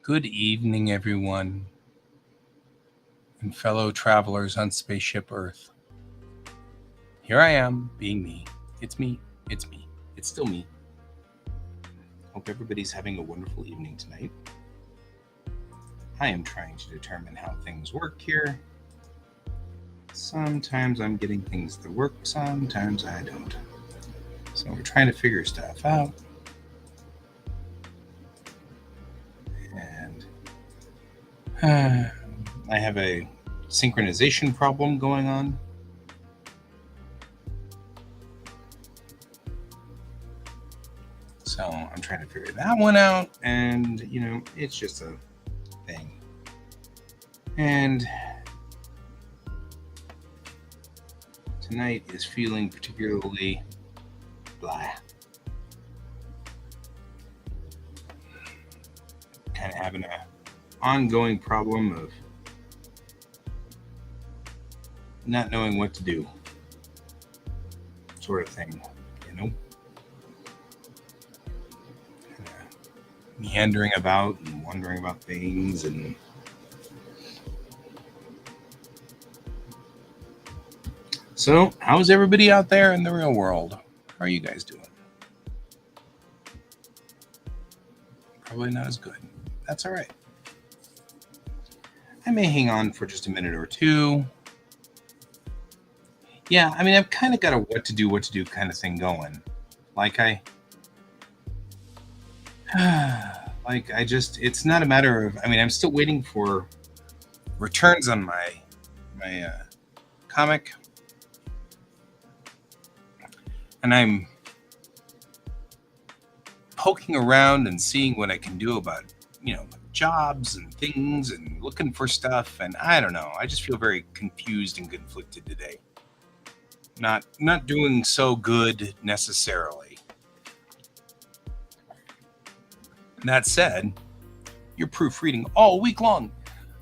Good evening, everyone, and fellow travelers on Spaceship Earth. Here I am, being me. It's me. It's me. It's still me. Hope everybody's having a wonderful evening tonight. I am trying to determine how things work here. Sometimes I'm getting things that work, sometimes I don't. So we're trying to figure stuff out. And I have a synchronization problem going on. So I'm trying to figure that one out, and it's just a thing. And tonight is feeling particularly blah. Kind of having a ongoing problem of not knowing what to do, sort of thing, meandering about and wondering about things. And so how's everybody out there in the real world? How are you guys doing? Probably not as good. That's all right. I may hang on for just a minute or two. Yeah, I mean, I've kind of got a what to do kind of thing going. It's not a matter of, I'm still waiting for returns on my comic. And I'm poking around and seeing what I can do about, jobs and things and looking for stuff. And I don't know. I just feel very confused and conflicted today. Not doing so good necessarily. That said, you're proofreading all week long.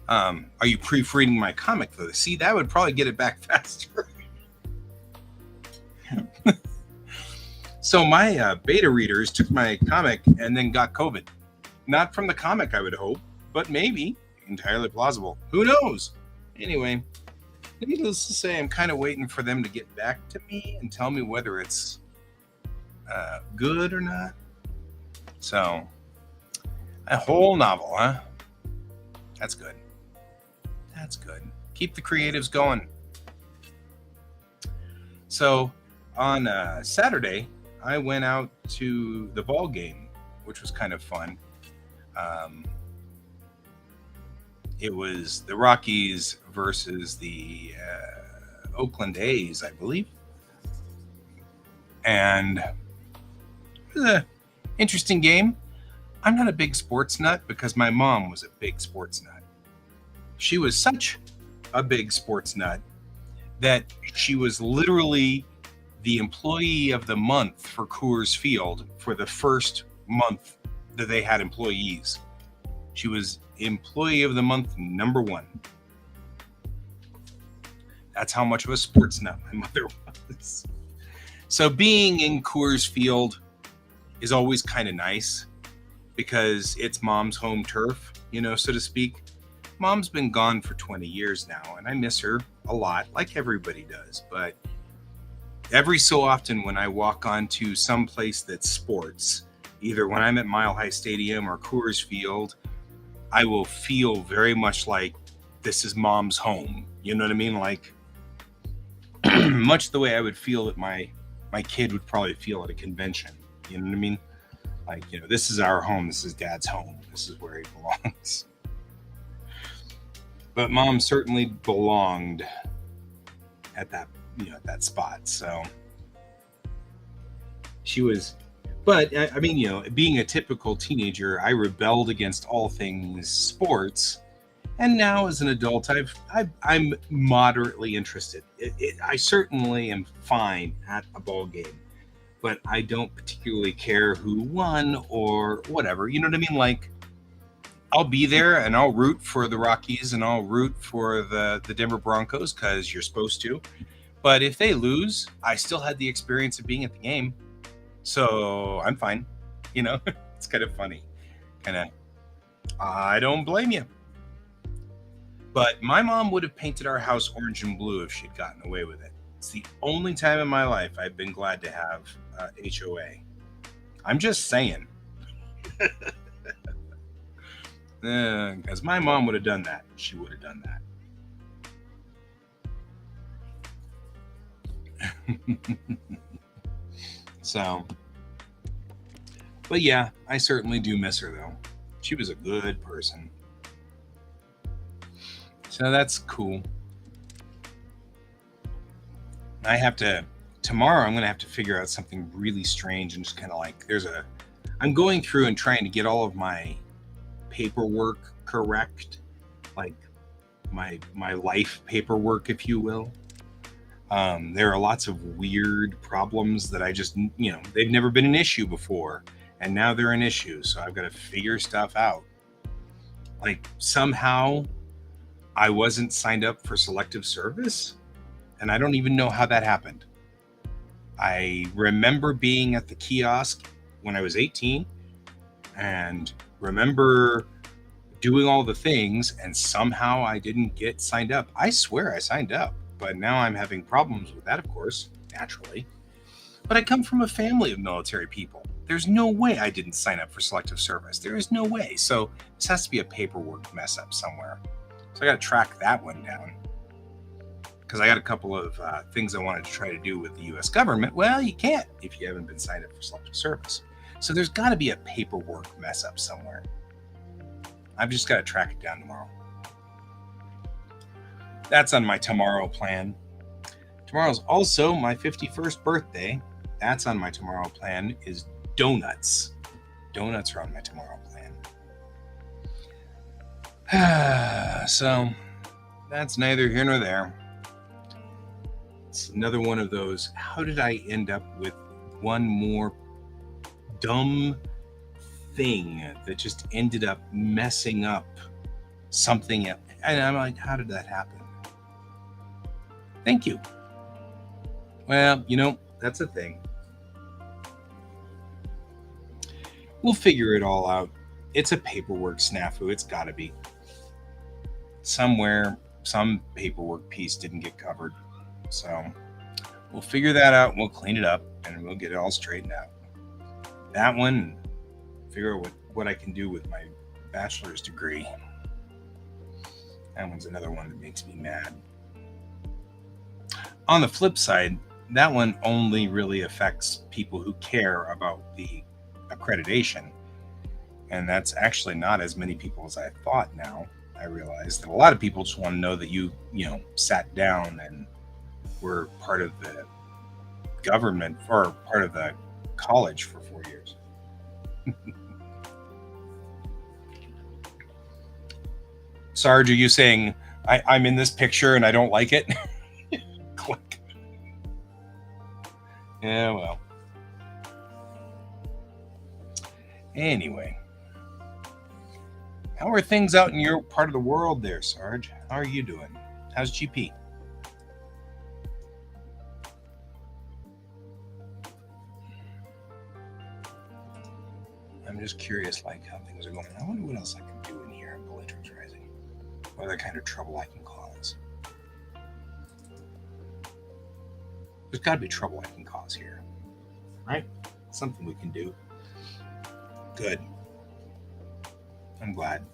Are you proofreading my comic though? See, that would probably get it back faster. So my beta readers took my comic and then got COVID. Not from the comic, I would hope, but maybe. Entirely plausible. Who knows? Anyway, needless to say, I'm kind of waiting for them to get back to me and tell me whether it's good or not. So, a whole novel, huh? That's good. That's good. Keep the creatives going. So, on Saturday, I went out to the ball game, which was kind of fun. It was the Rockies versus the Oakland A's, I believe. And it was an interesting game. I'm not a big sports nut because my mom was a big sports nut. She was such a big sports nut that she was literally the employee of the month for Coors Field for the first month that they had employees. She was employee of the month number 1. That's how much of a sports nut my mother was. So being in Coors Field is always kind of nice because it's mom's home turf, so to speak. Mom's been gone for 20 years now, and I miss her a lot, like everybody does. But every so often when I walk onto some place that's sports, either when I'm at Mile High Stadium or Coors Field, I will feel very much like this is mom's home. You know what I mean? Like much the way I would feel that my kid would probably feel at a convention. You know what I mean? Like, this is our home. This is dad's home. This is where he belongs. But mom certainly belonged at that, at that spot. So she was, but I mean, being a typical teenager, I rebelled against all things sports. And now, as an adult, I'm moderately interested. I certainly am fine at a ball game, but I don't particularly care who won or whatever. You know what I mean? Like, I'll be there and I'll root for the Rockies and I'll root for the Denver Broncos because you're supposed to. But if they lose, I still had the experience of being at the game, so I'm fine. It's kind of funny. I don't blame you. But my mom would have painted our house orange and blue if she'd gotten away with it. It's the only time in my life I've been glad to have HOA. I'm just saying. Because my mom would have done that. She would have done that. So, but yeah, I certainly do miss her though. She was a good person. So that's cool. Tomorrow I'm going to have to figure out something really strange and just kind of like, I'm going through and trying to get all of my paperwork correct, like my life paperwork, if you will. There are lots of weird problems that I just, they've never been an issue before, and now they're an issue. So I've got to figure stuff out. Like somehow I wasn't signed up for selective service, and I don't even know how that happened. I remember being at the kiosk when I was 18 and remember doing all the things, and somehow I didn't get signed up. I swear I signed up, but now I'm having problems with that, of course, naturally. But I come from a family of military people. There's no way I didn't sign up for selective service. There is no way. So this has to be a paperwork mess up somewhere. So I got to track that one down. Because I got a couple of things I wanted to try to do with the U.S. government. Well, you can't if you haven't been signed up for selective service. So there's got to be a paperwork mess up somewhere. I've just got to track it down tomorrow. That's on my tomorrow plan. Tomorrow's also my 51st birthday. That's on my tomorrow plan is donuts. Donuts are on my tomorrow plan. So that's neither here nor there. It's another one of those, how did I end up with one more dumb thing that just ended up messing up something else? And I'm like, how did that happen? Thank you. Well, that's a thing. We'll figure it all out. It's a paperwork snafu. It's got to be. Somewhere, some paperwork piece didn't get covered. So we'll figure that out and we'll clean it up and we'll get it all straightened out. That one, figure out what I can do with my bachelor's degree. That one's another one that makes me mad. On the flip side, that one only really affects people who care about the accreditation. And that's actually not as many people as I thought now. I realize that a lot of people just want to know that you sat down and were part of the government or part of the college for 4 years. Sarge, are you saying I'm in this picture and I don't like it? Click. Yeah, well. Anyway. How are things out in your part of the world there, Sarge? How are you doing? How's GP? I'm just curious, like, how things are going. I wonder what else I can do in here in Belligerent's Rising. What other kind of trouble I can cause. There's got to be trouble I can cause here, right? Something we can do. Good. I'm glad.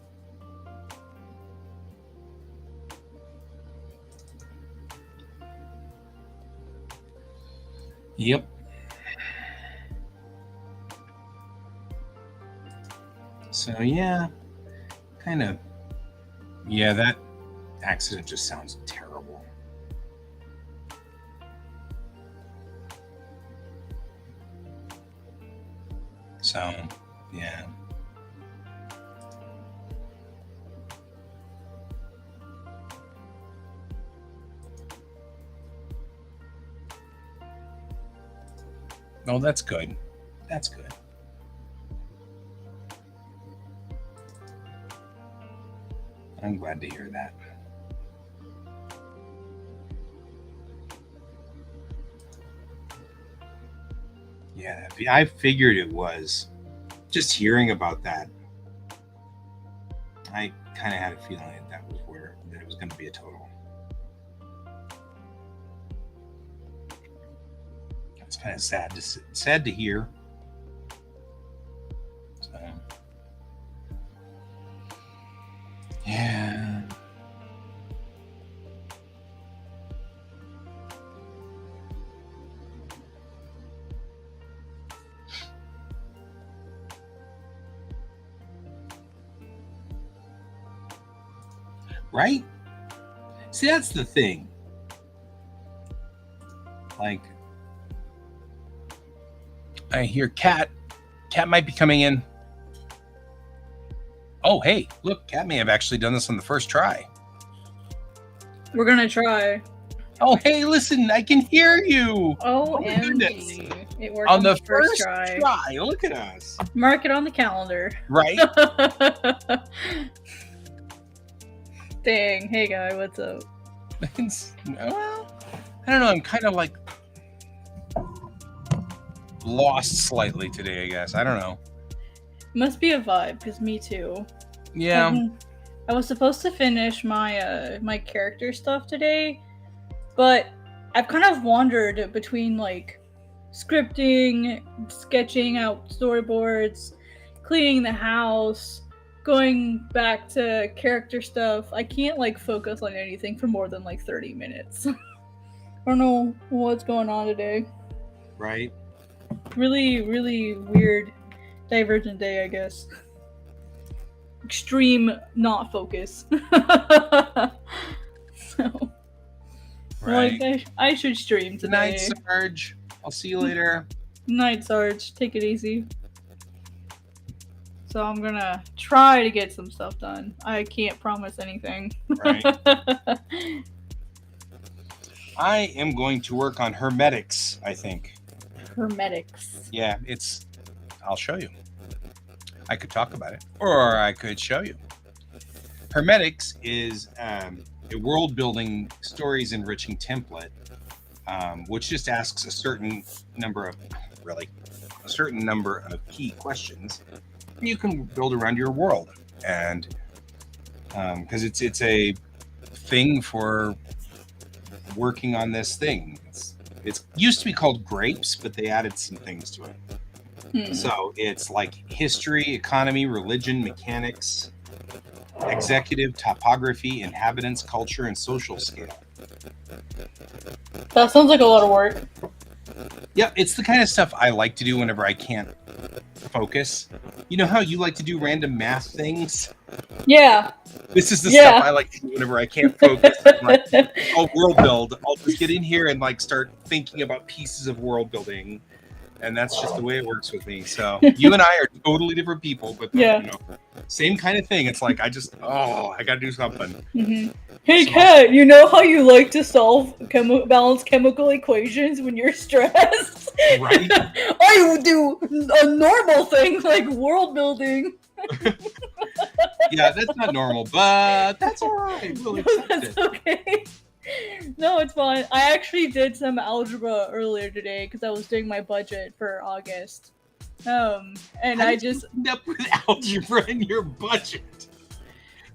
Yep. So yeah, kind of. Yeah, that accident just sounds terrible. So, yeah. Oh, that's good. That's good. I'm glad to hear that. Yeah, I figured it was. Just hearing about that, I kind of had a feeling that it was going to be a total. It's kind of sad to hear. So, yeah. Right? See, that's the thing. Like, I hear Cat might be coming in. Oh, hey, look, Cat may have actually done this on the first try. We're gonna try. Oh, hey, listen, I can hear you. OMG. It worked on the first try. Look at us. Mark it on the calendar. Right? Dang. Hey, guy, what's up? Well, I don't know. I'm kind of like lost slightly today, I guess. I don't know. Must be a vibe, because me too. Yeah. I was supposed to finish my my character stuff today, but I've kind of wandered between like scripting, sketching out storyboards, cleaning the house, going back to character stuff. I can't like focus on anything for more than like 30 minutes. I don't know what's going on today. Right. Really, really weird, divergent day, I guess. Extreme not focus. So, right. Like, I should stream today. Night, Sarge. I'll see you later. Night, Sarge. Take it easy. So I'm gonna try to get some stuff done. I can't promise anything. Right. I am going to work on Hermetics, I think. Hermetics. Yeah, I'll show you. I could talk about it, or I could show you. Hermetics is a world-building, stories-enriching template, which just asks a certain number of key questions. You can build around your world, and because it's a thing for working on this thing. It's used to be called Grapes, but they added some things to it. So it's like history, economy, religion, mechanics, executive, topography, inhabitants, culture, and social scale. That sounds like a lot of work. Yeah, it's the kind of stuff I like to do whenever I can't focus. You know how you like to do random math things? Yeah. This is the stuff I like to do whenever I can't focus. Like, I'll world build. I'll just get in here and like start thinking about pieces of world building. And that's just the way it works with me. So you and I are totally different people, but same kind of thing. It's like I gotta do something. Mm-hmm. Hey, Kat, you know how you like to solve balance chemical equations when you're stressed? Right. I would do a normal thing like world building. Yeah, that's not normal, but that's all right. We'll That's okay. No, it's fine. I actually did some algebra earlier today because I was doing my budget for August. And I just end up with algebra in your budget.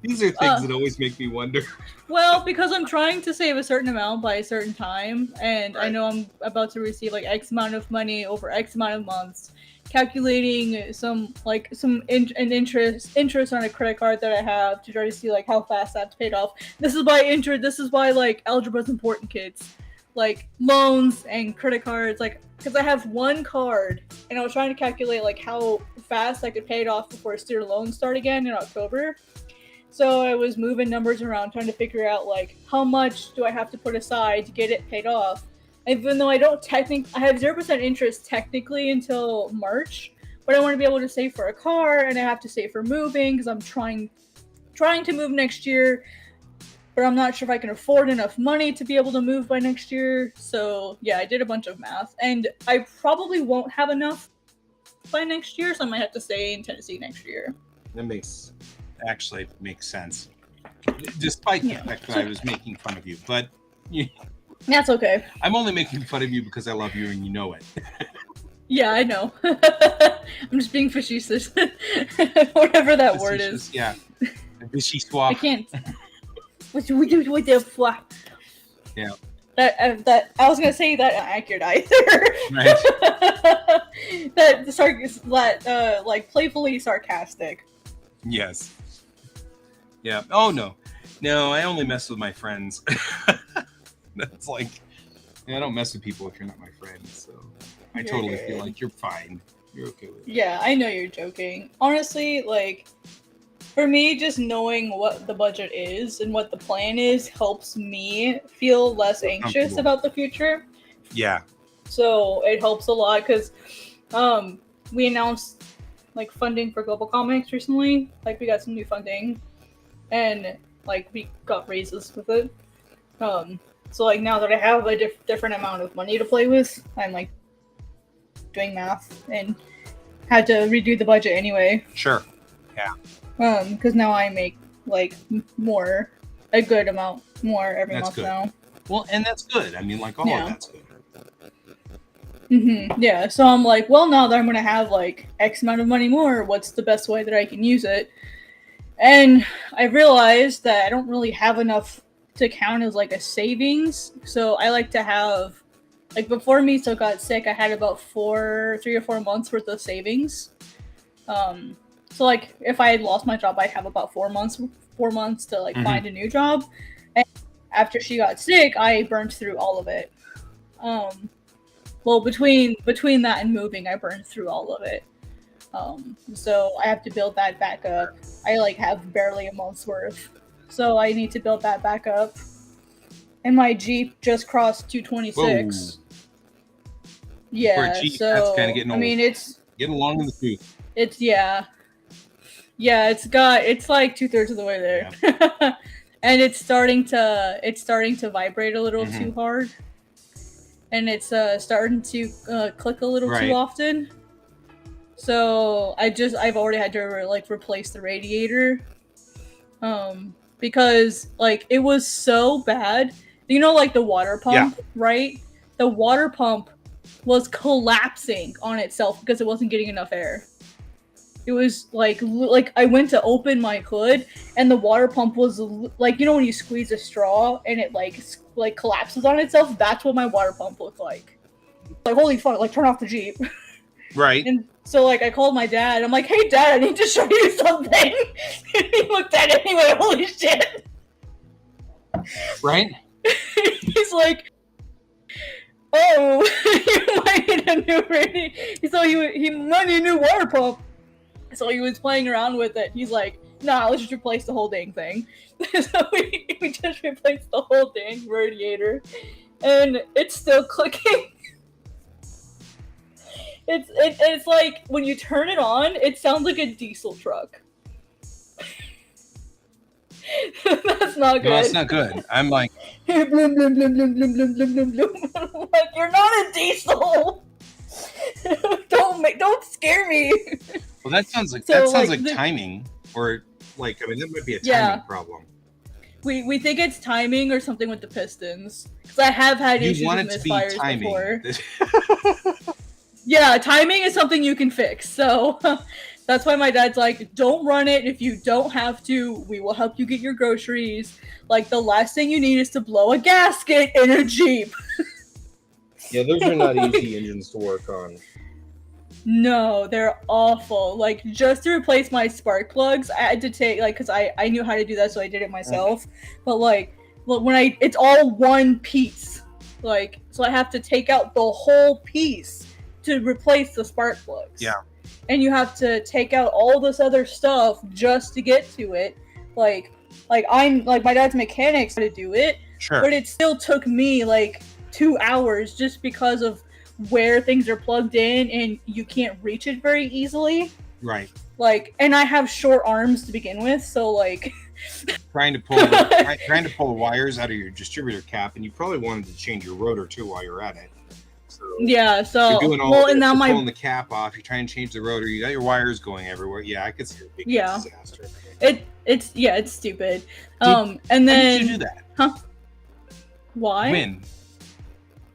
These are things that always make me wonder. Well, because I'm trying to save a certain amount by a certain time, and I know I'm about to receive like X amount of money over X amount of months. Calculating some interest on a credit card that I have to try to see like how fast that's paid off. This is why like algebra is important, kids. Like loans and credit cards, like because I have one card, and I was trying to calculate like how fast I could pay it off before student loans start again in October. So I was moving numbers around, trying to figure out like how much do I have to put aside to get it paid off. Even though I have 0% interest technically until March, but I want to be able to save for a car, and I have to save for moving because I'm trying to move next year, but I'm not sure if I can afford enough money to be able to move by next year. So yeah, I did a bunch of math, and I probably won't have enough by next year, so I might have to stay in Tennessee next year. That actually makes sense, despite the fact that I was making fun of you. But that's okay. I'm only making fun of you because I love you, and you know it. Yeah, I know. I'm just being facetious. Whatever that word is. Yeah. Fishy swap. I can't. What the fuck? Yeah. That I was gonna say that accurate either. Right. that like playfully sarcastic. Yes. Yeah. Oh no, I only mess with my friends. That's like, I don't mess with people if you're not my friend. So I totally feel like you're fine. You're okay with it. Yeah, I know you're joking. Honestly, like, for me, just knowing what the budget is and what the plan is helps me feel less anxious about the future. Yeah. So it helps a lot because we announced like funding for Global Comics recently. Like we got some new funding, and like we got raises with it. So like now that I have a different amount of money to play with, I'm like doing math and had to redo the budget anyway. Sure. Yeah. Because now I make like a good amount more every month now. Well, and that's good. I mean, like all of that's good. Yeah. So I'm like, well, now that I'm gonna have like X amount of money more, what's the best way that I can use it? And I realized that I don't really have enough to count as like a savings. So I like to have, like, before Miso got sick, I had about 3 or 4 months worth of savings. So like if I had lost my job, I'd have about 4 months to like find a new job. And after she got sick, I burned through all of it. Well, between that and moving, I burned through all of it. So I have to build that back up. I like have barely a month's worth. So I need to build that back up. And my Jeep just crossed 226. Whoa. Yeah, for a Jeep, so that's kind of getting old. I mean, it's getting along in the tooth. It's yeah, it's like 2/3 of the way there, yeah. And it's starting to vibrate a little too hard, and it's starting to click a little too often. So I've already had to like replace the radiator, because like it was so bad. You know, like the water pump, right? The water pump was collapsing on itself because it wasn't getting enough air. It was like I went to open my hood and the water pump was like, you know when you squeeze a straw and it like collapses on itself? That's what my water pump looked like. Like, holy fuck, like turn off the Jeep. Right. And so like I called my dad. I'm like, hey dad, I need to show you something. And he looked at it anyway, holy shit. Right? He's like, oh, you might need a new radiator. So he might need a new water pump. So he was playing around with it. He's like, nah, let's just replace the whole dang thing. So we just replaced the whole dang radiator. And it's still clicking. It's like, when you turn it on, it sounds like a diesel truck. That's not good. No, that's not good. I'm like, bloom, bloom, bloom, bloom, bloom, bloom, bloom, bloom. Like, you're not a diesel. Don't scare me. Well, that sounds like timing, or like, I mean, that might be a timing problem. We think it's timing or something with the pistons, because I have had issues with misfires before. Yeah, timing is something you can fix. So That's why my dad's like, don't run it if you don't have to. We will help you get your groceries. Like, the last thing you need is to blow a gasket in a Jeep. Yeah, those are not easy engines to work on. No, they're awful. Like, just to replace my spark plugs, I had to take, like, because I knew how to do that, so I did it myself. But, like, when it's all one piece. Like, so I have to take out the whole piece to replace the spark plugs. Yeah. And you have to take out all this other stuff just to get to it. Like I'm, like, my dad's mechanics to do it. Sure. But it still took me, like, 2 hours just because of where things are plugged in and you can't reach it very easily. Right. Like, and I have short arms to begin with, so, like... trying to pull the wires out of your distributor cap, and you probably wanted to change your rotor too while you're at it. So yeah, so you're doing all well, this, and now pulling the cap off, you're trying to change the rotor, you got your wires going everywhere. Yeah, I could see a big disaster. It's stupid. And then how did you do that? Huh? Why? When?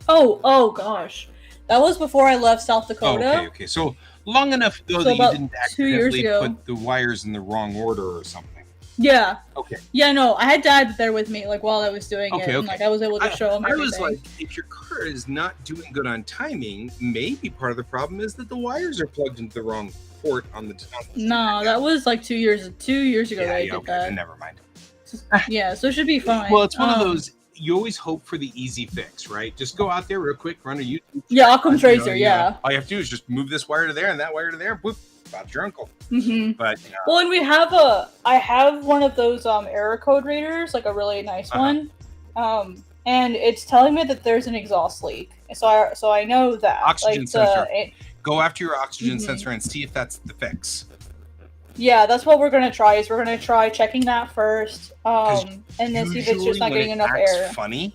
Oh gosh. That was before I left South Dakota. Okay. So long enough though that you didn't accidentally put the wires in the wrong order or something. Yeah. Okay. Yeah, no, I had Dad there with me, like, while I was doing it. And, like, I was able to show him everything. I was like, if your car is not doing good on timing, maybe part of the problem is that the wires are plugged into the wrong port on the tunnel. No, that was like 2 years ago that I did that. Never mind. Yeah, so it should be fine. Well, it's one of those, you always hope for the easy fix, right? Just go out there real quick, run a YouTube. Yeah, Occam Tracer, yeah. All you have to do is just move this wire to there and that wire to there, whoop, about your uncle. Mm-hmm. But well, and I have one of those error code readers, like a really nice one, and it's telling me that there's an exhaust leak. So I know that oxygen sensor. Go after your oxygen sensor and see if that's the fix. Yeah, that's what we're gonna try. Is we're gonna try checking that first, and then see if it's just not getting enough air. Funny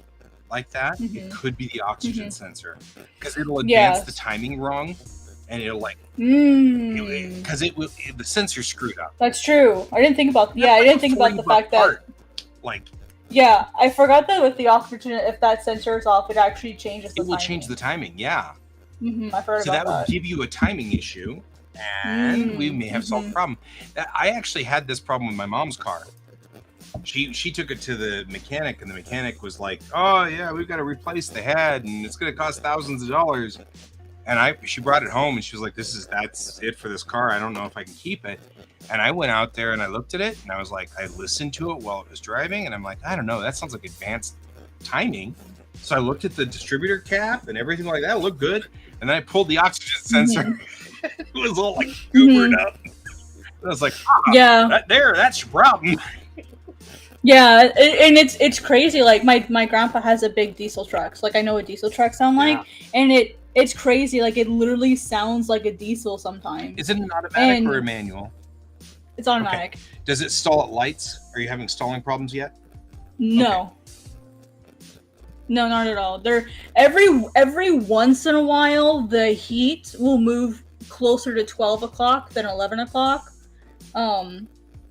like that, it could be the oxygen sensor because it'll advance the timing wrong. And it'll like, because the sensor's screwed up. That's true. I didn't think about. Yeah, I didn't think about the fact that. Like. Yeah, I forgot that with the oxygen, if that sensor is off, it actually changes. It will change the timing. Yeah. I heard about that. So that will give you a timing issue, and we may have solved the problem. I actually had this problem with my mom's car. She took it to the mechanic, and the mechanic was like, "Oh yeah, we've got to replace the head, and it's going to cost thousands of dollars." And she brought it home and she was like, that's it for this car. I don't know if I can keep it. And I went out there and I looked at it and I was like, I listened to it while it was driving. And I'm like, I don't know, that sounds like advanced timing. So I looked at the distributor cap and everything like that. It looked good. And then I pulled the oxygen sensor. It was all like goobered up. And I was like, that's your problem. Yeah, and it's crazy. Like my grandpa has a big diesel truck. So, like, I know what diesel trucks sound like. And it's crazy. Like, it literally sounds like a diesel sometimes. Is it an automatic or a manual? It's automatic. Okay. Does it stall at lights? Are you having stalling problems yet? No. Okay. No, not at all. Every once in a while, the heat will move closer to 12 o'clock than 11 o'clock.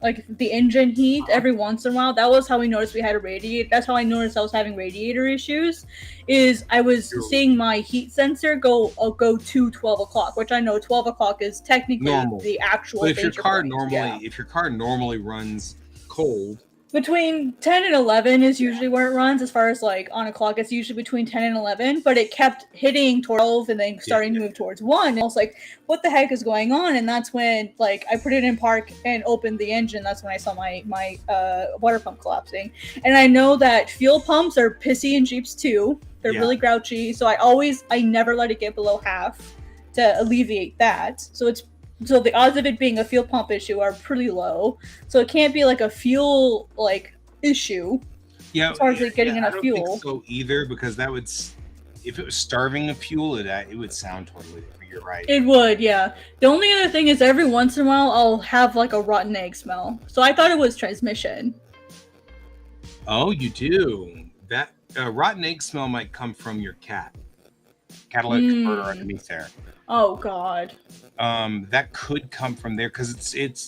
Like the engine heat every once in a while. That was how we noticed we had a radiator. That's how I noticed I was having radiator issues. Is I was seeing my heat sensor go to 12 o'clock, which I know 12 o'clock is technically the actual. But if your car normally runs cold. Between 10 and 11 is usually where it runs. As far as like on a clock, it's usually between 10 and 11. But it kept hitting 12 and then starting to move towards 1. And I was like, what the heck is going on? And that's when, like, I put it in park and opened the engine. That's when I saw my water pump collapsing. And I know that fuel pumps are pissy in Jeeps too. They're really grouchy. So I never let it get below half to alleviate that. So the odds of it being a fuel pump issue are pretty low. So it can't be like a fuel issue. Yeah, as far as like getting enough fuel. I don't think so either, because that would, if it was starving of fuel, it would sound totally different. You're right. It would, yeah. The only other thing is every once in a while I'll have like a rotten egg smell. So I thought it was transmission. Oh, you do. That rotten egg smell might come from your catalytic converter underneath there. Oh God. That could come from there because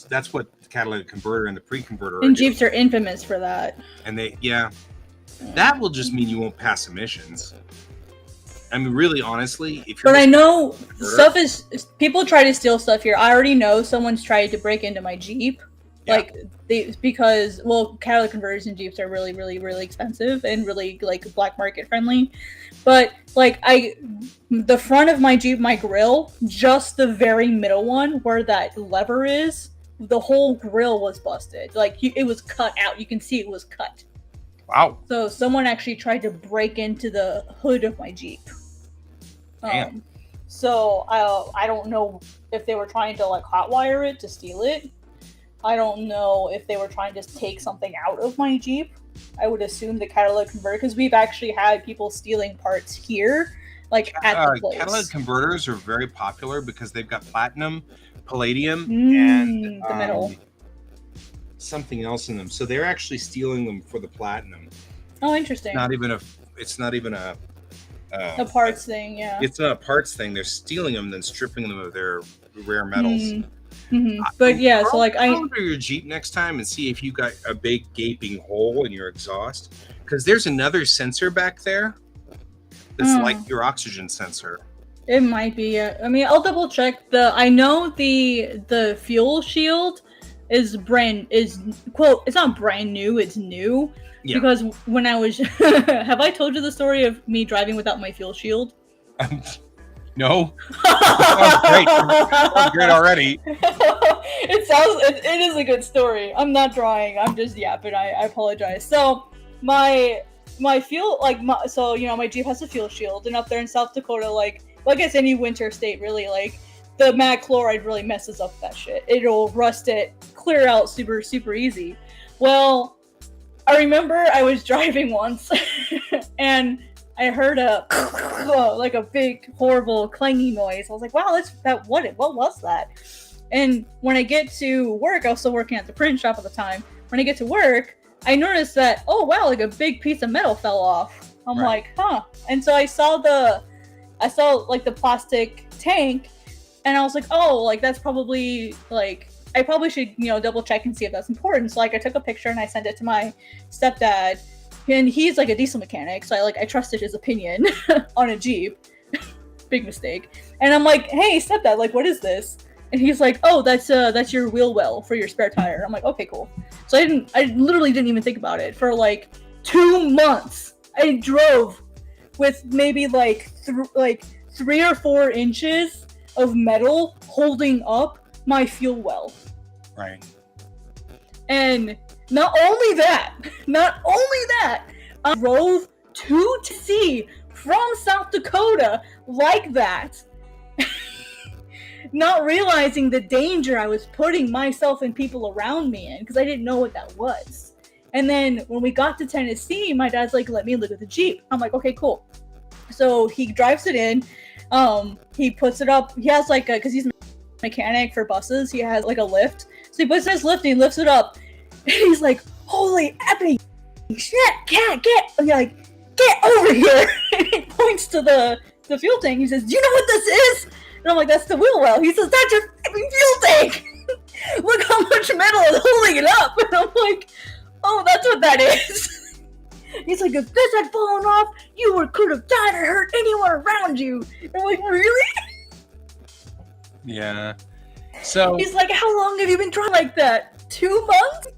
that's what the catalytic converter and the pre-converter and Jeeps are infamous for that. And that will just mean you won't pass emissions. I mean, really, honestly, if you're But I know converter, stuff is people try to steal stuff here. I already know someone's tried to break into my Jeep. Yeah. Like because catalytic converters in Jeeps are really, really, really expensive and really like black market friendly. But like the front of my Jeep, my grill, just the very middle one where that lever is, the whole grill was busted. Like it was cut out. You can see it was cut. wow. So someone actually tried to break into the hood of my Jeep. Damn. So I don't know if they were trying to like hotwire it to steal it. I don't know if they were trying to take something out of my Jeep. I would assume the catalytic converter, because we've actually had people stealing parts here, like at the place. Catalytic converters are very popular because they've got platinum, palladium, and the metal. Something else in them. So they're actually stealing them for the platinum. Oh, interesting. It's not even a parts thing. Yeah. It's not a parts thing. They're stealing them, then stripping them of their rare metals. But yeah, so like go to your Jeep next time and see if you got a big gaping hole in your exhaust, because there's another sensor back there that's like your oxygen sensor. It might be. I mean, I'll double check. I know the fuel shield is quote. It's not brand new. It's new. Yeah. Because when I was, have I told you the story of me driving without my fuel shield? No. Great. Great already. It is a good story. I'm not drawing. I'm just yapping. I apologize. So my fuel, my Jeep has a fuel shield, and up there in South Dakota, like I guess any winter state really, like the mag chloride really messes up that shit. It'll rust it clear out super, super easy. Well, I remember I was driving once and I heard like a big horrible clanging noise. I was like, wow, what was that? And when I get to work, I was still working at the print shop at the time. When I get to work, I noticed that, oh wow, like a big piece of metal fell off. I'm like, huh. And so I saw like the plastic tank, and I was like, oh, like that's probably like, I probably should, double check and see if that's important. So like I took a picture and I sent it to my stepdad, and he's like a diesel mechanic, so I trusted his opinion on a Jeep. Big mistake. And I'm like, hey stepdad, like what is this? And he's like, oh, that's your wheel well for your spare tire. I'm like, okay, cool. So I literally didn't even think about it for like 2 months. I drove with maybe like 3 or 4 inches of metal holding up my fuel well. Right. And not only that, I drove to Tennessee from South Dakota like that, not realizing the danger I was putting myself and people around me in, because I didn't know what that was. And then when we got to Tennessee, my dad's like, let me look at the Jeep. I'm like, okay, cool. So he drives it in, he puts it up, he has like because he's a mechanic for buses, he has like a lift. So he puts in his lift and he lifts it up. And he's like, holy epic shit, Cat, get over here. And he points to the fuel tank. He says, do you know what this is? And I'm like, that's the wheel well. He says, that's your fucking fuel tank. Look how much metal is holding it up. And I'm like, oh, that's what that is. He's like, if this had fallen off, you could have died or hurt anyone around you. And I'm like, really? Yeah. So he's like, how long have you been trying like that? 2 months?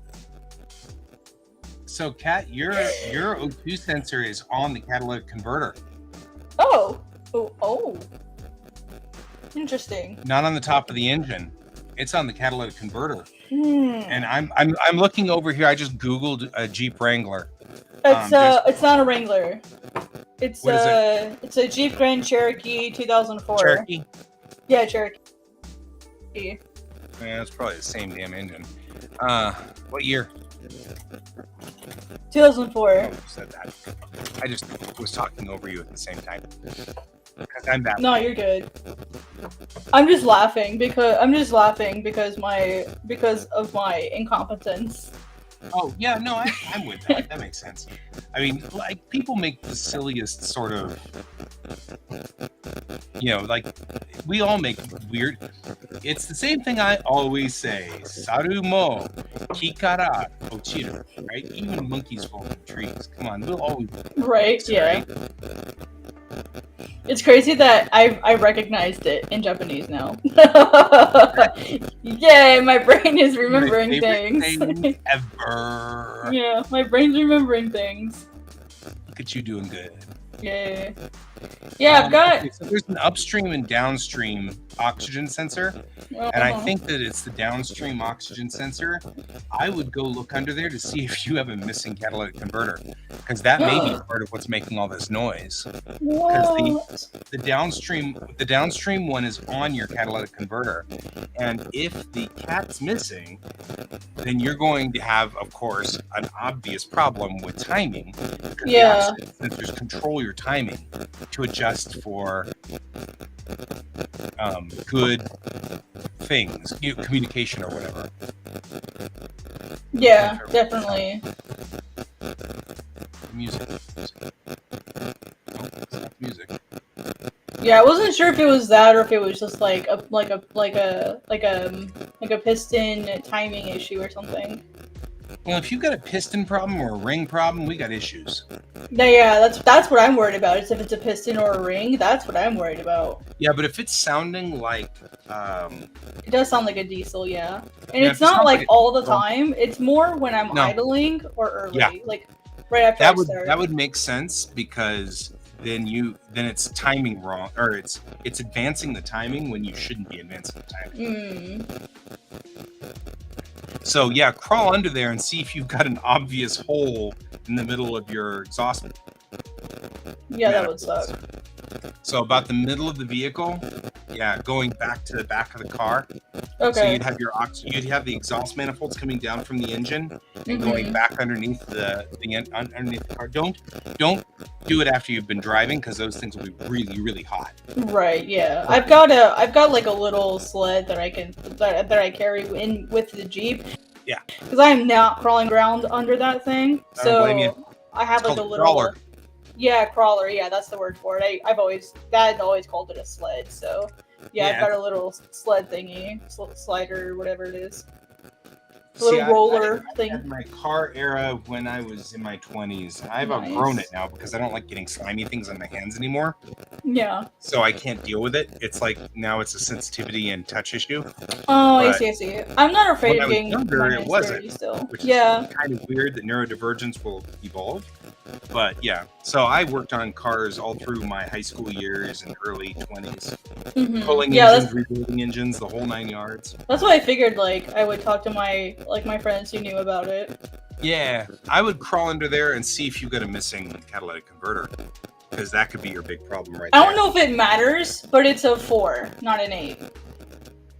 So, Kat, your O2 sensor is on the catalytic converter. Oh. Interesting. Not on the top of the engine. It's on the catalytic converter. And I'm looking over here. I just Googled a Jeep Wrangler. It's not a Wrangler. It's a Jeep Grand Cherokee 2004. Cherokee? Yeah, Cherokee. Yeah, it's probably the same damn engine. What year? 2004. Said that. I just was talking over you at the same time. Because I'm bad. No, you're good. I'm just laughing because of my incompetence. Oh yeah, no, I'm with that. That makes sense. I mean, like people make the silliest sort of, like we all make weird. It's the same thing I always say. Saru mo kikara ochiru, right? Even monkeys fall from trees. Come on, we'll always. Right. Yeah. Right? It's crazy that I recognized it in Japanese now. Yay, my brain is remembering My favorite things. thing ever. Yeah, my brain's remembering things. Look at you doing good. Yay. Yeah, I've got. Okay, so there's an upstream and downstream oxygen sensor, and I think that it's the downstream oxygen sensor. I would go look under there to see if you have a missing catalytic converter, because that may be part of what's making all this noise. Because the downstream one is on your catalytic converter, and if the cat's missing, then you're going to have, of course, an obvious problem with timing. Yeah. The oxygen sensors control your timing to adjust for good things, communication or whatever. Yeah, definitely. Music. Oh, it's not music. Yeah, I wasn't sure if it was that or if it was just like a piston timing issue or something. Well, if you've got a piston problem or a ring problem, we got issues. Yeah, that's what I'm worried about. Is if it's a piston or a ring, that's what I'm worried about. Yeah, but if it's sounding like it does sound like a diesel, yeah. And it's not like all the time. It's more when I'm idling or early, like right after I start. That would make sense, because then it's timing wrong, or it's advancing the timing when you shouldn't be advancing the timing. So yeah, crawl under there and see if you've got an obvious hole in the middle of your exhaust. Yeah, that would suck. So about the middle of the vehicle, yeah, going back to the back of the car. Okay. So you'd have the exhaust manifolds coming down from the engine and going back underneath underneath the car. Don't do it after you've been driving, because those things will be really, really hot. Right. Yeah. I've got like a little sled that I carry in with the Jeep. Yeah. Because I'm not crawling around under that thing. So I have like a little crawler. Yeah, crawler. Yeah, that's the word for it. Dad always called it a sled. So yeah, I've got a little sled thingy, slider, whatever it is. A little roller thing. I had my car era when I was in my 20s. I've outgrown it now because I don't like getting slimy things on my hands anymore. Yeah. So I can't deal with it. It's like now it's a sensitivity and touch issue. Oh, I see. I'm not afraid of getting younger, it wasn't. Still. Which is kind of weird that neurodivergence will evolve. But yeah, so I worked on cars all through my high school years and early 20s. Pulling engines, rebuilding engines, the whole 9 yards. That's why I figured like I would talk to my friends who knew about it. Yeah, I would crawl under there and see if you've got a missing catalytic converter, because that could be your big problem right there. I don't know if it matters, but it's a 4, not an 8.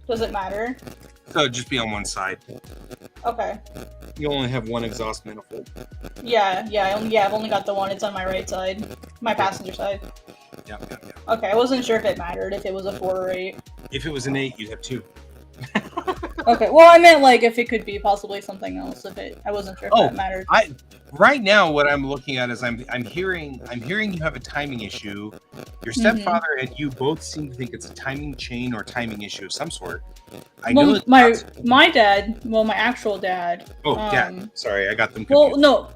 Does it matter? So it'd just be on one side. Okay. You only have one exhaust manifold. Yeah, I've only got the one. It's on my right side, my passenger side. Yeah. Okay, I wasn't sure if it mattered, if it was a 4 or 8. If it was an 8, you'd have 2. Okay, well, I meant like if it could be possibly something else. I wasn't sure if that mattered. Right now, what I'm looking at is I'm hearing you have a timing issue. Your stepfather and you both seem to think it's a timing chain or timing issue of some sort. My dad, my actual dad. Oh, dad. Sorry, I got them confused. Well,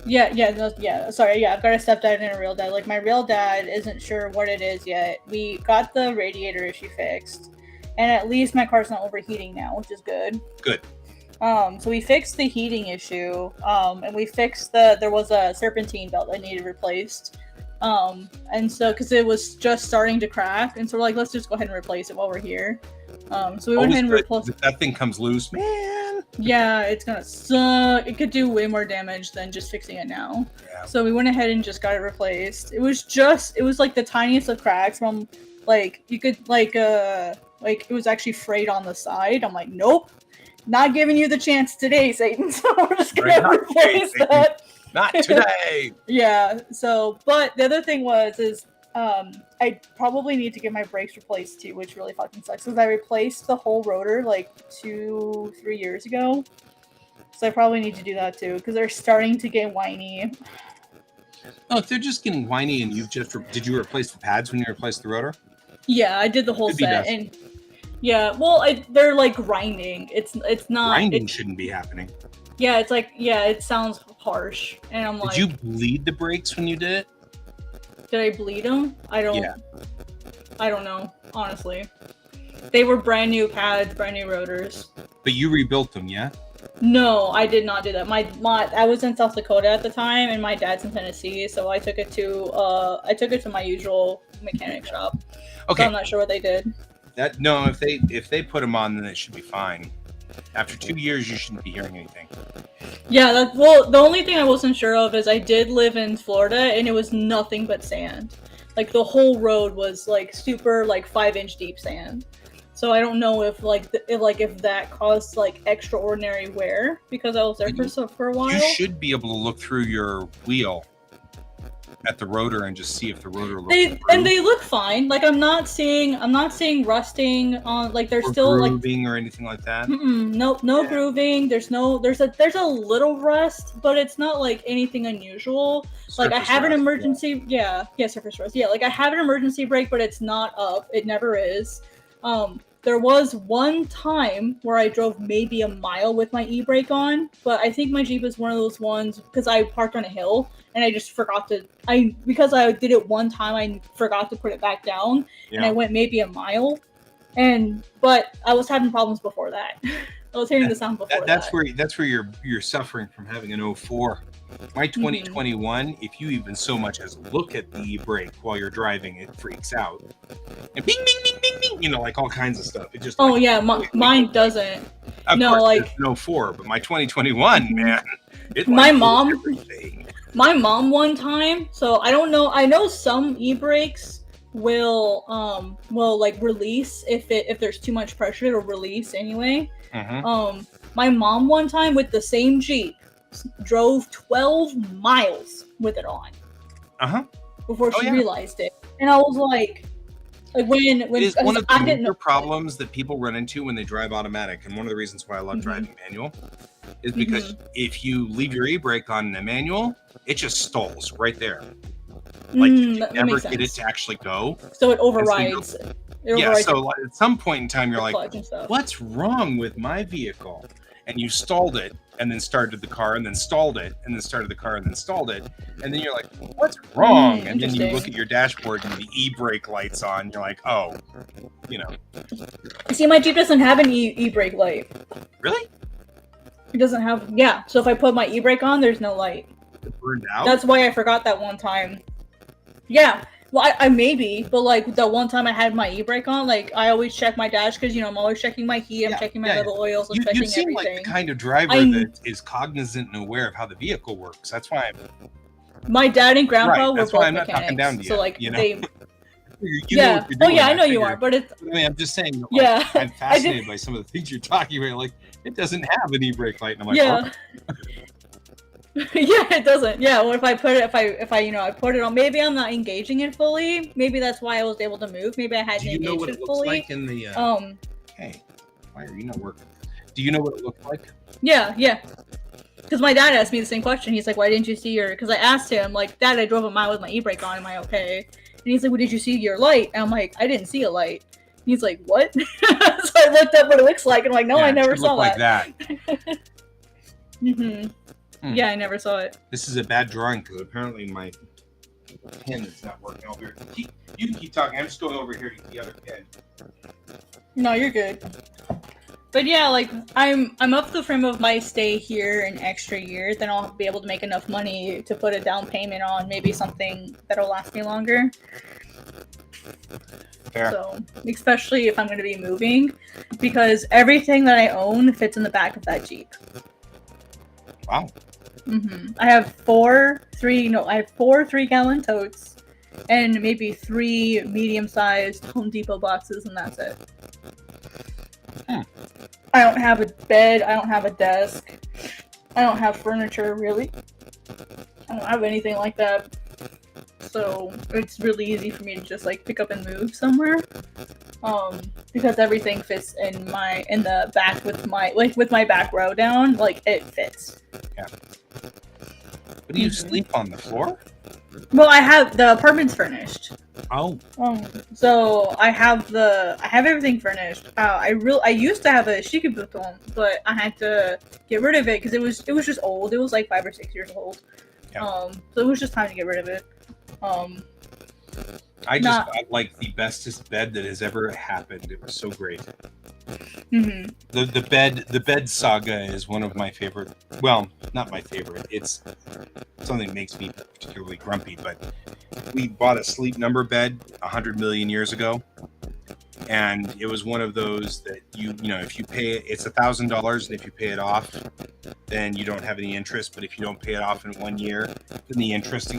no. Sorry, I've got a stepdad and a real dad. Like, my real dad isn't sure what it is yet. We got the radiator issue fixed, and at least my car's not overheating now, which is good. Good. So we fixed the heating issue, and we fixed there was a serpentine belt that needed replaced. And so, because it was just starting to crack, and so we're like, let's just go ahead and replace it while we're here. So we went ahead and replaced. If that thing comes loose, man. Yeah, it's gonna suck. It could do way more damage than just fixing it now. Yeah. So we went ahead and just got it replaced. It was like the tiniest of cracks from, like, you could it was actually frayed on the side. I'm like, nope, not giving you the chance today, Satan. So we're just gonna replace that. Not today. Yeah. So, but the other thing is I probably need to get my brakes replaced too, which really fucking sucks because I replaced the whole rotor like 2-3 years ago. So I probably need to do that too because they're starting to get whiny. Oh, if they're just getting whiny and did you replace the pads when you replaced the rotor? Yeah, I did the whole set. And yeah, well, they're like grinding. It's not. Grinding shouldn't be happening. Yeah, it's like, it sounds harsh. And I'm like. Did you bleed the brakes when you did it? Did I bleed them? I don't. Yeah. I don't know, honestly. They were brand new pads, brand new rotors. But you rebuilt them, yeah? No, I did not do that. I was in South Dakota at the time, and my dad's in Tennessee, so I took it to my usual mechanic shop. Okay. So I'm not sure what they did. No, if they put them on, then it should be fine. After 2 years, you shouldn't be hearing anything. Yeah, the only thing I wasn't sure of is I did live in Florida, and it was nothing but sand. Like, the whole road was, like, super, like, 5-inch deep sand. So I don't know if if that caused like extraordinary wear because I was there for a while. You should be able to look through your wheel at the rotor and just see if the rotor looks. And they look fine. Like I'm not seeing rusting on. Like there's still grooving or anything like that. No grooving. There's a little rust, but it's not like anything unusual. Like I have an emergency. Surface rust. Yeah, like I have an emergency brake, but it's not up. It never is. There was one time where I drove maybe a mile with my e-brake on, but I think my Jeep is one of those ones because I parked on a hill and I just forgot to. Because I did it one time, I forgot to put it back down, and I went maybe a mile. But I was having problems before that. I was hearing the sound before that's that. That's where you're suffering from having an 04. My 2021, if you even so much as look at the e-brake while you're driving, it freaks out. And bing, bing, bing, bing, bing, like all kinds of stuff. It just mine doesn't. Of course, like no 04, but my 2021, man, it my mom one time. So I don't know. I know some e-brakes will like release if there's too much pressure, it'll release anyway. My mom one time with the same Jeep drove 12 miles with it on. Before she realized it. And I was like when it is one of the major problems that people run into when they drive automatic, and one of the reasons why I love driving manual is because if you leave your e-brake on the manual, it just stalls right there. Like you never get it to actually go. So it overrides. So at some point in time you're like, what's wrong with my vehicle? And you stalled it and then started the car and then stalled it and then started the car and then stalled it. And then you're like, what's wrong? And then you look at your dashboard and the e-brake light's on. You're like, oh, See, my Jeep doesn't have an e-brake light. Really? It doesn't have, So if I put my e-brake on, there's no light. It burned out? That's why I forgot that one time. Yeah. Well, I maybe, but like the one time I had my e-brake on, like I always check my dash because I'm always checking my heat, I'm checking my level oils, I'm checking everything. You seem like the kind of driver that is cognizant and aware of how the vehicle works. That's why my dad and grandpa were both mechanics. I'm not talking down to you. So like they. I know you are, but it's. I mean, I'm just saying. Like, I'm fascinated by some of the things you're talking about. Like, it doesn't have an e-brake light, and I'm like, it doesn't. Well, if I put it, I put it on. Maybe I'm not engaging it fully. Maybe that's why I was able to move. Maybe I hadn't engaged it fully. Do you know what it looks like in the? Hey, why are you not working? Do you know what it looks like? Yeah. Because my dad asked me the same question. He's like, "Why didn't you see your?" Because I asked him, like, "Dad, I drove a mile with my e-brake on. Am I okay?" And he's like, "Well, did you see your light?" And I'm like, "I didn't see a light." And he's like, "What?" So I looked up what it looks like, and I'm like, "No, I never saw that." Like that. Yeah, I never saw it. This is a bad drawing because apparently my pen is not working over here. You can keep talking. I'm just going over here to the other pen. No, you're good. But yeah, like I'm up the frame of my stay here an extra year, then I'll be able to make enough money to put a down payment on maybe something that'll last me longer. Fair. So, especially if I'm going to be moving, because everything that I own fits in the back of that Jeep. Wow. I have four 3-gallon totes and maybe 3 medium-sized Home Depot boxes, and that's it. I don't have a bed. I don't have a desk. I don't have furniture, really. I don't have anything like that. So it's really easy for me to just like pick up and move somewhere. Because everything fits in the back with my back row down, like it fits. Yeah. But do you sleep on the floor? Well, the apartment's furnished. Oh. So I have everything furnished. I used to have a shikubuton, but I had to get rid of it because it was just old. It was like 5 or 6 years old. Yeah. So it was just time to get rid of it. I just Not. got like the bestest bed that has ever happened. It was so great. Hmm. The bed saga is one of my favorite. Well, not my favorite. It's something that makes me particularly grumpy. But we bought a Sleep Number bed 100 million years ago, and it was one of those that you know if you pay it, it's $1,000, and if you pay it off, then you don't have any interest. But if you don't pay it off in 1 year, then the interest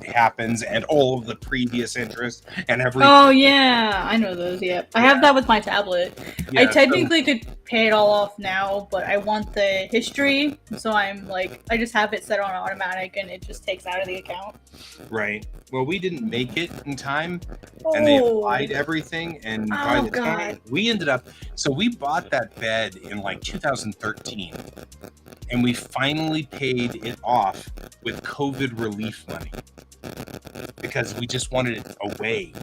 happens, and all of the previous interest and every Oh yeah, I know those. Yeah, I have that with my tablet. I yeah. So, technically could pay it all off now, but I want the history, so I'm like, I just have it set on automatic, and it just takes out of the account. right. Well, we didn't make it in time, and they applied everything, and by the time we ended up, so we bought that bed in like 2013, and we finally paid it off with COVID relief money because we just wanted it away.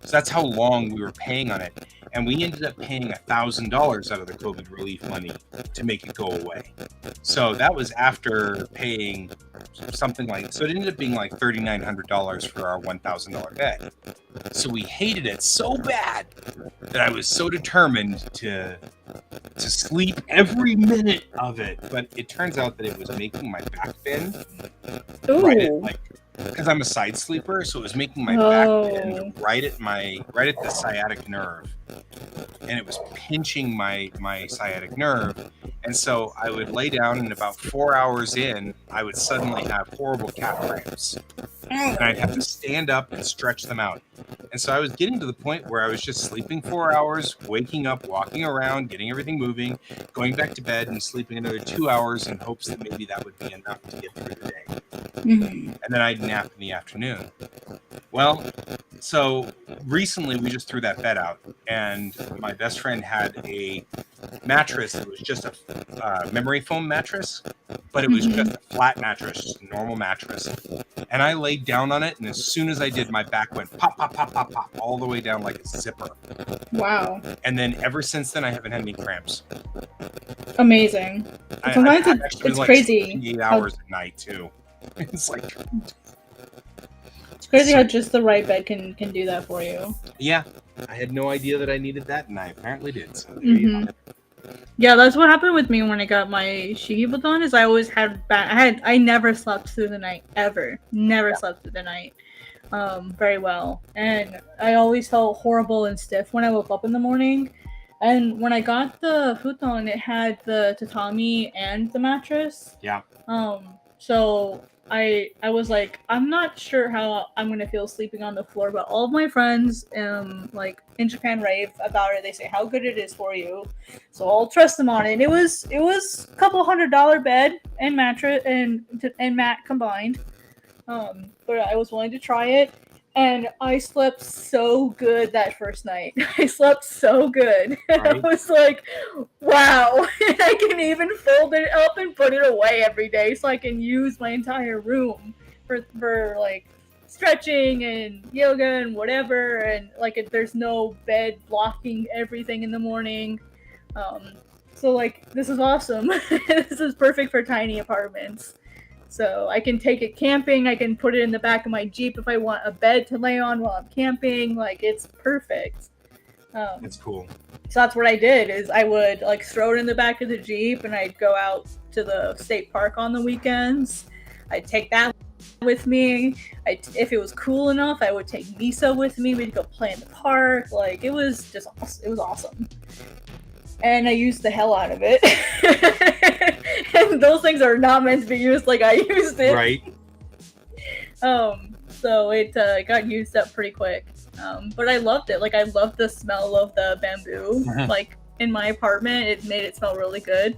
So that's how long we were paying on it, and we ended up paying $1,000 out of the COVID relief money to make it go away. So that was after paying something like, so it ended up being like $3,900 for our $1,000 bed. So we hated it so bad that I was so determined to sleep every minute of it. But it turns out that it was making my back bend. Right at, like, because I'm a side sleeper, so it was making my back bend right at the sciatic nerve, and it was pinching my sciatic nerve. And so I would lay down, and about 4 hours in, I would suddenly have horrible cat cramps, and I'd have to stand up and stretch them out. And so I was getting to the point where I was just sleeping 4 hours, waking up, walking around, getting everything moving, going back to bed, and sleeping another 2 hours in hopes that maybe that would be enough to get through the day. Mm-hmm. And then I'd nap in the afternoon. Well, so recently we just threw that bed out, and my best friend had a mattress that was just a memory foam mattress, but it was just a flat mattress, just a normal mattress. And I laid down on it, and as soon as I did, my back went pop, pop, pop, pop, pop, all the way down like a zipper. Wow. And then ever since then, I haven't had any cramps. Amazing. Sometimes it's like crazy. 8 hours at night too. It's like it's crazy how just the right bed can do that for you. Yeah, I had no idea that I needed that, and I apparently did. So yeah, that's what happened with me when I got my Shiki done. Is I always had I never slept through the night ever. Never slept through the night. Very well, and I always felt horrible and stiff when I woke up in the morning. And when I got the futon, it had the tatami and the mattress. Yeah. So I was like, I'm not sure how I'm gonna feel sleeping on the floor, but all of my friends like in Japan rave about it. They say how good it is for you, so I'll trust them on it. And it was a couple $100 bed and mattress and mat combined, but I was willing to try it, and I slept so good that first night. I slept so good. Right. I was like, wow. I can even fold it up and put it away every day so I can use my entire room for like stretching and yoga and whatever. And like there's no bed blocking everything in the morning. So like this is awesome. This is perfect for tiny apartments. So I can take it camping. I can put it in the back of my Jeep if I want a bed to lay on while I'm camping. Like it's perfect. It's cool. So that's what I did. Is I would like throw it in the back of the Jeep, and I'd go out to the state park on the weekends. I'd take that with me. If it was cool enough, I would take Misa with me. We'd go play in the park. Like it was awesome. And I used the hell out of it. And those things are not meant to be used like I used it. Right. So it got used up pretty quick. But I loved it. Like I loved the smell of the bamboo. Like in my apartment, it made it smell really good.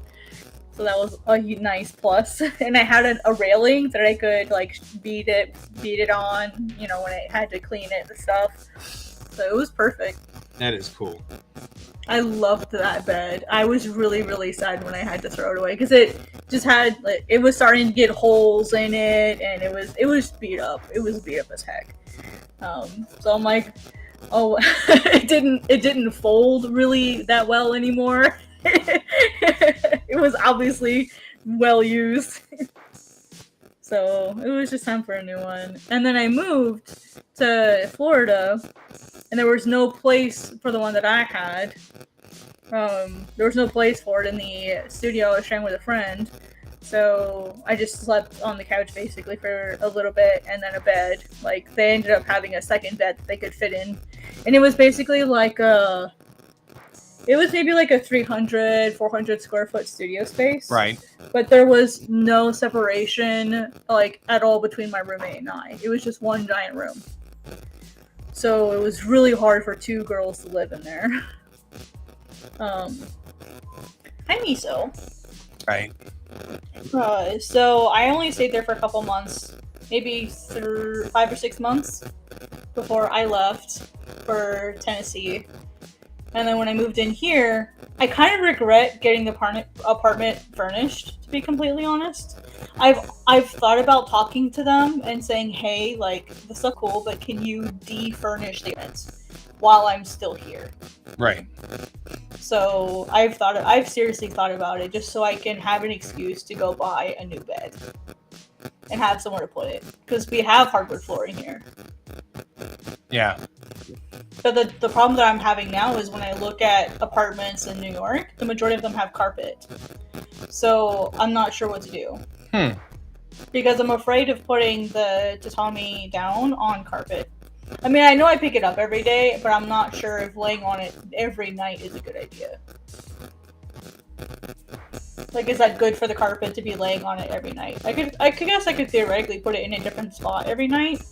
So that was a nice plus. And I had a railing that I could like beat it on, you know, when I had to clean it and stuff. So it was perfect. That is cool. I loved that bed. I was really, really sad when I had to throw it away because it just had like it was starting to get holes in it, and it was beat up. It was beat up as heck. So I'm like, oh, it didn't fold really that well anymore. It was obviously well used. So it was just time for a new one. And then I moved to Florida, and there was no place for the one that I had. There was no place for it in the studio I was sharing with a friend. So I just slept on the couch basically for a little bit, and then a bed. Like, they ended up having a second bed that they could fit in. And it was basically like it was maybe like a 300, 400 square foot studio space. Right. But there was no separation, like, at all between my roommate and I. It was just one giant room. So it was really hard for two girls to live in there. Hi, Miso. Right. So I only stayed there for a couple months, maybe 5 or 6 months before I left for Tennessee. And then when I moved in here, I kind of regret getting the apartment furnished, to be completely honest. I've thought about talking to them and saying, hey, like, this is cool, but can you defurnish the units while I'm still here? Right. So I've seriously thought about it, just so I can have an excuse to go buy a new bed and have somewhere to put it, because we have hardwood flooring here. Yeah. But the problem that I'm having now is when I look at apartments in New York, the majority of them have carpet. So I'm not sure what to do. Because I'm afraid of putting the tatami down on carpet. I mean, I know I pick it up every day, but I'm not sure if laying on it every night is a good idea. Like, is that good for the carpet to be laying on it every night? I guess I could theoretically put it in a different spot every night.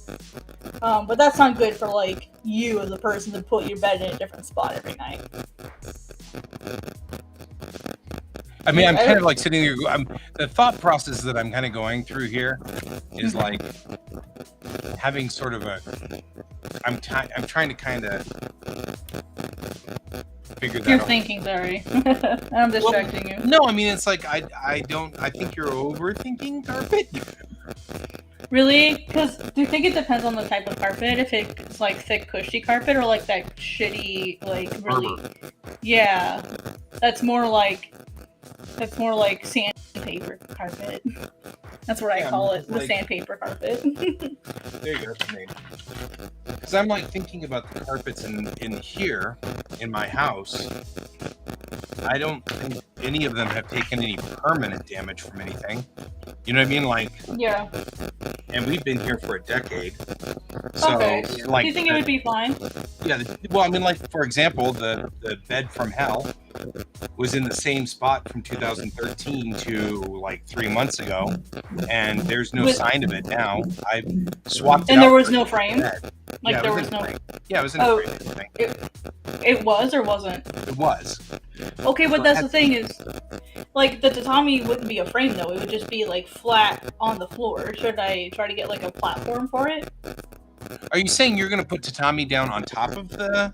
But that's not good for, like, you as a person to put your bed in a different spot every night. I mean, I'm kind of like sitting here. The thought process that I'm kind of going through here is like having sort of a. I'm trying to kind of figure that out. You're thinking, sorry. I'm distracting you. No, I mean, it's like I think you're overthinking carpet. Really? Because do you think it depends on the type of carpet? If it's like thick, cushy carpet, or like that shitty, like really. Arbor. Yeah, that's more like sandpaper carpet. That's what I call it, the sandpaper carpet. There you go. Because I'm like thinking about the carpets in here in my house. I don't think any of them have taken any permanent damage from anything. You know what I mean? Like, yeah. And we've been here for a decade. So, okay. Like, do you think it would be fine? Yeah. Well, I mean, like, for example, the bed from hell was in the same spot from 2013 to like 3 months ago, and there's no sign of it now. I swapped it. And there out was for no the frame. bed. Like, Yeah, there was no. Yeah, it was in the frame. It was or wasn't? It was. Okay, but that's the thing is, like, the tatami wouldn't be a frame though. It would just be like flat on the floor. Should I try to get like a platform for it? Are you saying you're going to put tatami down on top of the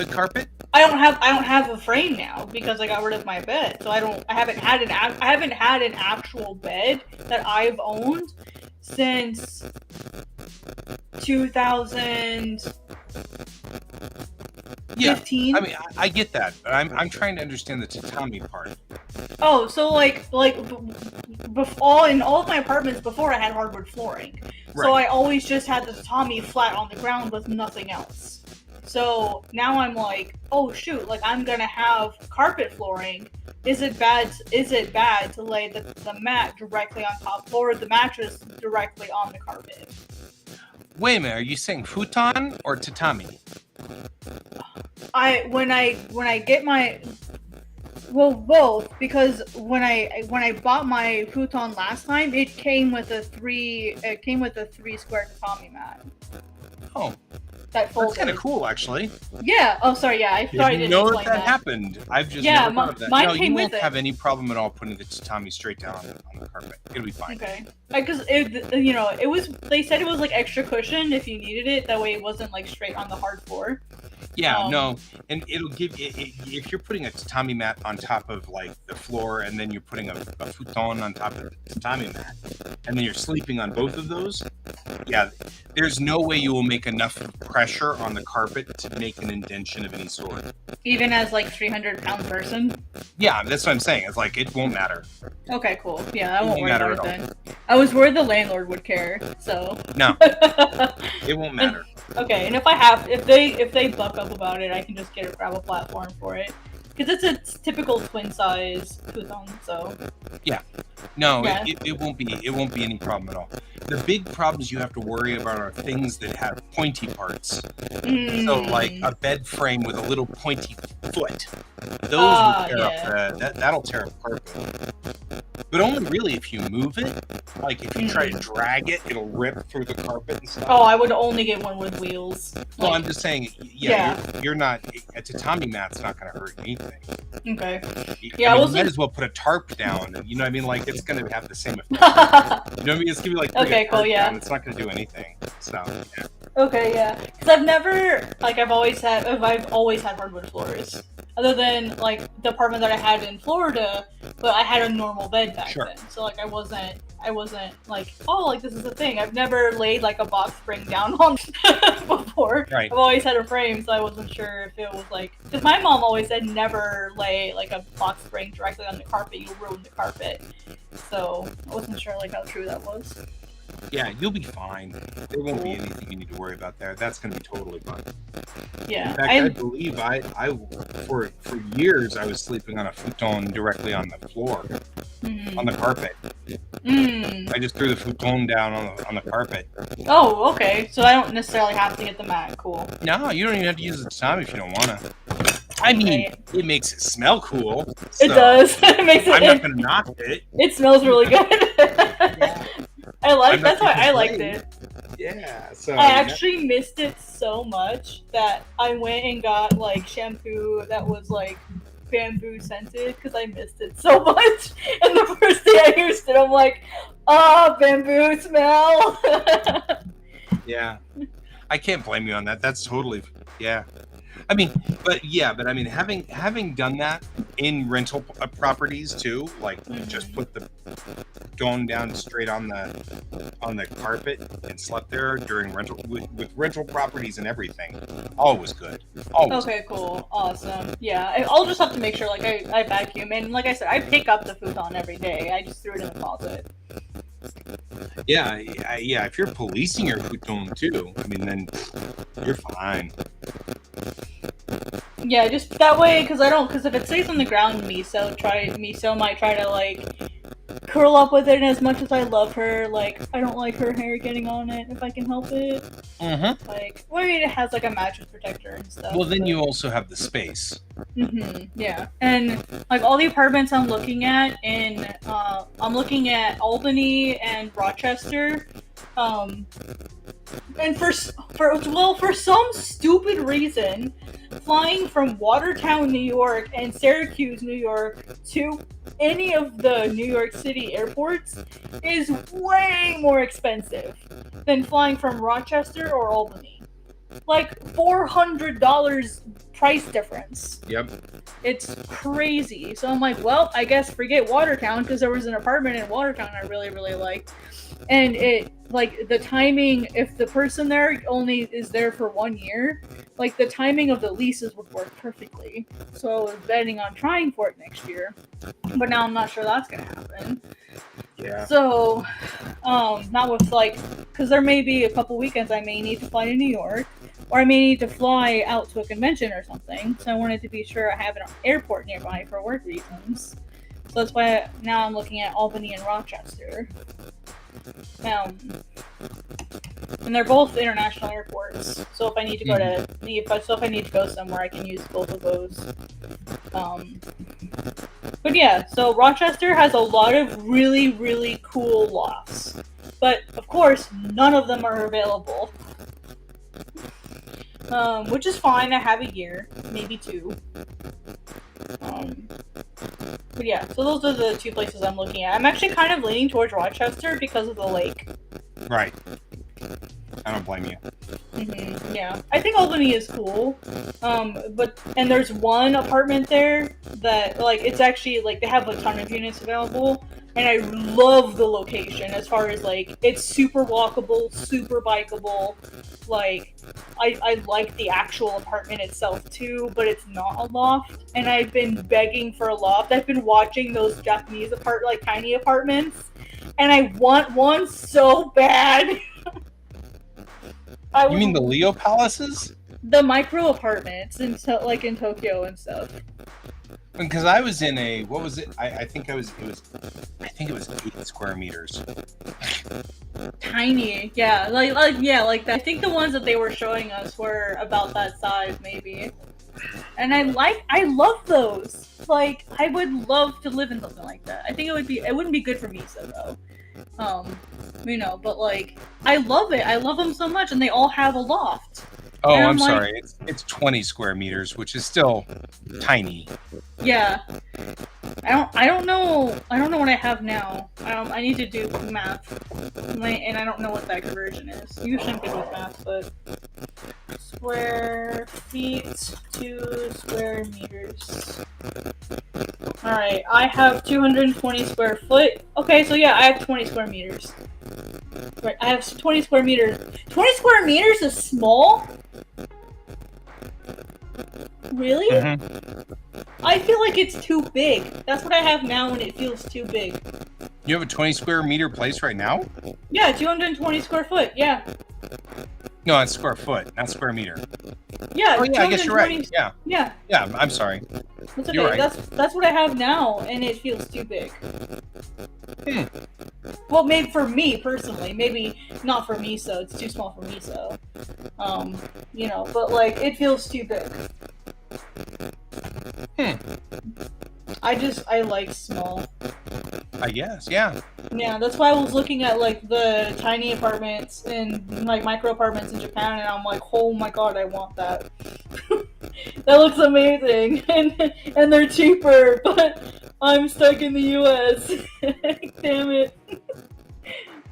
carpet? I don't have a frame now because I got rid of my bed. So I haven't had an actual bed that I've owned since 2015. Yeah, I mean, I get that, but I'm trying to understand the tatami part. Oh, so like in all of my apartments before, I had hardwood flooring, Right. so I always just had the tatami flat on the ground with nothing else. So now I'm like, oh shoot, like I'm gonna have carpet flooring. Is it bad to lay the mat directly on top or the mattress directly on the carpet? Wait a minute, are you saying futon or tatami? When I get my both, because when I bought my futon last time, it came with a 3 square tatami mat. Oh, that folded. That's kind of cool, actually. Yeah. Oh, sorry. Yeah, I thought I didn't know explain that happened. I've just never thought of that. Mine no, came you with won't it. have any problem at all putting the tatami straight down on the carpet. It'll be fine. Okay. Because it was. They said it was like extra cushion if you needed it. That way, it wasn't like straight on the hard floor. Yeah, no, and it'll give if you're putting a tatami mat on top of like the floor, and then you're putting a futon on top of the tatami mat, and then you're sleeping on both of those. Yeah, there's no way you will make enough pressure on the carpet to make an indention of any sort. Even as like 300-pound person? Yeah, that's what I'm saying. It's like, it won't matter. Okay, cool. Yeah, I It won't won't worry matter about it at all. then. I was worried the landlord would care, so. No, it won't matter. Okay, and if they buck up about it, I can just grab a platform for it. Because it's a typical twin size futon, so. No, Yeah. it won't be any problem at all. The big problems you have to worry about are things that have pointy parts. So like a bed frame with a little pointy foot. Those will tear up that'll tear up carpet. But only really if you move it. Like if you try to drag it, it'll rip through the carpet and stuff. Oh, I would only get one with wheels. Well, Like, I'm just saying, you're not. A tatami mat's not going to hurt anything. okay. You might as well put a tarp down. You know what I mean? Like, it's going to have the same effect. You know what I mean? It's going to be like Okay, cool, yeah. Down. It's not going to do anything. So, yeah. Okay, yeah. Because I've always had hardwood floors. Other than like the apartment that I had in Florida, but I had a normal bed back then. So like I wasn't like, oh, like this is a thing. I've never laid like a box spring down on before. Right. I've always had a frame, so I wasn't sure if it was like, because my mom always said never lay like a box spring directly on the carpet. You'll ruin the carpet. So I wasn't sure like how true that was. Yeah, you'll be fine. There won't be anything you need to worry about there. That's going to be totally fine. Yeah. In fact, I believe I for years I was sleeping on a futon directly on the floor, on the carpet. I just threw the futon down on the carpet. Oh, okay. So I don't necessarily have to hit the mat. Cool. No, you don't even have to use the tatami if you don't want to. I mean, it makes it smell cool. It does. It makes it. I'm not going to knock it. It smells really good. Yeah. That's why I liked it. Yeah. So I actually missed it so much that I went and got like shampoo that was like bamboo scented because I missed it so much. And the first day I used it, I'm like, bamboo smell. Yeah. I can't blame you on that. That's totally, yeah. I mean, having done that in rental properties too, like just put the going down straight on the carpet and slept there during rental with rental properties and everything. Always good. Always. Okay, cool, awesome. Yeah, I'll just have to make sure like I vacuum, and like I said, I pick up the futon every day. I just threw it in the closet. Yeah. If you're policing your futon too, I mean, then you're fine. Yeah, just that way, because if it stays on the ground, Miso might try to like curl up with it, and as much as I love her, like I don't like her hair getting on it if I can help it. Like, well, I mean, it has like a mattress protector and stuff. Well, then you also have the space. Yeah, and like all the apartments I'm looking at I'm looking at Albany and Rochester. And for some stupid reason, flying from Watertown, New York, and Syracuse, New York, to any of the New York City airports is way more expensive than flying from Rochester or Albany. Like $400 price difference. Yep. It's crazy. So I'm like, well, I guess forget Watertown, because there was an apartment in Watertown I really, really liked. And it, like, the timing, if the person there only is there for 1 year, like, the timing of the leases would work perfectly. So I was betting on trying for it next year. But now I'm not sure that's going to happen. Yeah. So, not with, like, because there may be a couple weekends I may need to fly to New York, or I may need to fly out to a convention or something. So I wanted to be sure I have an airport nearby for work reasons. So that's why now I'm looking at Albany and Rochester. And they're both international airports. So if I need to go if I need to go somewhere, I can use both of those. But yeah, so Rochester has a lot of really, really cool lofts. But of course, none of them are available. Which is fine. I have a year, maybe 2. But yeah, so those are the 2 places I'm looking at. I'm actually kind of leaning towards Rochester because of the lake. Right. I don't blame you. Yeah, I think Albany is cool. And there's one apartment there that like it's actually like they have a ton of units available, and I love the location as far as like it's super walkable, super bikeable. Like I like the actual apartment itself too, but it's not a loft. And I've been begging for a loft. I've been watching those Japanese like tiny apartments, and I want one so bad. You mean the Leo Palaces? The micro apartments in in Tokyo and stuff. Because I was in a, what was it? I think it was 8 square meters. Tiny, yeah, like I think the ones that they were showing us were about that size, maybe. And I love those. Like, I would love to live in something like that. I think it wouldn't be good for Misa though. But like, I love it. I love them so much, and they all have a loft. Oh, I'm sorry. It's 20 square meters, which is still tiny. Yeah. I don't know what I have now. I need to do math. And I don't know what that conversion is. Usually I'm good with math, but square feet to square meters. Alright, I have 220 square foot. Okay, so yeah, I have 20 square meters. Right, I have 20 square meters. 20 square meters is small? Really? Mm-hmm. I feel like it's too big. That's what I have now, and it feels too big. You have a 20 square meter place right now? Yeah, 220 square foot, yeah. No, it's square foot, not square meter. Yeah. Oh, yeah, I guess you're right. Yeah. Yeah. Yeah, I'm sorry. That's okay. You're right. That's what I have now, and it feels too big. Well, maybe for me personally, maybe not for Miso. It's too small for Miso. But like it feels too big. I like small. I guess, yeah. Yeah, that's why I was looking at like the tiny apartments and like micro apartments in Japan, and I'm like, oh my god, I want that. That looks amazing, and they're cheaper, but I'm stuck in the U.S. Damn it.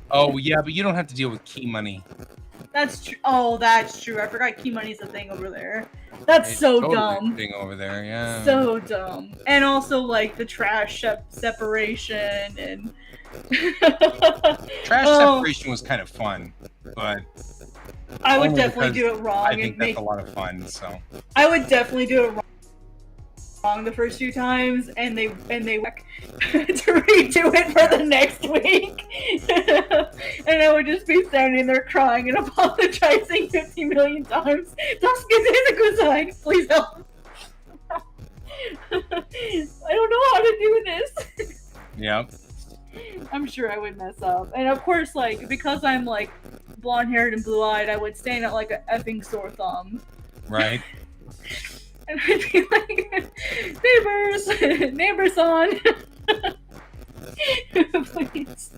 Oh yeah, but you don't have to deal with key money. That's true. Oh, that's true. I forgot key money's a thing over there. That's so totally dumb. Thing over there, yeah. So dumb. And also like the trash separation and trash separation was kind of fun, but I would definitely do it wrong. I think that's a lot of fun. So I would definitely do it wrong the first few times, and they to redo it for the next week. And I would just be standing there crying and apologizing 50 million times. Please help. I don't know how to do this. Yeah. I'm sure I would mess up. And of course, like, because I'm like blonde haired and blue eyed, I would stand at like an effing sore thumb. Right. And I'd be like, neighbors on. Please.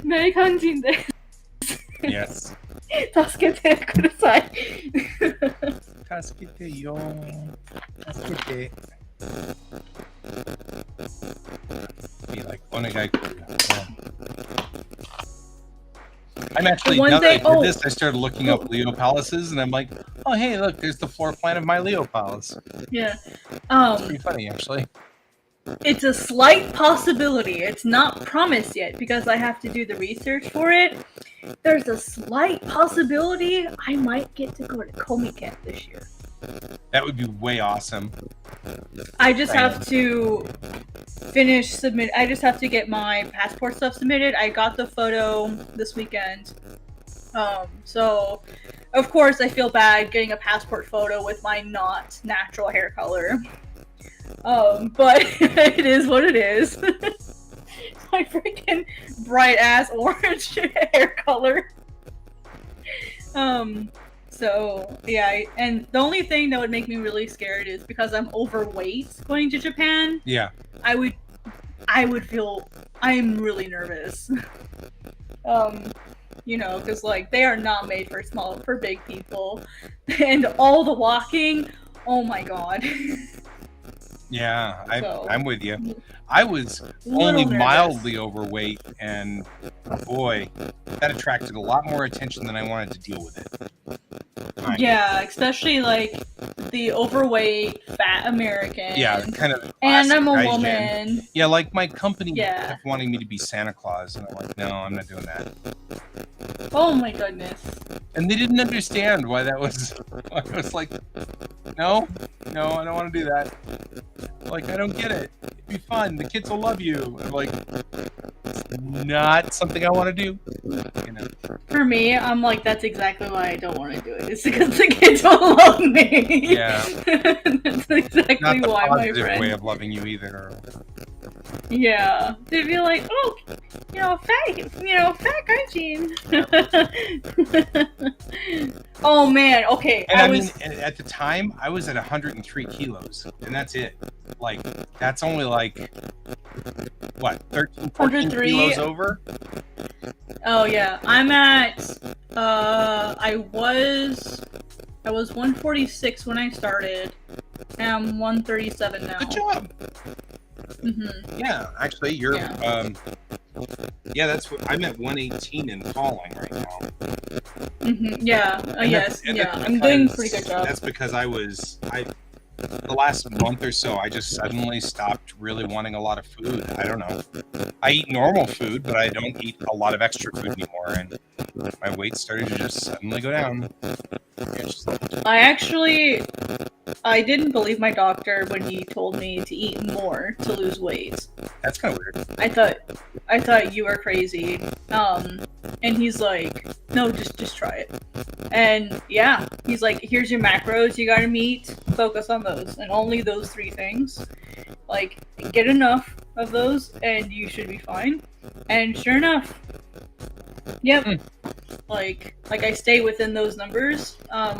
大肝心です。 Yes. 助けてください。助けてよ。助けて。Be like, I'm actually, now that I did this, I started looking up Leo Palaces, and I'm like, oh, hey, look, there's the floor plan of my Leo Palace. Yeah. It's pretty funny, actually. It's a slight possibility. It's not promised yet, because I have to do the research for it. There's a slight possibility I might get to go to Komi Camp this year. That would be way awesome. I just have to I just have to get my passport stuff submitted. I got the photo this weekend. So of course I feel bad getting a passport photo with my not natural hair color. But it is what it is. My freaking bright ass orange hair color. So yeah, and the only thing that would make me really scared is because I'm overweight going to Japan. Yeah. I would feel I'm really nervous. Because like they are not made for big people, and all the walking. Oh my god. Yeah, So I'm with you. I was only little mildly nervous. overweight, and boy, that attracted a lot more attention than I wanted to deal with it. Fine. Yeah, especially like the overweight fat Yeah, American, kind of and classic I'm a Gaijin. woman. Yeah, like my company Yeah. kept wanting me to be Santa Claus, and I'm like, no, I'm not doing that. Oh my goodness. And they didn't understand why that was. I was like, no, I don't want to do that. Like, I don't get it. It'd be fun. The kids will love you. I'm like, not something I want to do. You know. For me, I'm like, that's exactly why I don't want to do it. It's because the kids don't love me. Yeah. That's exactly Not the why, my positive way friend. of loving you either. Yeah. They'd be like, oh, fat hygiene. Oh man, okay. And I mean, at the time, I was at 103 kilos, and that's it. Like, that's only like, what, 13, 14 103? kilos over? Oh yeah, I'm at. I was 146 when I started, and I'm 137 now. Good job. Mm-hmm. Yeah, actually, you're. Yeah. Yeah, that's what I'm at 118 and falling right now. Mm-hmm. Yeah. And Yes. and Yeah. that's I'm doing a because- pretty good job. That's because the last month or so, I just suddenly stopped really wanting a lot of food. I don't know. I eat normal food, but I don't eat a lot of extra food anymore, and my weight started to just suddenly go down. It's just like, I didn't believe my doctor when he told me to eat more to lose weight. that's kind of weird. I thought you were crazy. And he's like, no, just try it. And yeah, he's like, here's your macros you gotta meet. Focus on those and only those 3 things. Like, get enough of those and you should be fine. And sure enough, yep. Like I stay within those numbers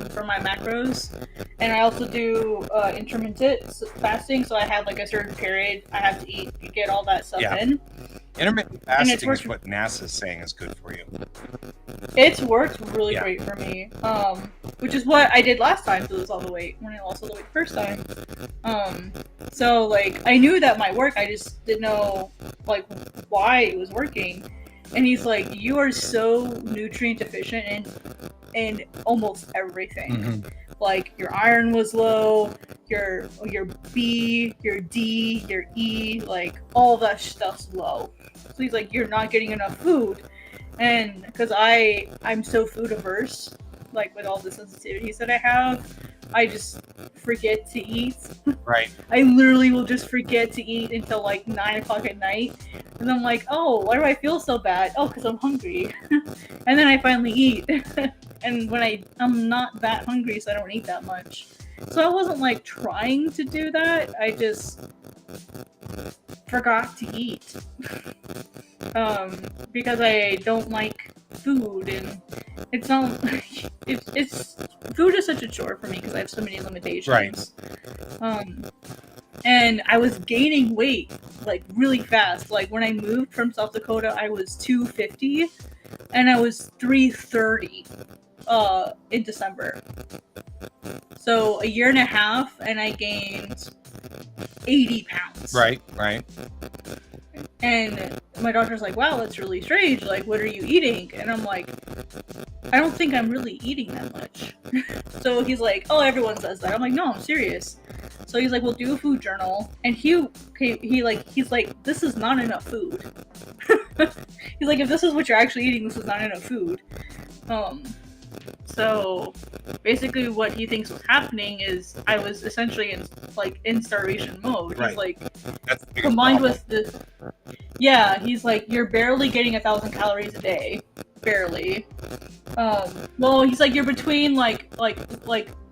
for my macros, and I also do intermittent fasting. So I have like a certain period I have to eat to get all that stuff in. Intermittent fasting is what NASA's saying is good for you. It's worked really great for me, which is what I did last time to lose all the weight when I lost all the weight the first time. So like I knew that might work. I just didn't know like why it was working. And he's like, you are so nutrient deficient in almost everything. Mm-hmm. Like your iron was low, your B, your D, your E, like all that stuff's low. So he's like, you're not getting enough food. And because I'm so food averse, like with all the sensitivities that I have, I just forget to eat. Right. I literally will just forget to eat until like 9 o'clock at night. And I'm like, oh, why do I feel so bad? Oh, because I'm hungry. And then I finally eat. And when I'm not that hungry, so I don't eat that much. So I wasn't like trying to do that. I just forgot to eat. Because I don't like food, and it's not. It's food is such a chore for me because I have so many limitations. Right. And I was gaining weight like really fast. Like when I moved from South Dakota, I was 250, and I was 330 in December. So a year and a half, and I gained 80 pounds. Right. And my doctor's like, wow, that's really strange. Like, what are you eating? And I'm like, I don't think I'm really eating that much. So he's like, oh, everyone says that. I'm like, no, I'm serious. So he's like, well, do a food journal. And he's like, this is not enough food. He's like, if this is what you're actually eating, this is not enough food. So basically what he thinks was happening is I was essentially in starvation mode. Right. He's like, That's the combined problem. with the, yeah, he's like, you're barely getting 1,000 calories a day. Barely. Well, he's like, you're between like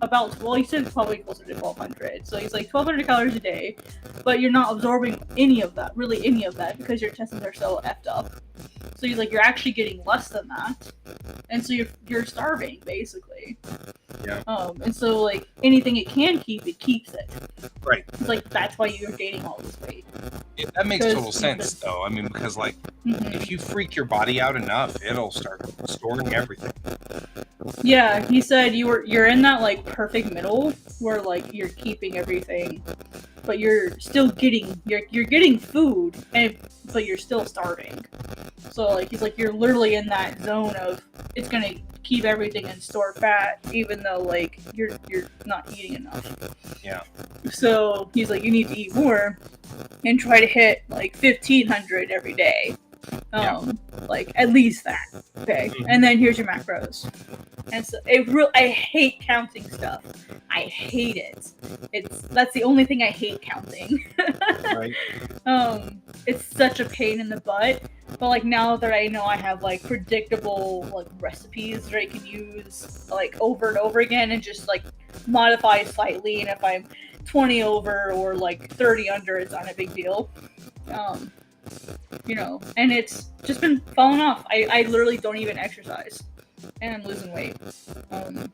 about, well, he said probably closer to 1,200. So he's like 1,200 calories a day, but you're not absorbing any of that, really any of that, because your intestines are so effed up. So he's like, you're actually getting less than that, and so you're starving basically. Yeah. And so like anything it can keep, it keeps it. Right. It's like that's why you're gaining all this weight. Yeah, that makes total Because- sense, though. I mean, because like Mhm. if you freak your body out enough, it'll start storing everything. Yeah, he said you're in that like perfect middle where like you're keeping everything, but you're still getting you're getting food, but you're still starving. So like he's like you're literally in that zone of it's gonna keep everything and store fat, even though like you're not eating enough. Yeah. So he's like you need to eat more and try to hit like 1,500 every day. Like at least that. Okay, and then here's your macros. And so I hate counting stuff. I hate it. That's the only thing I hate counting. Right. It's such a pain in the butt. But like now that I know I have like predictable like recipes that I can use like over and over again and just like modify slightly, and if I'm 20 over or like 30 under, it's not a big deal. You know, and it's just been falling off. I literally don't even exercise, and I'm losing weight. And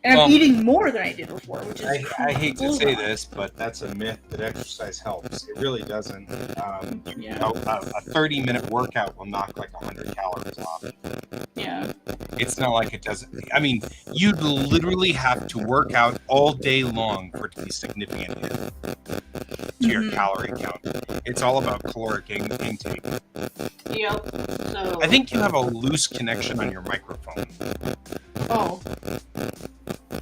I'm eating more than I did before, which is I hate to say this, but that's a myth that exercise helps. It really doesn't. A 30-minute workout will knock like 100 calories off. Yeah. It's not like it doesn't. I mean, you'd literally have to work out all day long for it to be significant to your calorie count. It's all about caloric intake. Yep. So I think you have a loose connection on your microphone. Oh.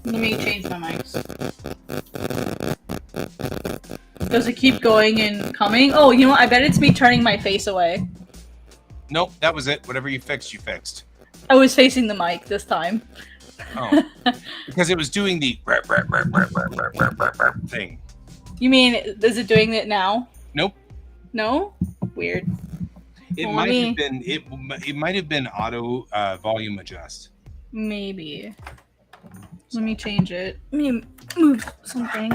Let me change my mics. Does it keep going and coming? Oh, you know what? I bet it's me turning my face away. Nope, that was it. Whatever you fixed. I was facing the mic this time. Oh. Because it was doing the thing. You mean, is it doing it now? Nope. No? Weird. It might have been auto volume adjust. Maybe. Let me change it. Let me move something.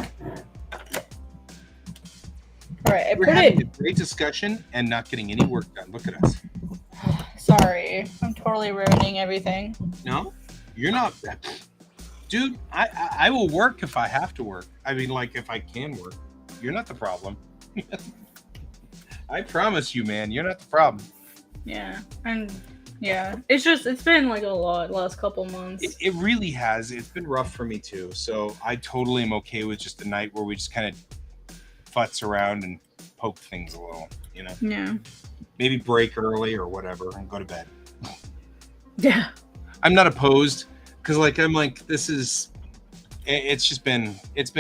Alright, We're having a great discussion and not getting any work done. Look at us. Sorry. I'm totally ruining everything. No? You're not. Dude, I will work if I have to work. I mean, like, if I can work. You're not the problem. I promise you, man. You're not the problem. Yeah. And yeah, it's been like a lot last couple months. It really has. It's been rough for me too. So I totally am okay with just a night where we just kind of futz around and poke things a little, you know? Yeah. Maybe break early or whatever and go to bed. Yeah. I'm not opposed because it's been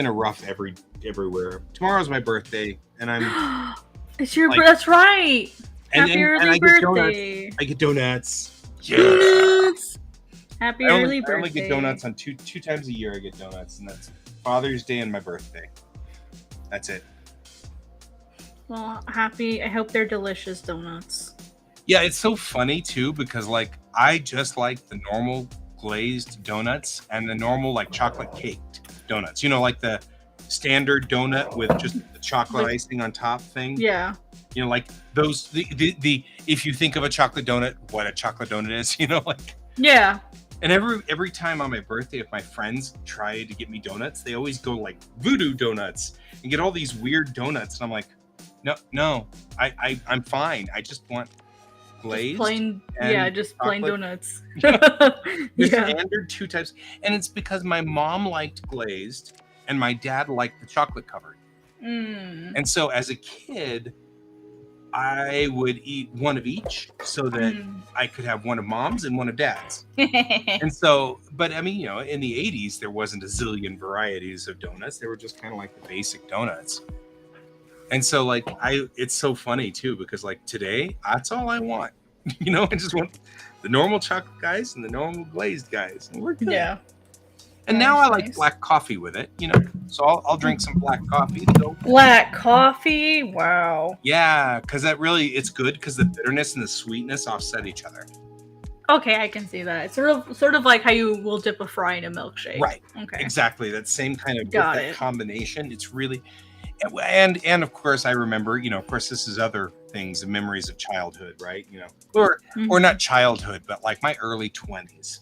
a rough everywhere. Tomorrow's my birthday and I'm it's your that's right. Happy early birthday. I get donuts. Yeah. Donuts. Happy early birthday. I only get donuts on two times a year. I get donuts, and that's Father's Day and my birthday. That's it. Well, I hope they're delicious donuts. Yeah, it's so funny too because like I just like the normal glazed donuts and the normal like chocolate caked donuts. You know, like the standard donut with just the chocolate icing on top thing. Yeah. You know, like those the if you think of a chocolate donut, what a chocolate donut is, you know, like. Yeah. And every time on my birthday, if my friends try to get me donuts, they always go like voodoo donuts and get all these weird donuts, and I'm like, no, I'm fine. I just want glazed, just plain donuts. There's standard two types, and it's because my mom liked glazed and my dad liked the chocolate covered. And so as a kid, I would eat one of each so that I could have one of mom's and one of dad's. And so, but I mean, you know, in the 80s, there wasn't a zillion varieties of donuts. They were just kind of like the basic donuts. And so like, it's so funny too, because like today, that's all I want. You know, I just want the normal chocolate guys and the normal glazed guys. And we're good. Yeah. And now I like black coffee with it, you know. So I'll drink some black coffee. Black coffee? Wow. Yeah, because it's good because the bitterness and the sweetness offset each other. Okay, I can see that. It's sort of like how you will dip a fry in a milkshake. Right. Okay. Exactly. That same kind of that combination. It's really, and of course I remember, you know, of course this is other things, the memories of childhood, right? You know, or not childhood, but like my early 20s.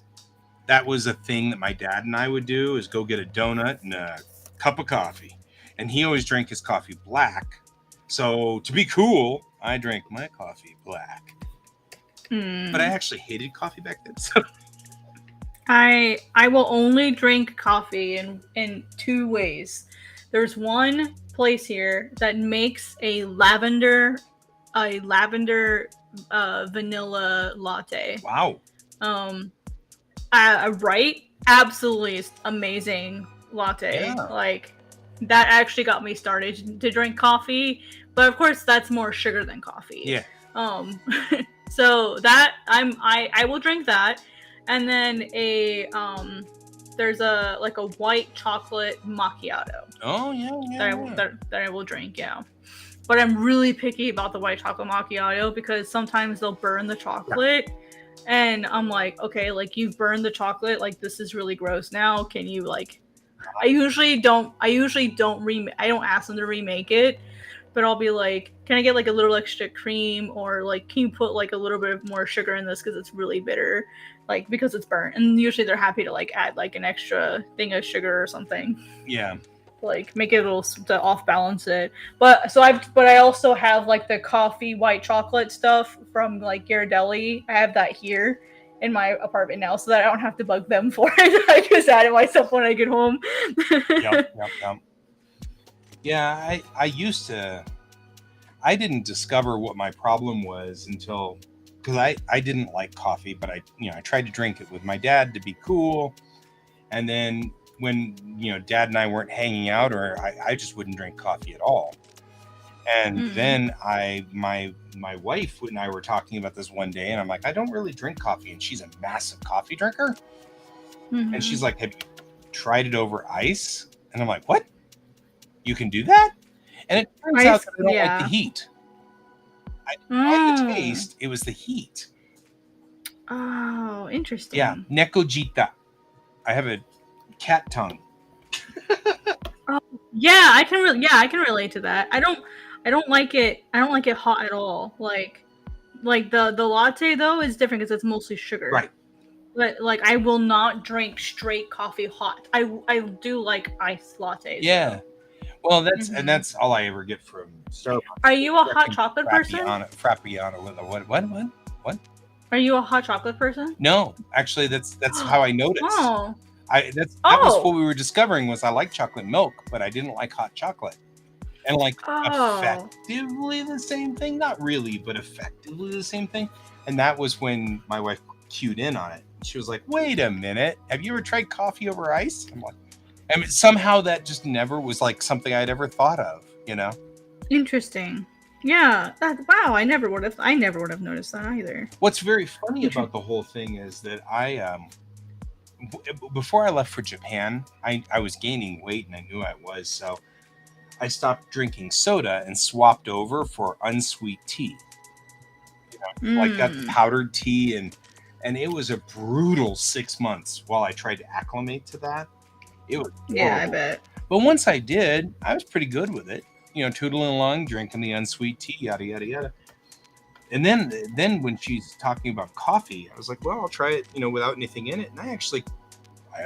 That was a thing that my dad and I would do, is go get a donut and a cup of coffee. And he always drank his coffee black. So to be cool, I drank my coffee black. But I actually hated coffee back then. So. I will only drink coffee in two ways. There's one place here that makes a lavender vanilla latte. Wow. Right? Absolutely amazing latte. Yeah. Like that actually got me started to drink coffee, but of course that's more sugar than coffee. Yeah. So that I will drink that, and then there's a white chocolate macchiato. Oh yeah. That I will drink. Yeah. But I'm really picky about the white chocolate macchiato because sometimes they'll burn the chocolate. Yeah. And I'm like, okay, like you've burned the chocolate, like this is really gross now. Can you like I usually don't I don't ask them to remake it, but I'll be like, can I get like a little extra cream, or like can you put like a little bit more sugar in this because it's really bitter, like because it's burnt. And usually they're happy to like add like an extra thing of sugar or something. Yeah. Like make it a little to off balance it. But I also have like the coffee white chocolate stuff from like Ghirardelli. I have that here in my apartment now, so that I don't have to bug them for it. I just add it myself when I get home. Yep. Yeah, I didn't discover what my problem was until, because I didn't like coffee, but I tried to drink it with my dad to be cool, and then when Dad and I weren't hanging out, or I just wouldn't drink coffee at all. And then my wife and I were talking about this one day, and I'm like, I don't really drink coffee, and she's a massive coffee drinker. And she's like, have you tried it over ice? And I'm like, what? You can do that? And it turns out that I don't like the heat. I didn't like the taste. It was the heat. Oh, interesting. Yeah, nekojita. I have a cat tongue. Oh, yeah, I can relate to that. I don't like it. I don't like it hot at all. Like the latte though is different because it's mostly sugar. Right. But like I will not drink straight coffee hot. I do like iced lattes. Yeah. Though. Well, that's all I ever get from Starbucks. Are you a hot chocolate person? Frappiano with a what? Are you a hot chocolate person? No, actually, that's how I noticed. Oh. That was what we were discovering, was I like chocolate milk, but I didn't like hot chocolate. And like effectively the same thing, not really, but effectively the same thing. And that was when my wife cued in on it. She was like, "Wait a minute, have you ever tried coffee over ice?" I'm like, I mean, somehow that just never was like something I'd ever thought of, Interesting. Yeah. Wow. I never would have noticed that either. What's very funny about the whole thing is that before I left for Japan, I was gaining weight, and I knew I was, so I stopped drinking soda and swapped over for unsweet tea. Like got the powdered tea, and it was a brutal 6 months while I tried to acclimate to that. It was horrible. Yeah, I bet. But once I did, I was pretty good with it. Tootling along, drinking the unsweet tea, yada yada yada. And then when she's talking about coffee, I was like, well, I'll try it, without anything in it. And I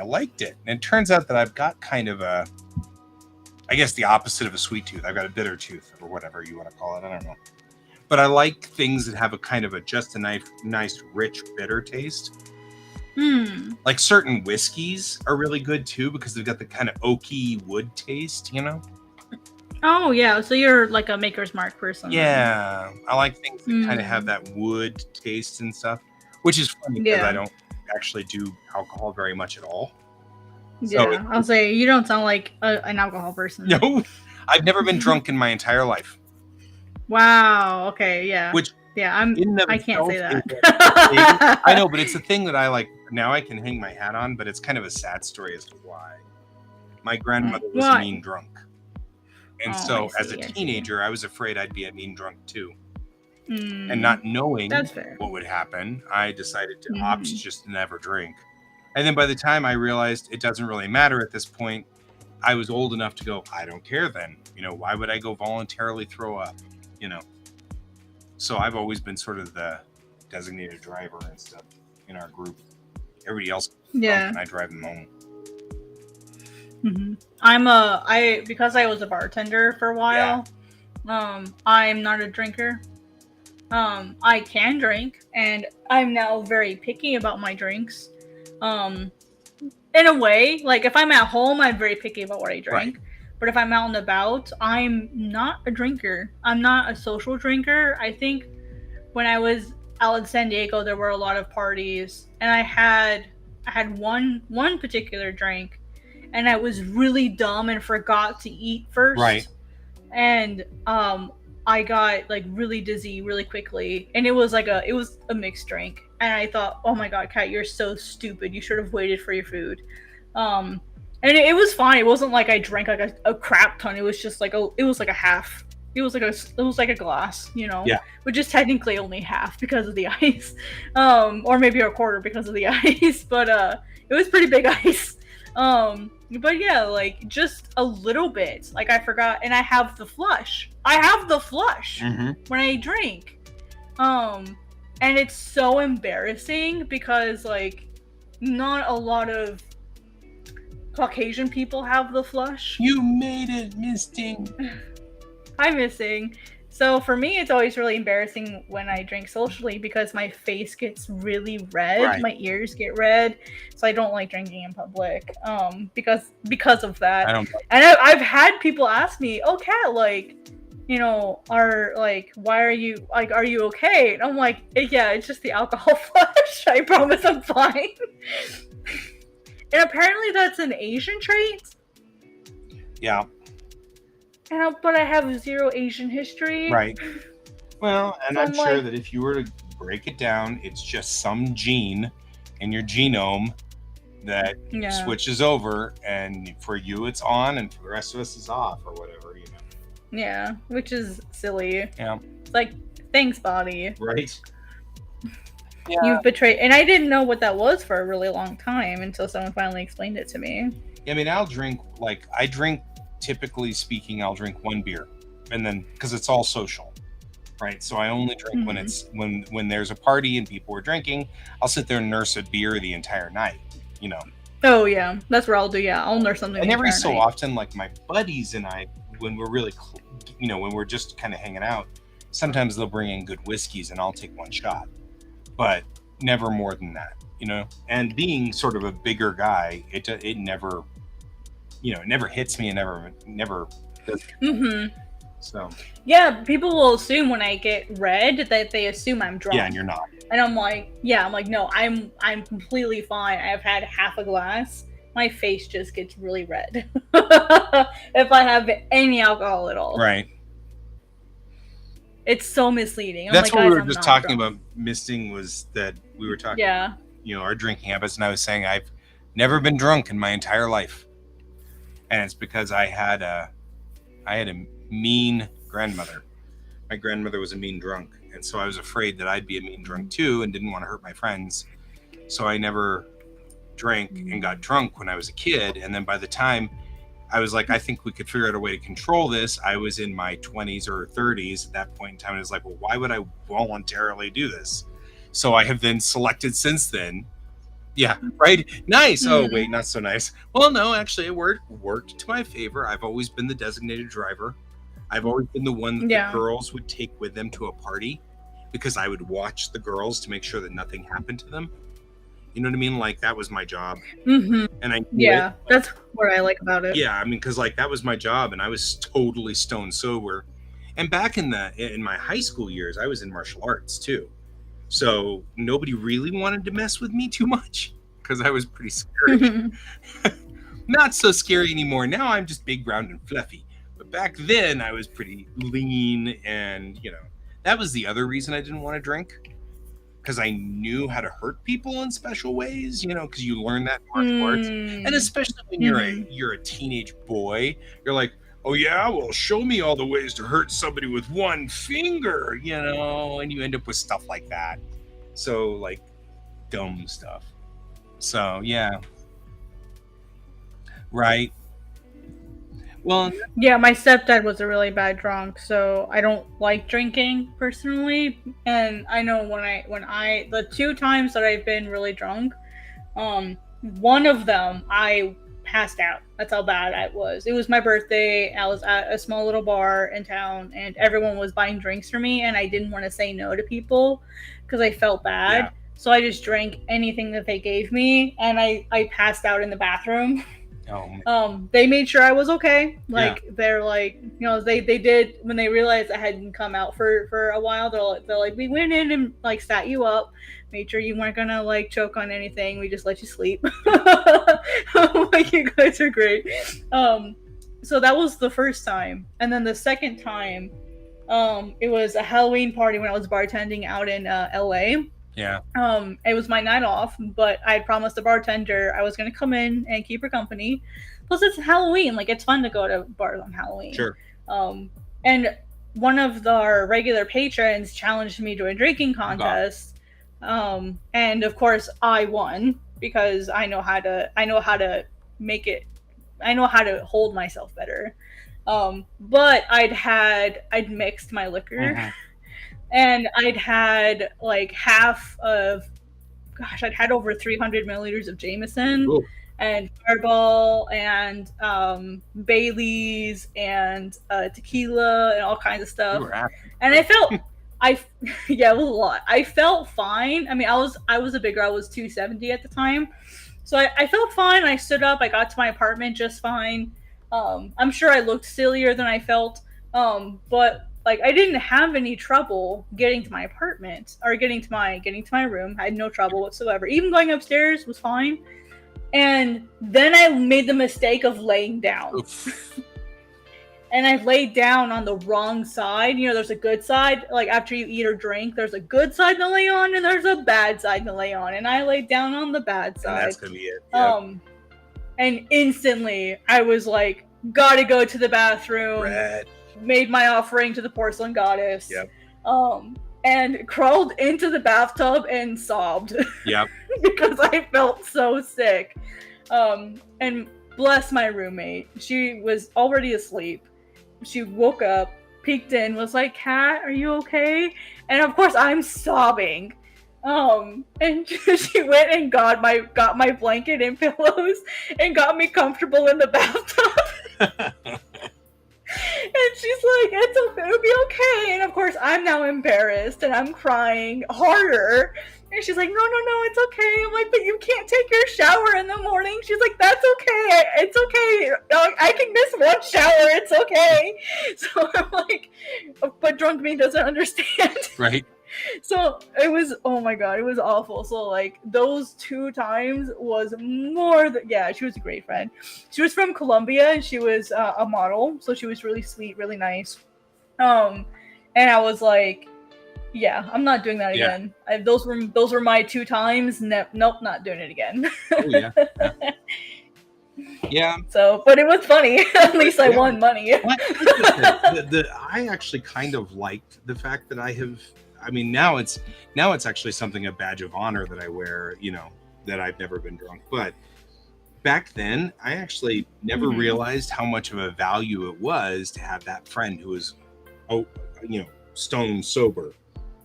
liked it. And it turns out that I've got kind of I guess the opposite of a sweet tooth. I've got a bitter tooth, or whatever you want to call it. I don't know. But I like things that have a kind of just a nice, rich, bitter taste. Like certain whiskeys are really good too, because they've got the kind of oaky wood taste, Oh yeah, so you're like a Maker's Mark person. Yeah, I like things that kind of have that wood taste and stuff, which is funny because I don't actually do alcohol very much at all. Yeah, so I'll say you don't sound like an alcohol person. No, I've never been drunk in my entire life. Wow. Okay. Yeah. I can't say that. I know, but it's a thing that I like. Now I can hang my hat on, but it's kind of a sad story as to why. My grandmother was a mean drunk. And so as a teenager, I was afraid I'd be a mean drunk too. And not knowing what would happen, I decided to opt just to never drink. And then by the time I realized it doesn't really matter at this point, I was old enough to go, I don't care then. Why would I go voluntarily throw up? So I've always been sort of the designated driver and stuff in our group. Everybody else and I drive them home. Because I was a bartender for a while, I'm not a drinker. I can drink, and I'm now very picky about my drinks. In a way, like if I'm at home, I'm very picky about what I drink. Right. But if I'm out and about, I'm not a drinker. I'm not a social drinker. I think when I was out in San Diego, there were a lot of parties, and I had one particular drink, and I was really dumb and forgot to eat first. Right. And I got like really dizzy really quickly, and it was a mixed drink, and I thought, oh my god, Kat, you're so stupid, you should have waited for your food. And it was fine. It wasn't like I drank like a crap ton. It was just like it was like a half. It was like a glass, Yeah. which is technically only half because of the ice, or maybe a quarter because of the ice. But it was pretty big ice. But yeah, like just a little bit. Like I forgot, and I have the flush. Mm-hmm. When I drink. And it's so embarrassing because like not a lot of Caucasian people have the flush. You made it, Misting. I'm missing. So for me, it's always really embarrassing when I drink socially because my face gets really red, Right. my ears get red, so I don't like drinking in public. Because of that. I don't. And I've had people ask me, "Oh, Kat, like, why are you like, are you okay?" And I'm like, "Yeah, it's just the alcohol flush. I promise I'm fine." And apparently that's an Asian trait. Yeah. But I have zero Asian history. Right. Well, and So I'm I'm sure like- that if you were to break it down, it's just some gene in your genome that Yeah. switches over, and for you it's on, and for the rest of us it's off, or whatever, Yeah, which is silly. Yeah. It's like, thanks, body. Right. Yeah. You've betrayed. And I didn't know what that was for a really long time until someone finally explained it to me. I mean, typically speaking, I'll drink one beer, and then because it's all social, right? So I only drink when it's when there's a party and people are drinking. I'll sit there and nurse a beer the entire night, Oh yeah, that's what I'll do. Yeah, I'll nurse something. And the every entire so night. often, like my buddies and I, when we're really, when we're just kind of hanging out, sometimes they'll bring in good whiskeys and I'll take one shot, but never more than that, And being sort of a bigger guy, it never, it never hits me and never does. So yeah, people will assume when I get red that they assume I'm drunk. yeah, and you're not. And I'm like, no, I'm completely fine. I've had half a glass. My face just gets really red if I have any alcohol at all. Right. It's so misleading. That's what we were I'm just not talking drunk. about. Misting was that we were talking. Yeah. Our drinking habits, and I was saying I've never been drunk in my entire life, and it's because I had a mean grandmother. My grandmother was a mean drunk, and so I was afraid that I'd be a mean drunk too, and didn't want to hurt my friends. So I never drank and got drunk when I was a kid, and then by the time I was like, I think we could figure out a way to control this, I was in my 20s or 30s at that point in time. I was like, well, why would I voluntarily do this? So I have then selected since then. Yeah, right. Nice. Oh, wait, not so nice. Well, no, actually, it worked to my favor. I've always been the designated driver. I've always been the one that the girls would take with them to a party because I would watch the girls to make sure that nothing happened to them. You know what I mean? Like, that was my job. And I that's what I like about it. Yeah, I mean, because like that was my job, and I was totally stone sober. And back in my high school years, I was in martial arts too. So nobody really wanted to mess with me too much because I was pretty scary. Not so scary anymore. Now I'm just big, round, and fluffy. But back then I was pretty lean, and that was the other reason I didn't want to drink, because I knew how to hurt people in special ways. Because you learn that in martial arts, and especially when you're a teenage boy, you're like, oh yeah, well, show me all the ways to hurt somebody with one finger, and you end up with stuff like that. So like dumb stuff. So yeah. Right. Well, yeah, my stepdad was a really bad drunk, so I don't like drinking personally. And I know the 2 times that I've been really drunk, one of them I passed out. That's how bad I was. It was my birthday. I was at a small little bar in town, and everyone was buying drinks for me, and I didn't want to say no to people because I felt bad. Yeah. So I just drank anything that they gave me, and I passed out in the bathroom. They made sure I was okay. Like, they're like, you know, they did, when they realized I hadn't come out for a while, they're like, we went in and like sat you up, made sure you weren't gonna like choke on anything. We just let you sleep. Like, you guys are great. So that was the first time, and then the second time, it was a Halloween party when I was bartending out in LA. Yeah. It was my night off, but I had promised the bartender I was going to come in and keep her company. Plus, it's Halloween. Like, it's fun to go to bars on Halloween. Sure. And one of our regular patrons challenged me to a drinking contest. And of course, I won because I know how to make it. I know how to hold myself better. But I'd mixed my liquor. Mm-hmm. And I'd had like I'd had over 300 milliliters of Jameson. Ooh. And Fireball and Bailey's and tequila and all kinds of stuff. And I felt, yeah, it was a lot. I felt fine. I mean, I was a big girl. I was 270 at the time. So I felt fine. I stood up. I got to my apartment just fine. I'm sure I looked sillier than I felt. But like, I didn't have any trouble getting to my apartment or getting to my room. I had no trouble whatsoever. Even going upstairs was fine. And then I made the mistake of laying down. Oof. And I laid down on the wrong side. You know, there's a good side. Like, after you eat or drink, there's a good side to lay on and there's a bad side to lay on. And I laid down on the bad side. And that's going to be it. Yep. And instantly, I was like, gotta go to the bathroom. Red. Made my offering to the porcelain goddess. Yep. And crawled into the bathtub and sobbed. Yep. Because I felt so sick. And bless my roommate. She was already asleep. She woke up, peeked in, was like, "Kat, are you okay?" And of course I'm sobbing. And she went and got my blanket and pillows and got me comfortable in the bathtub. And she's like, it'll be okay. And of course, I'm now embarrassed and I'm crying harder. And she's like, no, it's okay. I'm like, but you can't take your shower in the morning. She's like, that's okay. It's okay. I can miss one shower. It's okay. So I'm like, but drunk me doesn't understand. Right. So it was, oh my God, it was awful. So like those 2 times was more than, yeah, she was a great friend. She was from Colombia and she was a model. So she was really sweet, really nice. And I was like, yeah, I'm not doing that again. Those were my 2 times. Nope, not doing it again. Oh, yeah. Yeah. So, but it was funny. At least I won money. I actually kind of liked the fact that now it's actually something, a badge of honor that I wear, you know, that I've never been drunk. But back then, I actually never realized how much of a value it was to have that friend who was, stone sober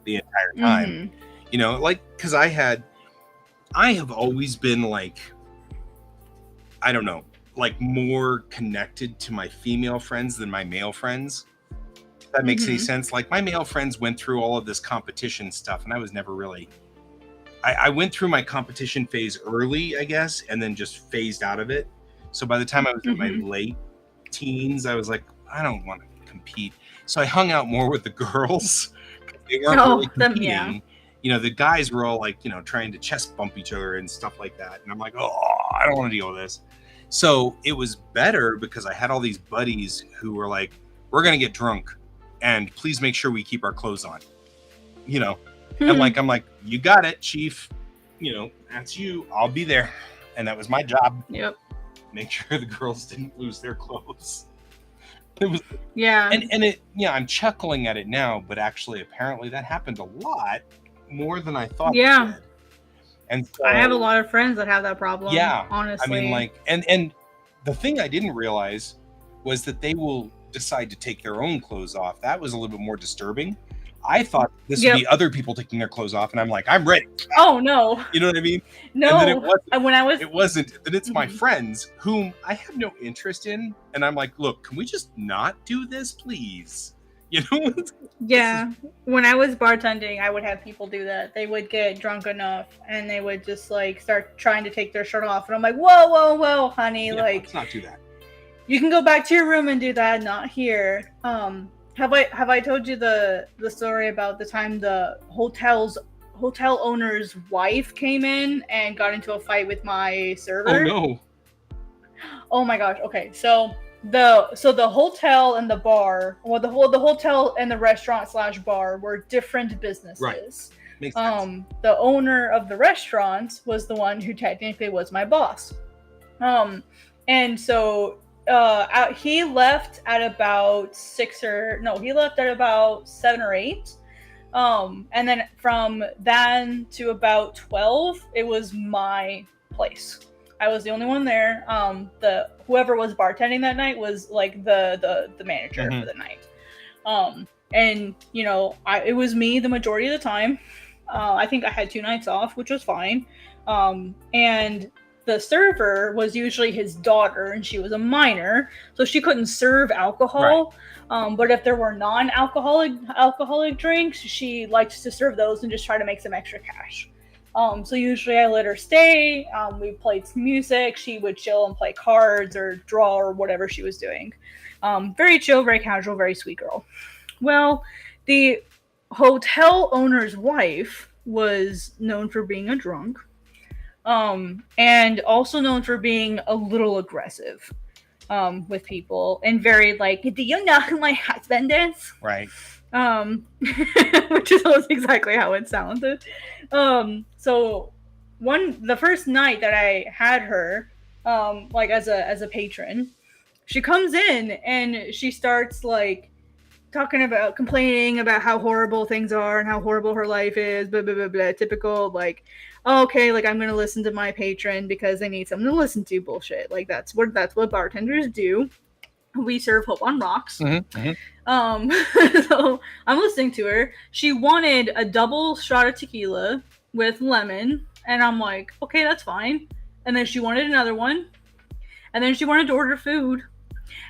the entire time. You know, like, because I have always been like, I don't know, like more connected to my female friends than my male friends. If that makes any sense. Like, my male friends went through all of this competition stuff and I was never really, I went through my competition phase early, I guess, and then just phased out of it. So by the time I was in my late teens, I was like, I don't want to compete. So I hung out more with the girls. They weren't really competing. Yeah. You know, the guys were all like, you know, trying to chest bump each other and stuff like that. And I'm like, oh, I don't want to deal with this. So it was better because I had all these buddies who were like, we're going to get drunk and please make sure we keep our clothes on, you know? And like, I'm like, you got it, chief. You know, that's you. I'll be there. And that was my job. Yep. Make sure the girls didn't lose their clothes. It was, yeah. And it, yeah, I'm chuckling at it now, but actually, apparently that happened a lot more than I thought. Yeah. It did. And so, I have a lot of friends that have that problem. Yeah. Honestly. I mean, like, and the thing I didn't realize was that they will decide to take their own clothes off. That was a little bit more disturbing. I thought this would be other people taking their clothes off, and I'm like, I'm ready. Oh no. You know what I mean? No. And then it wasn't. It wasn't. Then it's my friends whom I have no interest in, and I'm like, look, can we just not do this, please? You know? Yeah. When I was bartending, I would have people do that. They would get drunk enough, and they would just like start trying to take their shirt off, and I'm like, whoa, honey, Yeah, like, let's not do that. You can go back to your room and do that, not here. Have I told you the story about the time the hotel owner's wife came in and got into a fight with my server? Oh no. Oh my gosh. Okay. So the hotel and the bar, well, the hotel and the restaurant / bar were different businesses. Right. Makes sense. The owner of the restaurant was the one who technically was my boss. And so he left at about 7 or 8. And then from then to about 12, it was my place. I was the only one there. Whoever was bartending that night was like the manager for the night. And you know, it was me the majority of the time. I think I had 2 nights off, which was fine. And the server was usually his daughter, and she was a minor, so she couldn't serve alcohol. Right. But if there were non-alcoholic drinks, she liked to serve those and just try to make some extra cash. So usually I let her stay. We played some music. She would chill and play cards or draw or whatever she was doing. Very chill, very casual, very sweet girl. Well, the hotel owner's wife was known for being a drunk. And also known for being a little aggressive with people, and very like, do you know who my husband is? Right. Which is almost exactly how it sounded. So the first night that I had her, like as a patron, she comes in and she starts like complaining about how horrible things are and how horrible her life is, blah, blah, blah, blah. Typical, like, okay, like I'm going to listen to my patron because they need something to listen to bullshit. Like that's what bartenders do. We serve Hope on Rocks. Mm-hmm, mm-hmm. So I'm listening to her. She wanted a double shot of tequila with lemon. And I'm like, okay, that's fine. And then she wanted another one. And then she wanted to order food.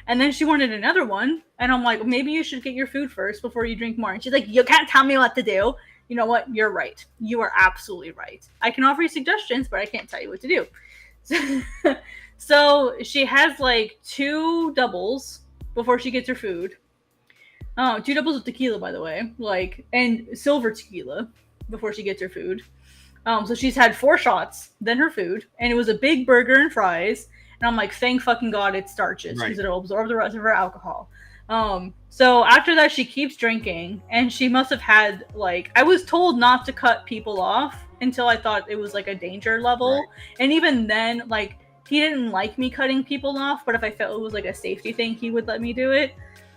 And then she wanted another one. And I'm like, maybe you should get your food first before you drink more. And she's like, you can't tell me what to do. You know what? You're right. You are absolutely right. I can offer you suggestions, but I can't tell you what to do. So she has like 2 doubles before she gets her food. 2 doubles of tequila, by the way. Like, and silver tequila before she gets her food. So she's had 4 shots, then her food. And it was a big burger and fries. And I'm like, thank fucking God it's starches, because it'll absorb the rest of her alcohol. So after that, she keeps drinking, and she must have had, like, I was told not to cut people off until I thought it was like a danger level. Right. And even then, like, he didn't like me cutting people off, but if I felt it was like a safety thing, he would let me do it.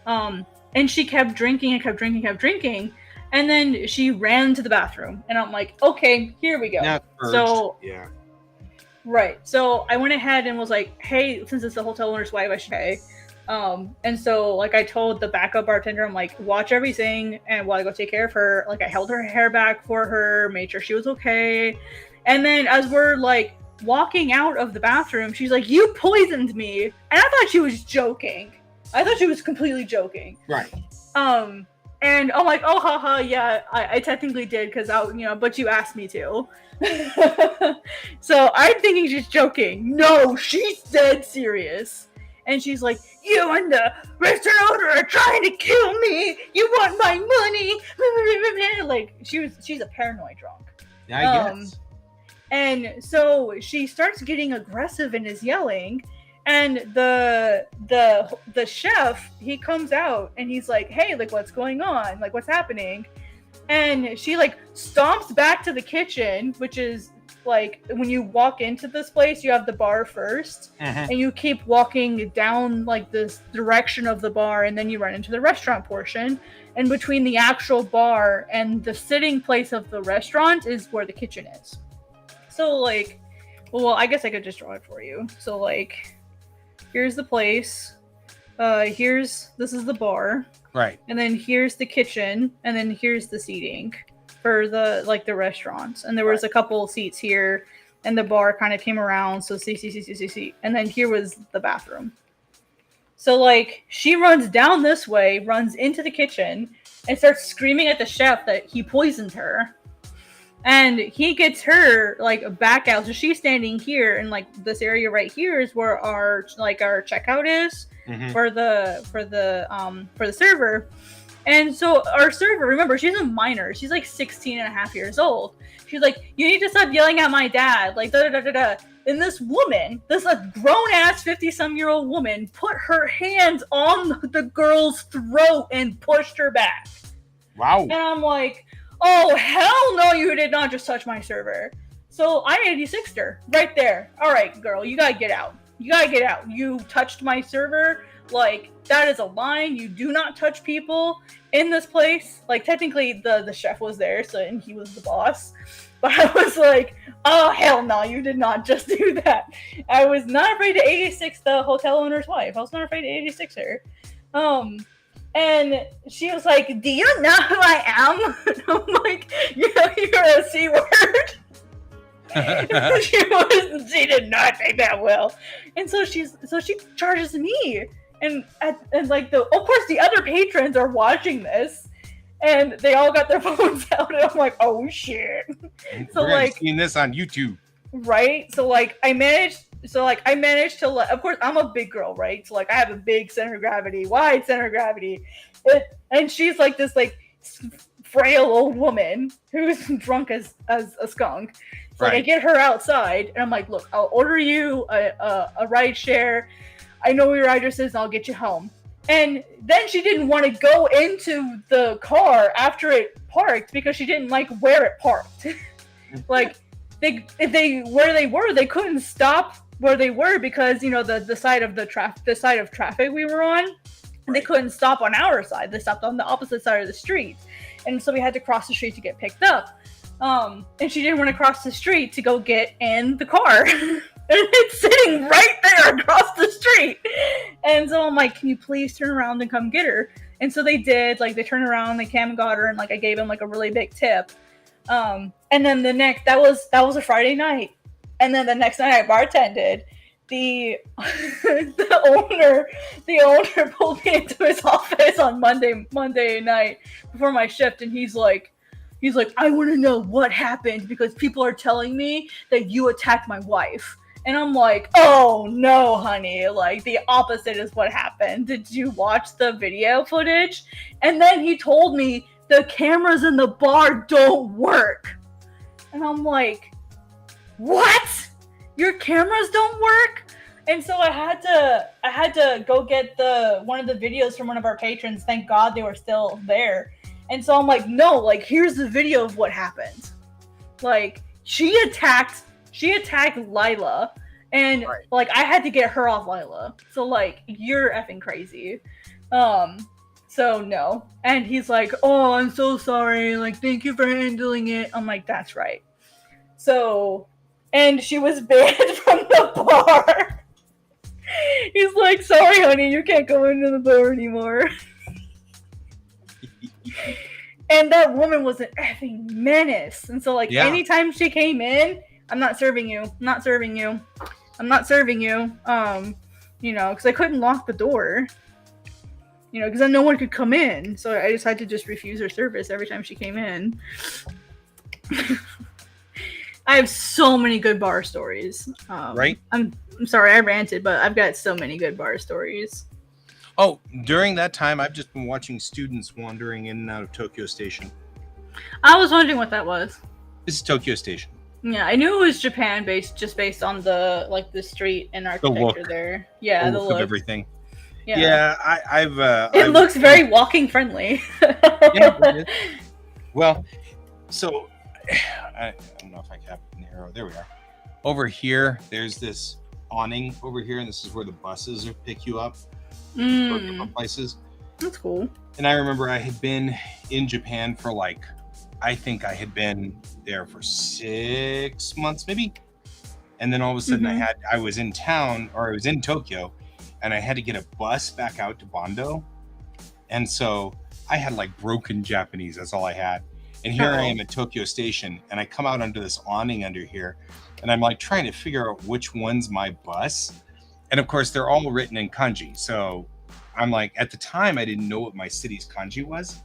And she kept drinking and kept drinking. And then she ran to the bathroom, and I'm like, okay, here we go. So, yeah. Right. So I went ahead and was like, hey, since it's the hotel owner's wife, I should pay. And so, like, I told the backup bartender, I'm like, watch everything, and while I go take care of her, like, I held her hair back for her, made sure she was okay. And then as we're, like, walking out of the bathroom, she's like, you poisoned me. And I thought she was joking. I thought she was completely joking. Right. And I'm like, oh, haha, yeah, I technically did, because but you asked me to. So I'm thinking she's joking. No, she's dead serious. And she's like, you and the restaurant owner are trying to kill me. You want my money. Like, she's a paranoid drunk. Yeah, I guess. And so she starts getting aggressive and is yelling. And the chef, he comes out and he's like, hey, like, what's going on? Like, what's happening? And she, like, stomps back to the kitchen, which is, like, when you walk into this place, you have the bar first. And you keep walking down, like, this direction of the bar, and then you run into the restaurant portion. And between the actual bar and the sitting place of the restaurant is where the kitchen is. So, like, well, I guess I could just draw it for you. So, like, here's the place. This is the bar, Right. and then here's the kitchen, and then here's the seating for the restaurants. And there was a couple seats here, and the bar kind of came around. So see, and then here was the bathroom. So like she runs down this way, runs into the kitchen, and starts screaming at the chef that he poisoned her. And he gets her like back out. So she's standing here, and like this area right here is where our checkout is for the server. And so our server, remember, she's a minor. She's like 16 and a half years old. She's like, you need to stop yelling at my dad. Like, da da da da da. And this woman, this grown ass 50-some-year-old woman, put her hands on the girl's throat and pushed her back. Wow. And I'm like, oh, hell no, you did not just touch my server. So I 86'd her right there. All right, girl, you gotta get out. You gotta get out. You touched my server. Like, that is a line. You do not touch people in this place. Like, technically, the chef was there, so and he was the boss. But I was like, oh, hell no, you did not just do that. I was not afraid to 86 the hotel owner's wife. I was not afraid to 86 her. And she was like, do you know who I am? And I'm like, you're a C word. She did not take that well. And so she charges me. And like of course the other patrons are watching this, and they all got their phones out, and I'm like, oh shit. So we're like seeing this on YouTube. Right? So like I managed to of course I'm a big girl, right? So like I have a big center of gravity, wide center of gravity. And she's like this like frail old woman who's drunk as a skunk. So like, I get her outside, and I'm like, look, I'll order you a ride share. I know where your address is, and I'll get you home. And then she didn't want to go into the car after it parked because she didn't like where it parked. Like where they were, they couldn't stop where they were because the side of traffic we were on. They couldn't stop on our side. They stopped on the opposite side of the street, and so we had to cross the street to get picked up. And she didn't want to cross the street to go get in the car. And it's sitting right there across the street. And so I'm like, can you please turn around and come get her? And so they did. Like, they turned around, they came and got her, and like I gave them like a really big tip. And then that was a Friday night. And then the next night I bartended. The owner pulled me into his office on Monday night before my shift, and he's like, I want to know what happened because people are telling me that you attacked my wife. And I'm like, oh no, honey, like the opposite is what happened. Did you watch the video footage? And then he told me the cameras in the bar don't work. And I'm like, what? Your cameras don't work? And so I had to go get one of the videos from one of our patrons. Thank God they were still there. And so I'm like, no, like here's the video of what happened. Like she attacked Lila, and like I had to get her off Lila. So like you're effing crazy. So no. And he's like, oh, I'm so sorry. Like, thank you for handling it. I'm like, that's right. So, and she was banned from the bar. He's like, sorry, honey, you can't go into the bar anymore. And that woman was an effing menace. And so, like, anytime she came in, I'm not serving you. I'm not serving you. I'm not serving you. Because I couldn't lock the door. Because then no one could come in. So I just had to just refuse her service every time she came in. I have so many good bar stories. Right? I'm sorry I ranted, but I've got so many good bar stories. Oh, during that time, I've just been watching students wandering in and out of Tokyo Station. I was wondering what that was. This is Tokyo Station. Yeah, I knew it was Japan based on the street and architecture there. Yeah, the look of everything. Yeah, I've. It looks very walking friendly. Yeah. Well, so I don't know if I have an arrow. There we are. Over here, there's this awning over here, and this is where the buses pick you up. Places. That's cool. And I remember I had been in Japan for I think I had been there for 6 months maybe. And then all of a sudden I was in town, or I was in Tokyo, and I had to get a bus back out to Bondo. And so I had like broken Japanese. That's all I had. And here I am at Tokyo Station, and I come out under this awning under here, and I'm like trying to figure out which one's my bus. And of course, they're all written in kanji. So I'm like, at the time, I didn't know what my city's kanji was,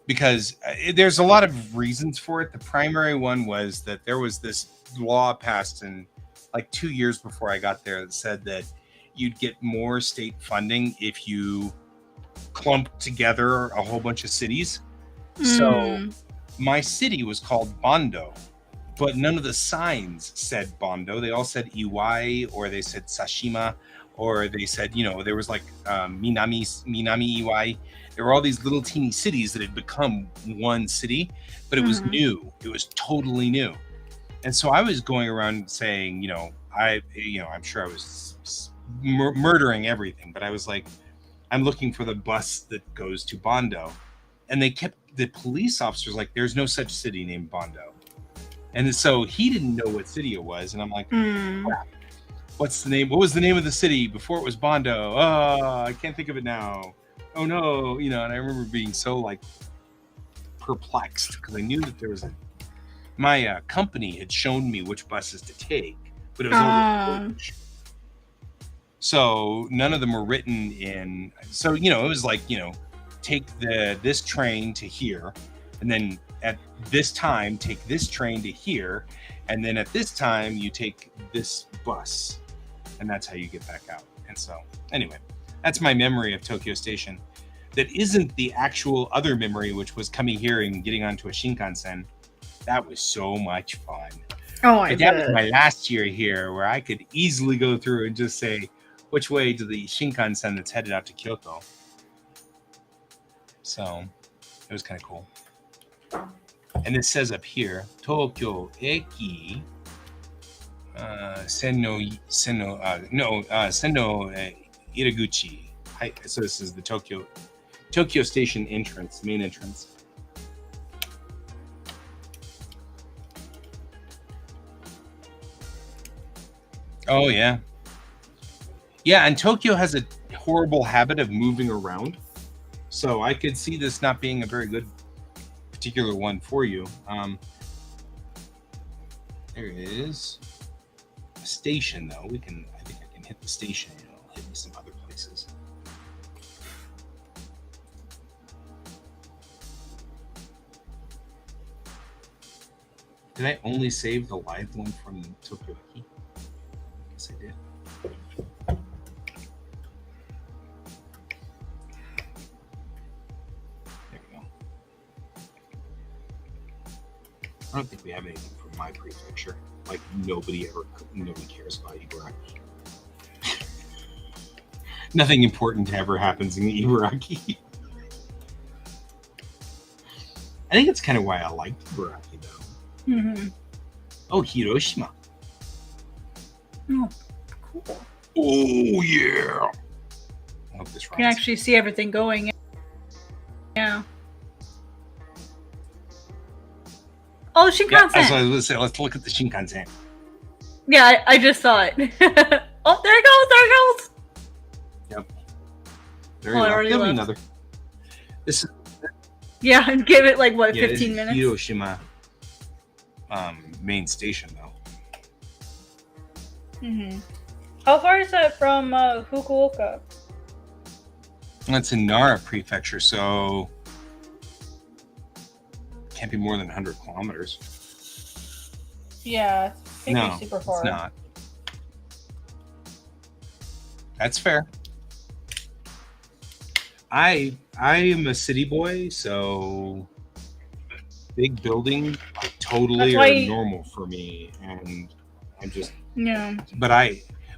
because there's a lot of reasons for it. The primary one was that there was this law passed in like 2 years before I got there that said that you'd get more state funding if you clumped together a whole bunch of cities. So my city was called Bondo, but none of the signs said Bondo. They all said Iwai, or they said Sashima, or they said, there was like Minami Iwai. There were all these little teeny cities that had become one city, but it was new. It was totally new. And so I was going around saying, I'm sure I was murdering everything, but I was like, I'm looking for the bus that goes to Bondo. And the police officers like, there's no such city named Bondo. And so he didn't know what city it was. And I'm like, crap. What's the name? What was the name of the city before it was Bondo? Oh, I can't think of it now. Oh no. And I remember being so like perplexed because I knew that there was my company had shown me which buses to take, but it was only so none of them were written in. So, it was like, take this train to here, and then at this time, take this train to here, and then at this time, you take this bus, and that's how you get back out. And so, anyway, that's my memory of Tokyo Station. That isn't the actual other memory, which was coming here and getting onto a Shinkansen. That was so much fun. Oh, that was my last year here, where I could easily go through and just say, which way to the Shinkansen that's headed out to Kyoto. So it was kind of cool. And it says up here, Tokyo Eki Senno Iraguchi. So this is the Tokyo Station entrance, main entrance. Oh yeah. Yeah, and Tokyo has a horrible habit of moving around. So I could see this not being a very good particular one for you. There it is. A station, though. I think I can hit the station, and it'll hit me some other places. Did I only save the live one from Tokyo Eki? Yes, I did. I don't think we have anything from my prefecture. Like, nobody cares about Ibaraki. Nothing important ever happens in Ibaraki. I think that's kind of why I liked Ibaraki, though. Oh, Hiroshima. Oh, cool. Oh, yeah. I hope this You can actually see everything going. Yeah. Oh, Shinkansen. Yeah, that's what I was going to say. Let's look at the Shinkansen. Yeah, I just saw it. Oh, there it goes. Yep. There you go. Give me another. This is. Yeah, and give it like what, 15 minutes? Hiroshima main station, though. How far is that from Fukuoka? That's in Nara Prefecture, so can't be more than 100 kilometers. Yeah, it can't be super far. It's not. That's fair. I am a city boy, so big building totally are normal for me, and I'm just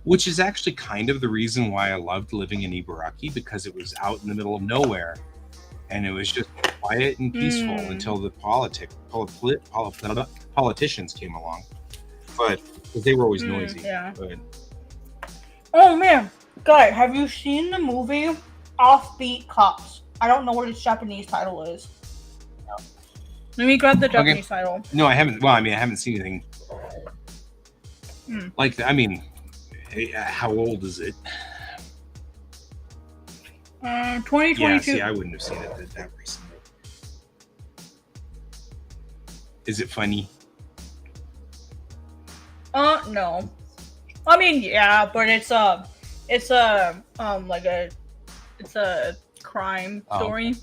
which is actually kind of the reason why I loved living in Ibaraki, because it was out in the middle of nowhere, and it was just quiet and peaceful until the politicians came along, but they were always noisy. But... Oh man, guy, have you seen the movie Offbeat Cops? I don't know what its Japanese title is. No. Let me grab the Japanese title. No, I haven't. Well, I haven't seen anything. Like, how old is it? Yeah, 2022. see, I wouldn't have seen it that recently. Is it funny? No. I mean, yeah, but it's a crime story.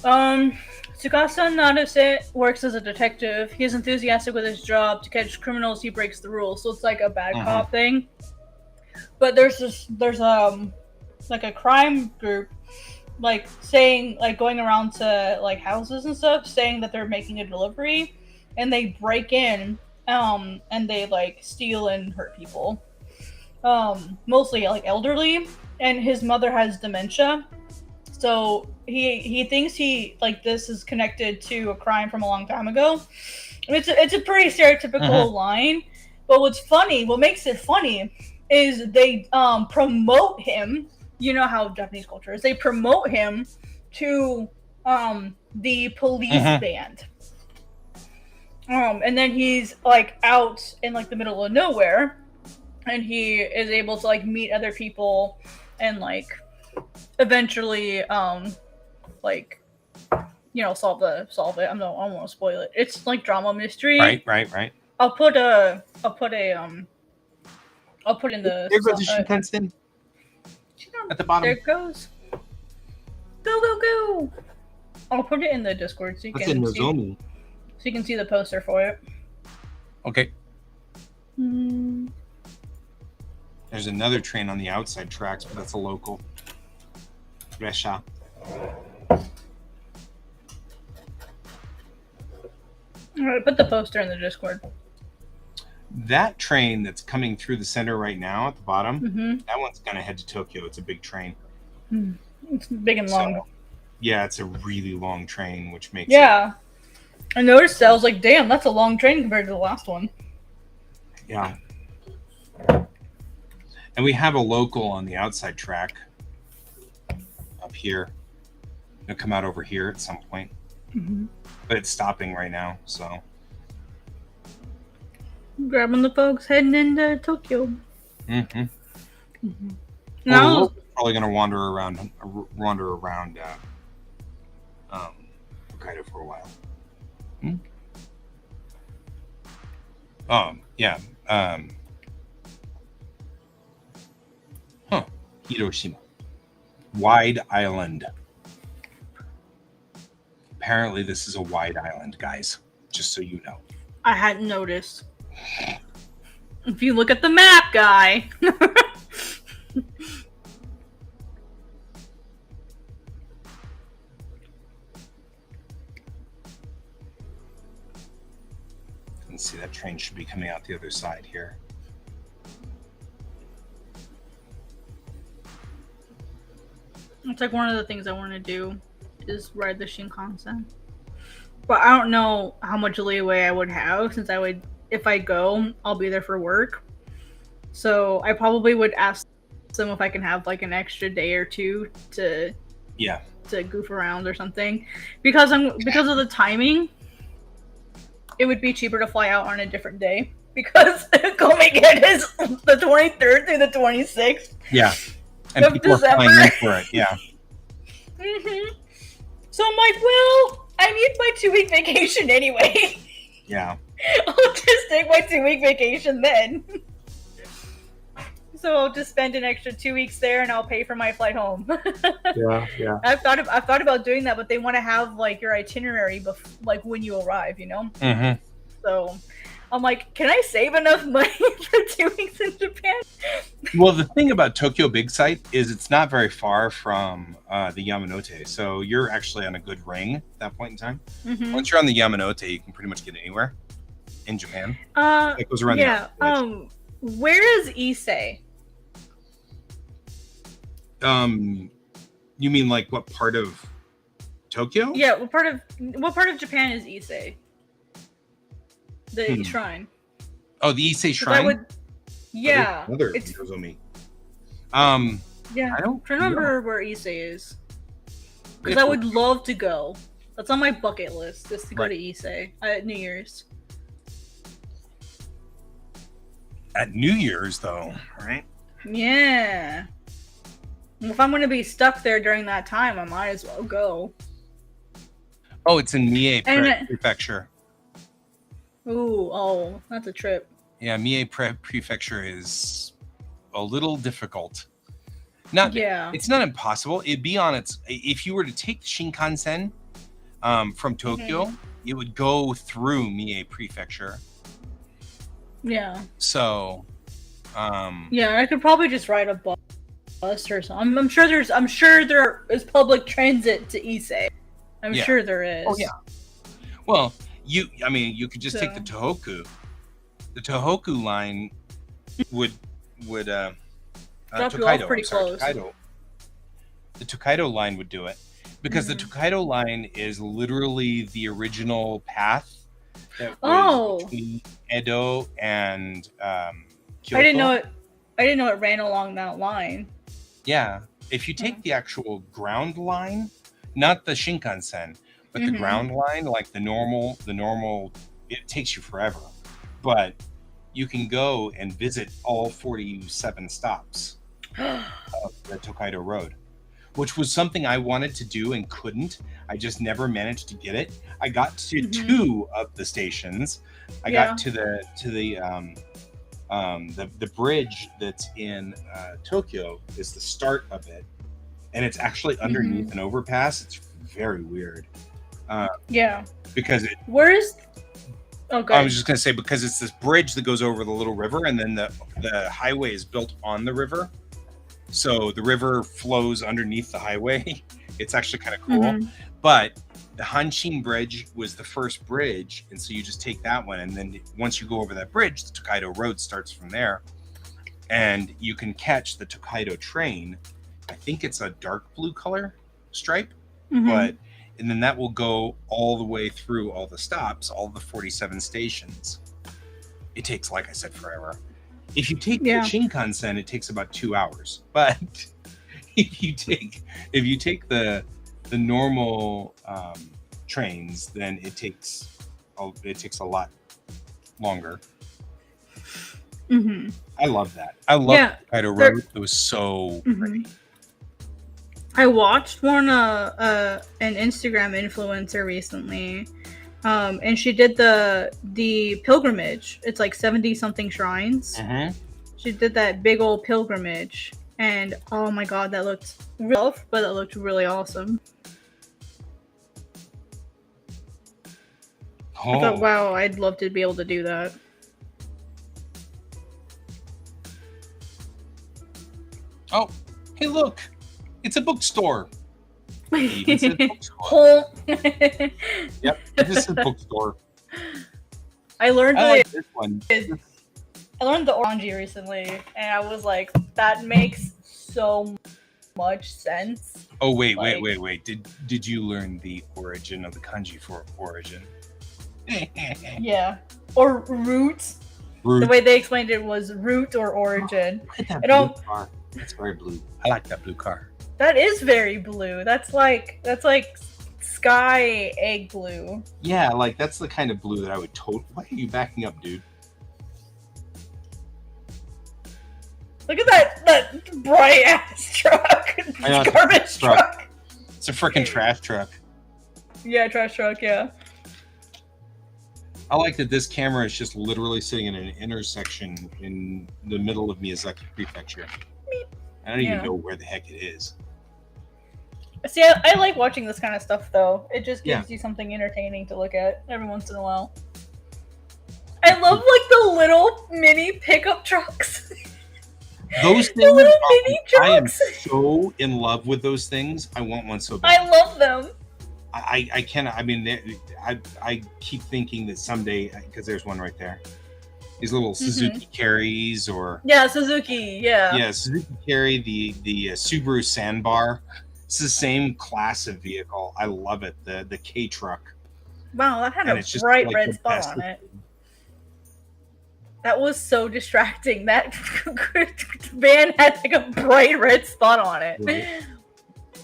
Tsukasa Nadase works as a detective. He's enthusiastic with his job. To catch criminals, he breaks the rules. So it's like a bad cop thing. But there's like a crime group, like saying, like going around to like houses and stuff, saying that they're making a delivery, and they break in, and they like steal and hurt people. Mostly like elderly, and his mother has dementia. So he thinks this is connected to a crime from a long time ago. It's a pretty stereotypical line, but what makes it funny is they promote him. You know how Japanese culture is. They promote him to the police band. And then he's like out in like the middle of nowhere, and he is able to like meet other people and like eventually like solve it. I don't want to spoil it. It's like drama mystery. Right. I'll put in the There goes the Shinkansen at the bottom. There it goes. Go. I'll put it in the Discord so you That's can in see, Nozomi. so you can see the poster for it. Okay. There's another train on the outside tracks, but that's a local. Resha. Alright, put the poster in the Discord. That train that's coming through the center right now at the bottom, that one's gonna head to Tokyo. It's a big train. It's big and long. So, yeah, it's a really long train, which makes I noticed that. I was like, damn, that's a long train compared to the last one. Yeah. And we have a local on the outside track up here. It'll come out over here at some point. But it's stopping right now, so. Grabbing the folks heading into Tokyo. Well, Now, we're probably going to wander around Hokkaido for a while. Yeah. Hiroshima. Wide island. Apparently this is a wide island, guys. Just so you know. I hadn't noticed. If you look at the map, guy. Let's see, that train should be coming out the other side here. It's like one of the things I want to do is ride the Shinkansen. But I don't know how much leeway I would have, since if I go, I'll be there for work. So I probably would ask them if I can have like an extra day or two to goof around or something. Because of the timing, it would be cheaper to fly out on a different day. Because Komigen is the 23rd through the 26th. Yeah. And people December. are flying in for it, yeah. So I'm like, well, I need my 2-week vacation anyway. Yeah. I'll just take my 2-week vacation then. So I'll just spend an extra 2 weeks there, and I'll pay for my flight home. Yeah. I've thought about doing that, but they want to have like your itinerary like when you arrive, you know. So I'm like, can I save enough money for 2 weeks in Japan? Well, the thing about Tokyo Big Sight is it's not very far from the Yamanote, so you're actually on a good ring at that point in time. Once you're on the Yamanote, you can pretty much get anywhere in Japan. It goes around the where is Issei? You mean like what part of Tokyo? Yeah, what part of Japan is Issei? The shrine. Oh, the Issei Shrine? It's Nozomi. Yeah, I don't remember where Issei is. Because I would love to go. That's on my bucket list, just to go to Issei at New Year's. At New Year's, though, right? Yeah. If I'm going to be stuck there during that time, I might as well go. Oh, it's in Mie And Prefecture. oh, that's a trip. Yeah, Mie Prefecture is a little difficult. It's not impossible. It'd be on its. If you were to take the Shinkansen from Tokyo, it would go through Mie Prefecture. Yeah. So. Yeah, I could probably just ride a bus or something. I'm sure there is public transit to Ise. I'm sure there is. Oh yeah. Well, you could just take the Tohoku. The Tohoku line would drop you off pretty close. Tokaido. The Tokaido line would do it because the Tokaido line is literally the original path that was between Edo and Kyoto. I didn't know it ran along that line. Yeah, if you take the actual ground line, not the Shinkansen, but the ground line, like the normal, it takes you forever. But you can go and visit all 47 stops of the Tokaido Road, which was something I wanted to do and couldn't. I just never managed to get it. I got to 2 of the stations. I got to the bridge that's in Tokyo is the start of it, and it's actually underneath an overpass. It's very weird. Because I was just gonna say, because it's this bridge that goes over the little river, and then the highway is built on the river, so the river flows underneath the highway. It's actually kind of cool. But the Hanshin Bridge was the first bridge, and so you just take that one, and then once you go over that bridge, the Tokaido Road starts from there, and you can catch the Tokaido train. I think it's a dark blue color stripe, and then that will go all the way through all the stops, all the 47 stations. It takes, like I said, forever. If you take the Shinkansen, it takes about 2 hours. But if you take the normal trains, then it takes a lot longer. I love that. I love Tokaido Road. It was so pretty. I watched an Instagram influencer recently, and she did the pilgrimage. It's like 70 something shrines. She did that big old pilgrimage, and oh my god, that looked rough, but it looked really awesome. I thought, wow, I'd love to be able to do that. Oh, hey, look. It's a bookstore. Yep, this is a bookstore. I learned this one. I learned the kanji recently, and I was like, that makes so much sense. Oh wait. Did you learn the origin of the kanji for origin? Yeah, or root. The way they explained it was root or origin. Look at that blue car. That's very blue. I like that blue car. That is very blue. That's like sky egg blue. Yeah, like that's the kind of blue that I would totally. Why are you backing up, dude? Look at that bright ass truck. Garbage truck. It's a freaking trash truck. Yeah, trash truck. Yeah. I like that this camera is just literally sitting in an intersection in the middle of Miyazaki Prefecture. I don't even know where the heck it is. See, I like watching this kind of stuff, though. It just gives you something entertaining to look at every once in a while. I love, like, the little mini pickup trucks. Those things, the little mini trucks. I am so in love with those things. I want one so bad. I love them. I cannot. I mean, I keep thinking that someday, because there's one right there. These little Suzuki Carries, or Suzuki, Suzuki Carry, the Subaru Sandbar. It's the same class of vehicle. I love it. The K truck. Wow, that had a bright red spot on it. That was so distracting. That van had like a bright red spot on it. Right.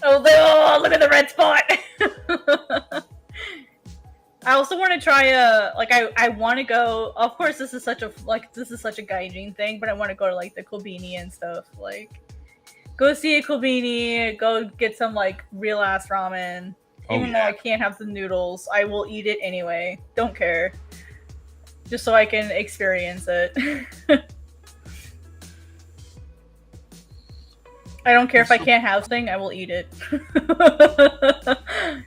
I was like, oh, look at the red spot. I also want to try I want to go. Of course, this is such a gaijin thing, but I want to go to like the Kobini and stuff. Like, Go see a Kobini. Go get some like real ass ramen. Even though I can't have the noodles, I will eat it anyway. Don't care. Just so I can experience it. I don't care if I can't have something, I will eat it.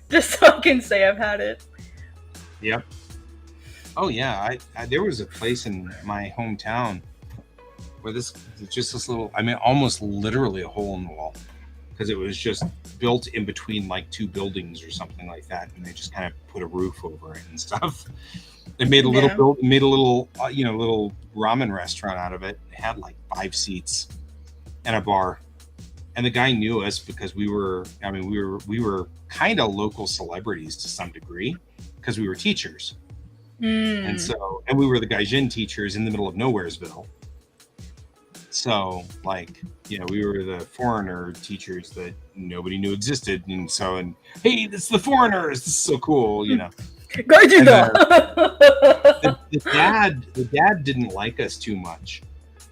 Just so I can say I've had it. Yep. Oh yeah, I there was a place in my hometown where this little, I mean, almost literally a hole in the wall, because it was just built in between like two buildings or something like that, and they just kind of put a roof over it and stuff. They made a little little ramen restaurant out of it. It had like 5 seats and a bar, and the guy knew us because we were kind of local celebrities to some degree because we were teachers. And we were the Gaijin teachers in the middle of Nowheresville. So, like, we were the foreigner teachers that nobody knew existed. And hey, it's the foreigners. This is so cool, Gaijin! The dad didn't like us too much.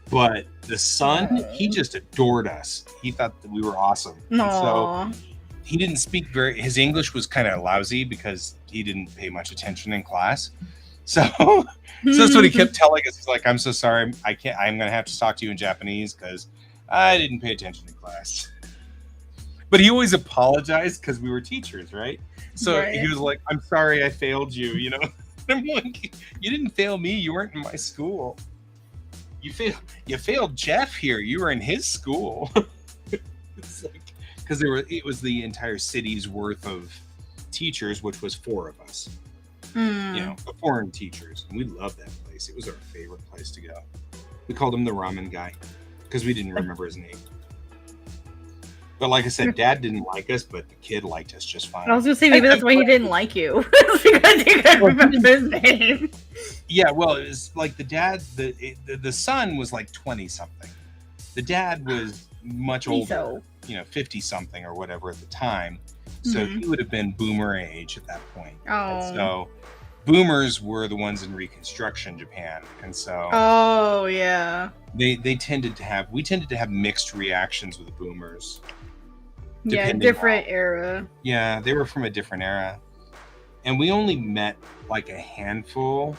But the son, he just adored us. He thought that we were awesome. So he didn't speak his English was kind of lousy because he didn't pay much attention in class. So that's what he kept telling us. He's like, I'm so sorry. I'm going to have to talk to you in Japanese because I didn't pay attention in class. But he always apologized because we were teachers, right? So he was like, I'm sorry I failed you, I'm like, you didn't fail me. You weren't in my school. You failed Jeff here. You were in his school. It's like, because it was the entire city's worth of teachers, which was 4 of us. The foreign teachers, and we loved that place. It was our favorite place to go. We called him the ramen guy because we didn't remember his name. But like I said, Dad didn't like us, but the kid liked us just fine. I was gonna say maybe that's why he didn't like you because he couldn't remember his name. Yeah, well, it was like the dad. The son was like 20 something. The dad was much older, 50 something or whatever at the time. So he would have been boomer age at that point. And so boomers were the ones in Reconstruction Japan, and so we tended to have mixed reactions with the boomers. Yeah, different era. Yeah, they were from a different era, and we only met like a handful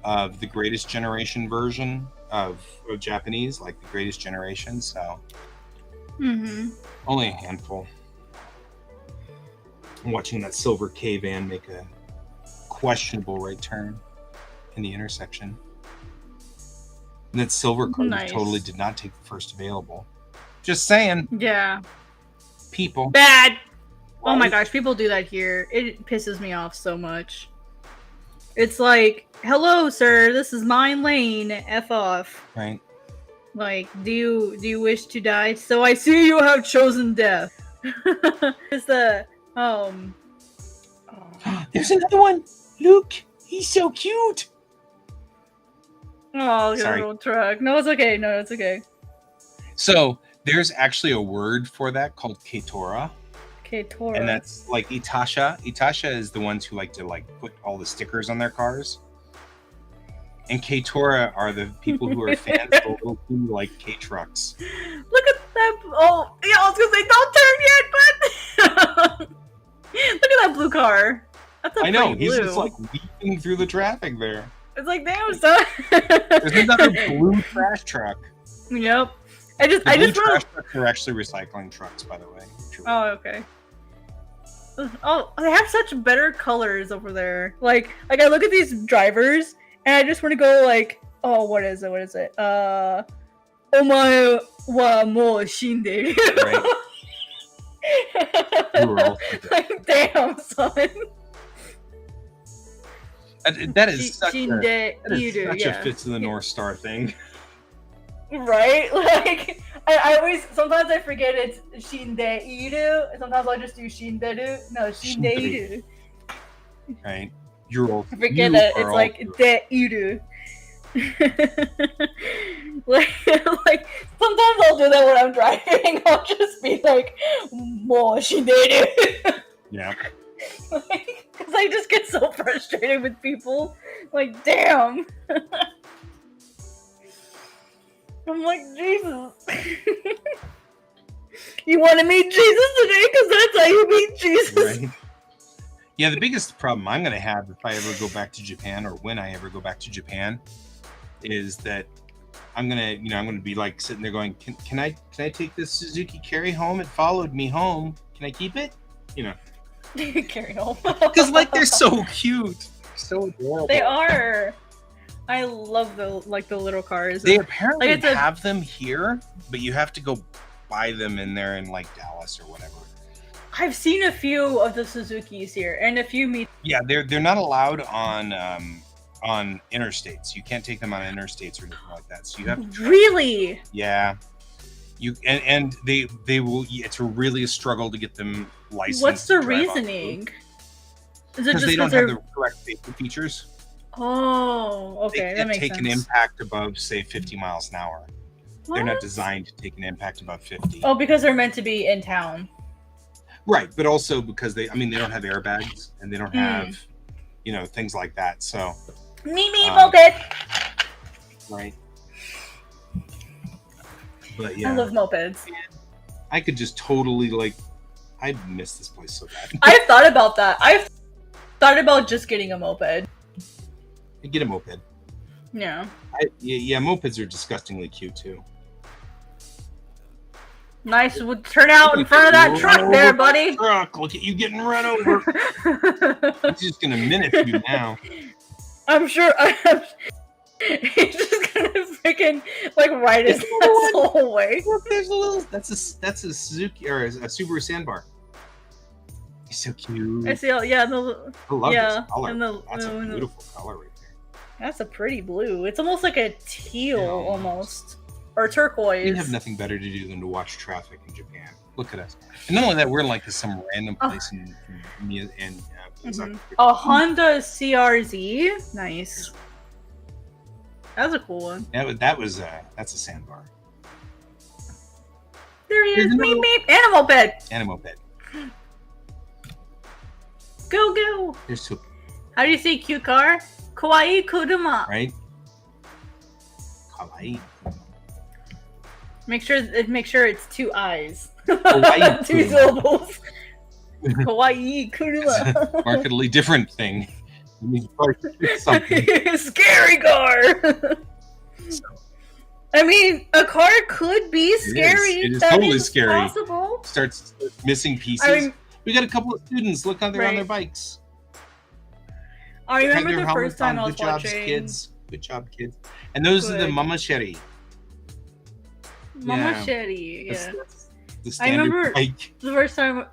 of the Greatest Generation version of Japanese, like the Greatest Generation. So only a handful. I'm watching that silver K van make a questionable right turn in the intersection. And that silver car totally did not take the first available. Just saying. Yeah. People. Bad. Oh my gosh, people do that here. It pisses me off so much. It's like, hello, sir, this is my lane. F off. Right. Like, do you wish to die? So I see you have chosen death. It's the There's another one. Look, he's so cute. Oh, little truck. No, it's okay. It's okay. So there's actually a word for that called Keitora. Keitora. And that's like Itasha. Itasha is the ones who like to put all the stickers on their cars. And Keitora are the people who are fans of little like K-trucks. Look at that! Oh, yeah, I was gonna say don't turn yet, but look at that blue car. That's a I know pretty he's blue. just like weaving through the traffic there. It's like, damn, son. There's another blue trash truck. Yep. I just trash trucks are actually recycling trucks, by the way. Oh, okay. Oh, they have such better colors over there. Like I look at these drivers and I just want to go like, oh, what is it? Omae wa mou shinderu. Right. Like, damn, son. That is such a yeah. fits in the North Star thing. Right? Like, I always, sometimes I forget it's shindeiru. Sometimes I'll just do shinderu. No, shindeiru. Right. You're old. I forget that it's like deiru. like sometimes I'll do that when I'm driving. I'll just be like, mo shinderu. Yeah. Because I just get so frustrated with people. Like, damn. I'm like, Jesus. You want to meet Jesus today? Because that's how you meet Jesus. Right. Yeah, the biggest problem I'm going to have if I ever go back to Japan, or when I ever go back to Japan, is that I'm gonna be like sitting there going, can I take this Suzuki Carry home? It followed me home. Can I keep it? Carry home. Because like they're so cute, so adorable. They are. I love the little cars. They apparently have them here, but you have to go buy them in there in like Dallas or whatever. I've seen a few of the Suzukis here, and a few Yeah, they're not allowed on interstates. You can't take them on interstates or anything like that. So you have to really. Yeah, you and they will. It's really a struggle to get them licensed. What's the reasoning? Is it because just they don't have the correct safety features? Oh, okay, that makes sense. They can't take an impact above, say, 50 miles an hour. What? They're not designed to take an impact above 50. Oh, because they're meant to be in town. Right, but also because they don't have airbags and they don't have, things like that. So. Me, moped. Right. But yeah. I love mopeds. I could just totally I miss this place so bad. I've thought about that. I've thought about just getting a moped. Get a moped. Yeah. Mopeds are disgustingly cute too. Nice would turn out in front of that truck there, buddy. Truck, look at you getting run over. He's just gonna minute you now. I'm sure. He's just gonna freaking ride his ass the whole way. Look, there's a little. That's a Suzuki or a Subaru Sandbar. He's so cute. I see. Yeah. I love this color. That's a beautiful color right there. That's a pretty blue. It's almost like a teal, almost, or turquoise. We have nothing better to do than to watch traffic in Japan. Look at us. And not only that, we're in some random place in a Honda CRZ. Nice. That was a cool one. That's a Sandbar. There he is. Meep meep. Animal bed. Animal bed. Go. There's two. How do you say cute car? Kawaii kuruma. Right. Kawaii. Make sure it's two eyes. Kawaii two syllables. Kawaii kuruma. Markedly different thing. It means something. Scary car. I mean, a car could be scary. It is totally scary. Possible. Starts missing pieces. We got a couple of students. Look how they're on their bikes. I remember the first time I was watching. Good job, kids. And those are the Mama Sherry. Mama Sherry, yeah. That's the standard I remember bike. The first time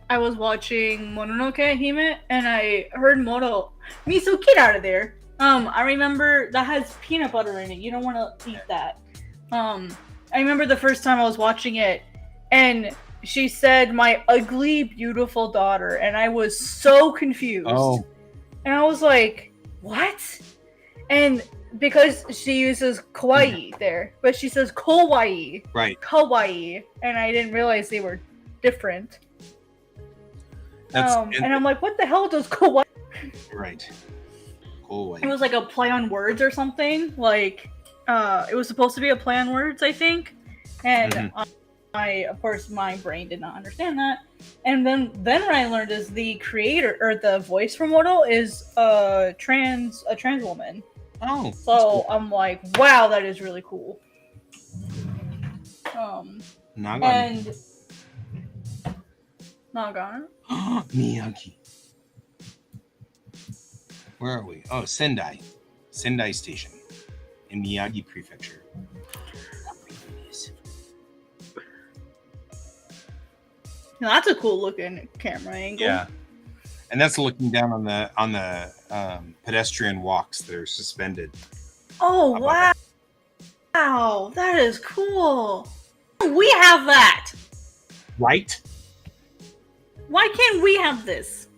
I was watching Mononoke Hime, and I heard Moto, Miso, get out of there. I remember that has peanut butter in it. You don't want to eat that. I remember the first time I was watching it, and she said, "My ugly, beautiful daughter," and I was so confused. Oh. And I was like, "What?" And because she uses kawaii there, but she says kawaii. Right. Kawaii, and I didn't realize they were different. And I'm like, what the hell does kawaii? Right. Kawaii. It was like a play on words or something. It was supposed to be a play on words, I think. And of course, my brain did not understand that. And then what I learned is the creator or the voice for Moto is a trans woman. Oh. So cool. I'm like, wow, that is really cool. Nagano. Nagano? Miyagi. Where are we? Oh, Sendai. Sendai Station in Miyagi Prefecture. Now, that's a cool looking camera angle. Yeah. And that's looking down on the pedestrian walks that are suspended. Oh, wow. Wow, that is cool. We have that. Right? Why can't we have this?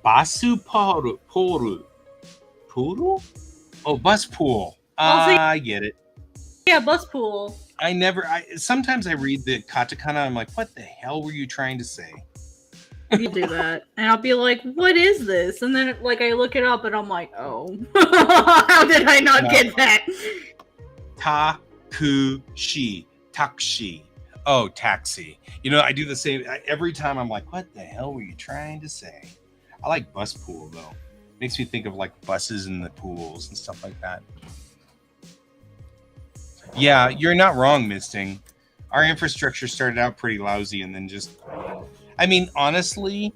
Basu poru. Pool? Oh, bus pool. I get it. Yeah, bus pool. Sometimes I read the katakana, I'm like, what the hell were you trying to say? You do that. And I'll be like, what is this? And then I look it up and I'm like, oh. How did I not get that? Takushi. Takushi. Oh, taxi. You know, I do the same every time. I'm like, what the hell were you trying to say? I like bus pool though. Makes me think of like buses in the pools and stuff like that. Yeah, you're not wrong, Misting. Our infrastructure started out pretty lousy and then just, I mean, honestly,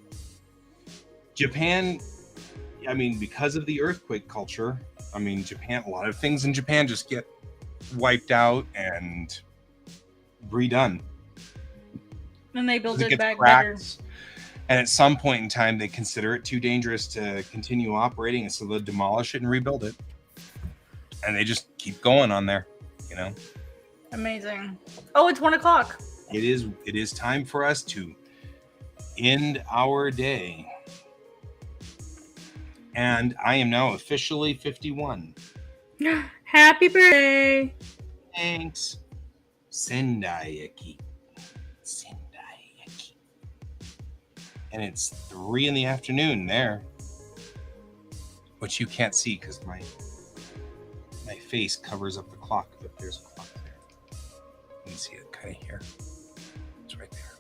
Japan, I mean, because of the earthquake culture, I mean, Japan, a lot of things in Japan just get wiped out and redone. And they build 'Cause it gets back cracked. better. And at some point in time, they consider it too dangerous to continue operating, and so they'll demolish it and rebuild it. And they just keep going on there, you know. Amazing. Oh, it's 1 o'clock. It is time for us to end our day. And I am now officially 51. Happy birthday. Thanks. Sendai-eki. And it's 3 in the afternoon there, which you can't see because my face covers up the clock, but there's a clock there. You can see it kind of here. It's right there.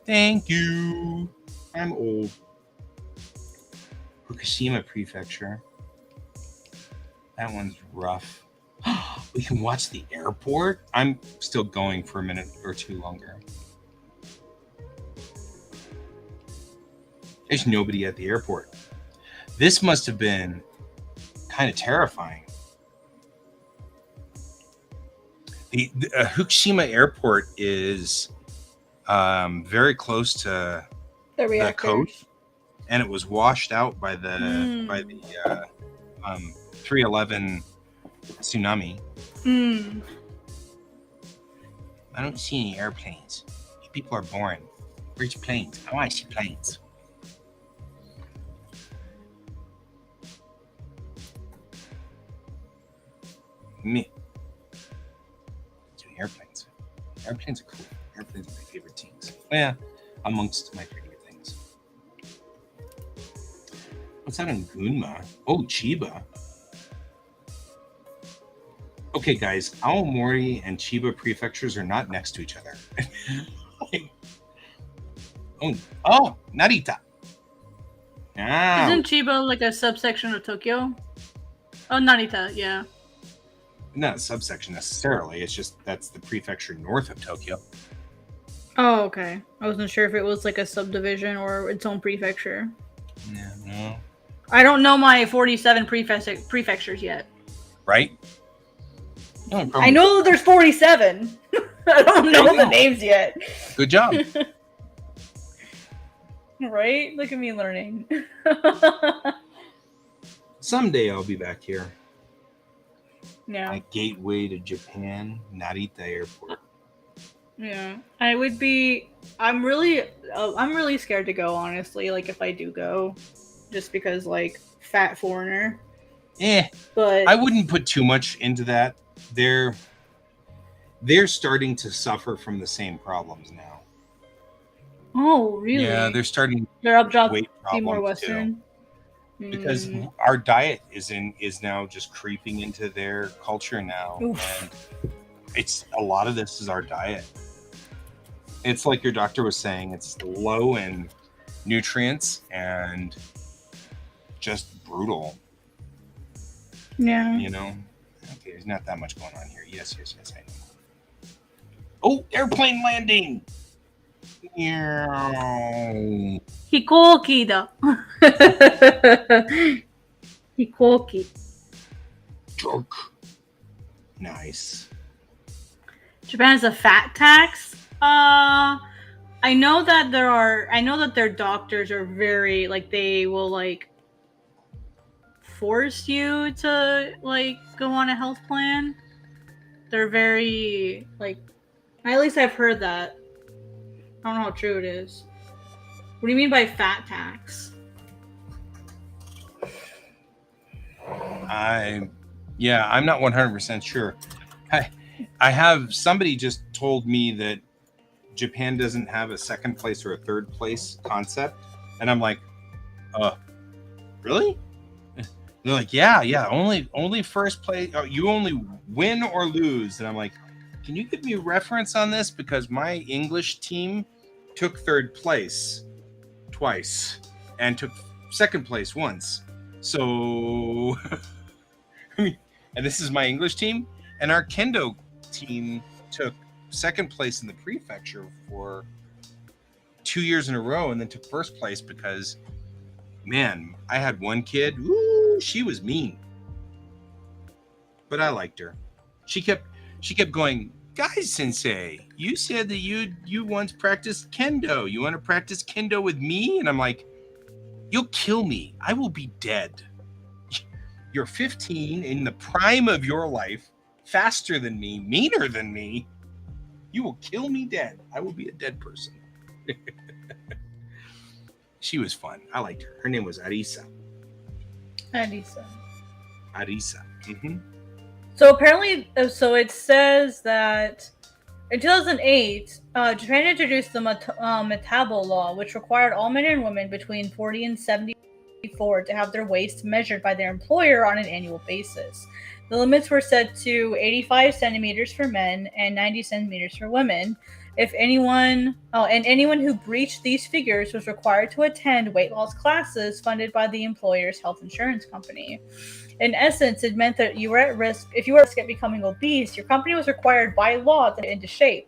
Thank you. I'm old. Fukushima Prefecture. That one's rough. We can watch the airport. I'm still going for a minute or two longer. There's nobody at the airport. This must have been kind of terrifying. The Fukushima airport is very close to the coast, and it was washed out by the 311 tsunami. I don't see any airplanes. You people are boring. Where's planes? I want to see planes. Me. Do airplanes. Airplanes are cool. Airplanes are my favorite things. Yeah, amongst my favorite things. What's that in Gunma? Oh, Chiba. Okay, guys, Aomori and Chiba prefectures are not next to each other. oh, Narita. Ah. Isn't Chiba like a subsection of Tokyo? Oh, Narita, yeah. Not a subsection necessarily. It's just that's the prefecture north of Tokyo. Oh, okay. I wasn't sure if it was like a subdivision or its own prefecture. Yeah, no. I don't know my 47 prefectures yet. Right? I know there's 47. I don't know the names yet. Good job. Right? Look at me learning. Someday I'll be back here. Yeah. My gateway to Japan, Narita Airport. Yeah. I would be. I'm really scared to go, honestly. Like if I do go, just because like fat foreigner. But I wouldn't put too much into that. They're starting to suffer from the same problems now. Oh, really? Yeah, they're starting. They're up weight be more problems Western. too. Because our diet is now just creeping into their culture now. Oof. And it's a lot of this is our diet. It's like your doctor was saying, it's low in nutrients and just brutal. Yeah. You know? Okay, there's not that much going on here. Yes, I know. Oh, airplane landing! Yeah. Hikoki da. Hikoki. Jerk. Nice. Japan has a fat tax. I know that their doctors are very like they will like force you to like go on a health plan. They're very like at least I've heard that. I don't know how true it is. What do you mean by fat tax? I'm not 100% sure. I have somebody just told me that Japan doesn't have a second place or a third place concept, and I'm like, really? They're like, yeah, only first place. You only win or lose. And I'm like, can you give me a reference on this? Because my English team took third place twice and took second place once. So, I mean, and this is my English team, and our kendo team took second place in the prefecture for 2 years in a row, and then took first place because, man, I had one kid. Ooh, she was mean, but I liked her. She kept going. Guys, Sensei, you said that you once practiced kendo. You want to practice kendo with me? And I'm like, you'll kill me. I will be dead. You're 15 in the prime of your life, faster than me, meaner than me. You will kill me dead. I will be a dead person. She was fun. I liked her. Her name was Arisa. Arisa. Mm-hmm. So apparently, so it says that in 2008, Japan introduced the Metabo Law, which required all men and women between 40 and 74 to have their waist measured by their employer on an annual basis. The limits were set to 85 centimeters for men and 90 centimeters for women. And anyone who breached these figures was required to attend weight loss classes funded by the employer's health insurance company. In essence, it meant that you were at risk. If you were at risk at becoming obese, your company was required by law to get into shape.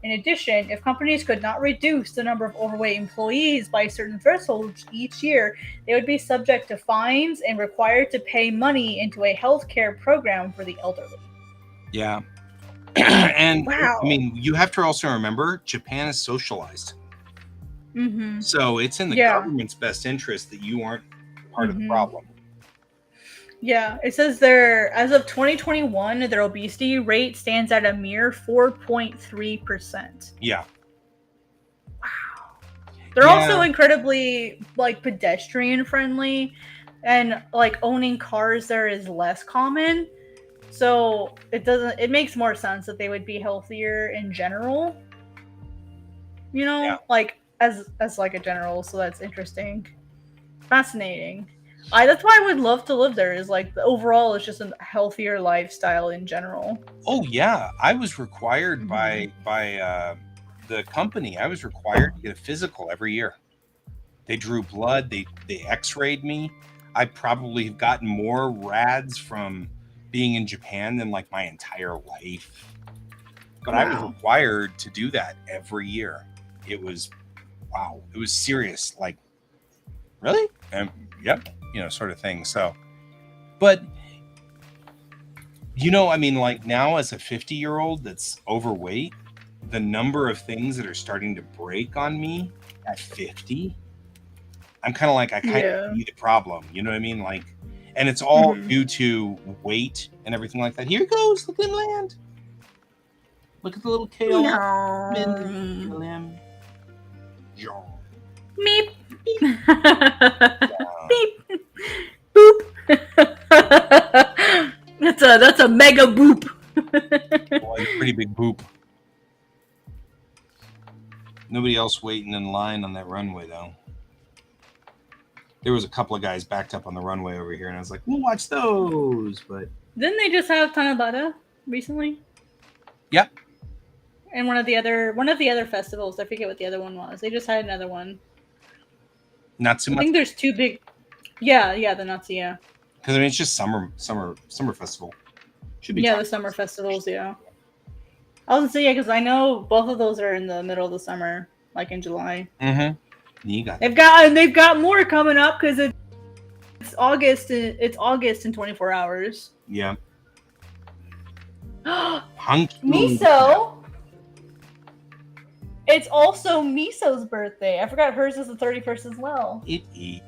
In addition, if companies could not reduce the number of overweight employees by certain thresholds each year, they would be subject to fines and required to pay money into a healthcare program for the elderly. Yeah. And wow. I mean, you have to also remember Japan is socialized. Mm-hmm. So it's in the government's best interest that you aren't part of the problem. Yeah, it says there, as of 2021, their obesity rate stands at a mere 4.3%. Yeah. Wow. They're also incredibly, pedestrian friendly, and, owning cars there is less common. So it makes more sense that they would be healthier in general. You know, as a general, so that's interesting. Fascinating. That's why I would love to live there, is the overall is just a healthier lifestyle in general. Oh yeah, I was required by the company. I was required to get a physical every year. They drew blood, they x-rayed me. I probably have gotten more rads from being in Japan than my entire life. But I was required to do that every year. It was it was serious. Really? Yep. Sort of thing. So, but, I mean, now as a 50-year-old that's overweight, the number of things that are starting to break on me at 50, I'm kind of I kind of need a problem. You know what I mean? And it's all due to weight and everything like that. Here it goes. Look at him land. Look at the little tail. Meep. Beep. Boop. That's a mega boop. Boy, pretty big boop. Nobody else waiting in line on that runway though. There was a couple of guys backed up on the runway over here, and I was like, "We'll watch those." But didn't they just have Tanabata recently? Yep. And one of the other festivals, I forget what the other one was. They just had another one. Natsu. I think there's two big. Yeah, the Natsu, yeah. Because I mean, it's just summer festival. Should be. Yeah, the summer festivals, yeah. I was gonna say because I know both of those are in the middle of the summer, in July. Mm-hmm. You got. They've got more coming up because it's August. It's August in 24 hours. Yeah. Miso. It's also Miso's birthday. I forgot hers is the 31st as well. It is.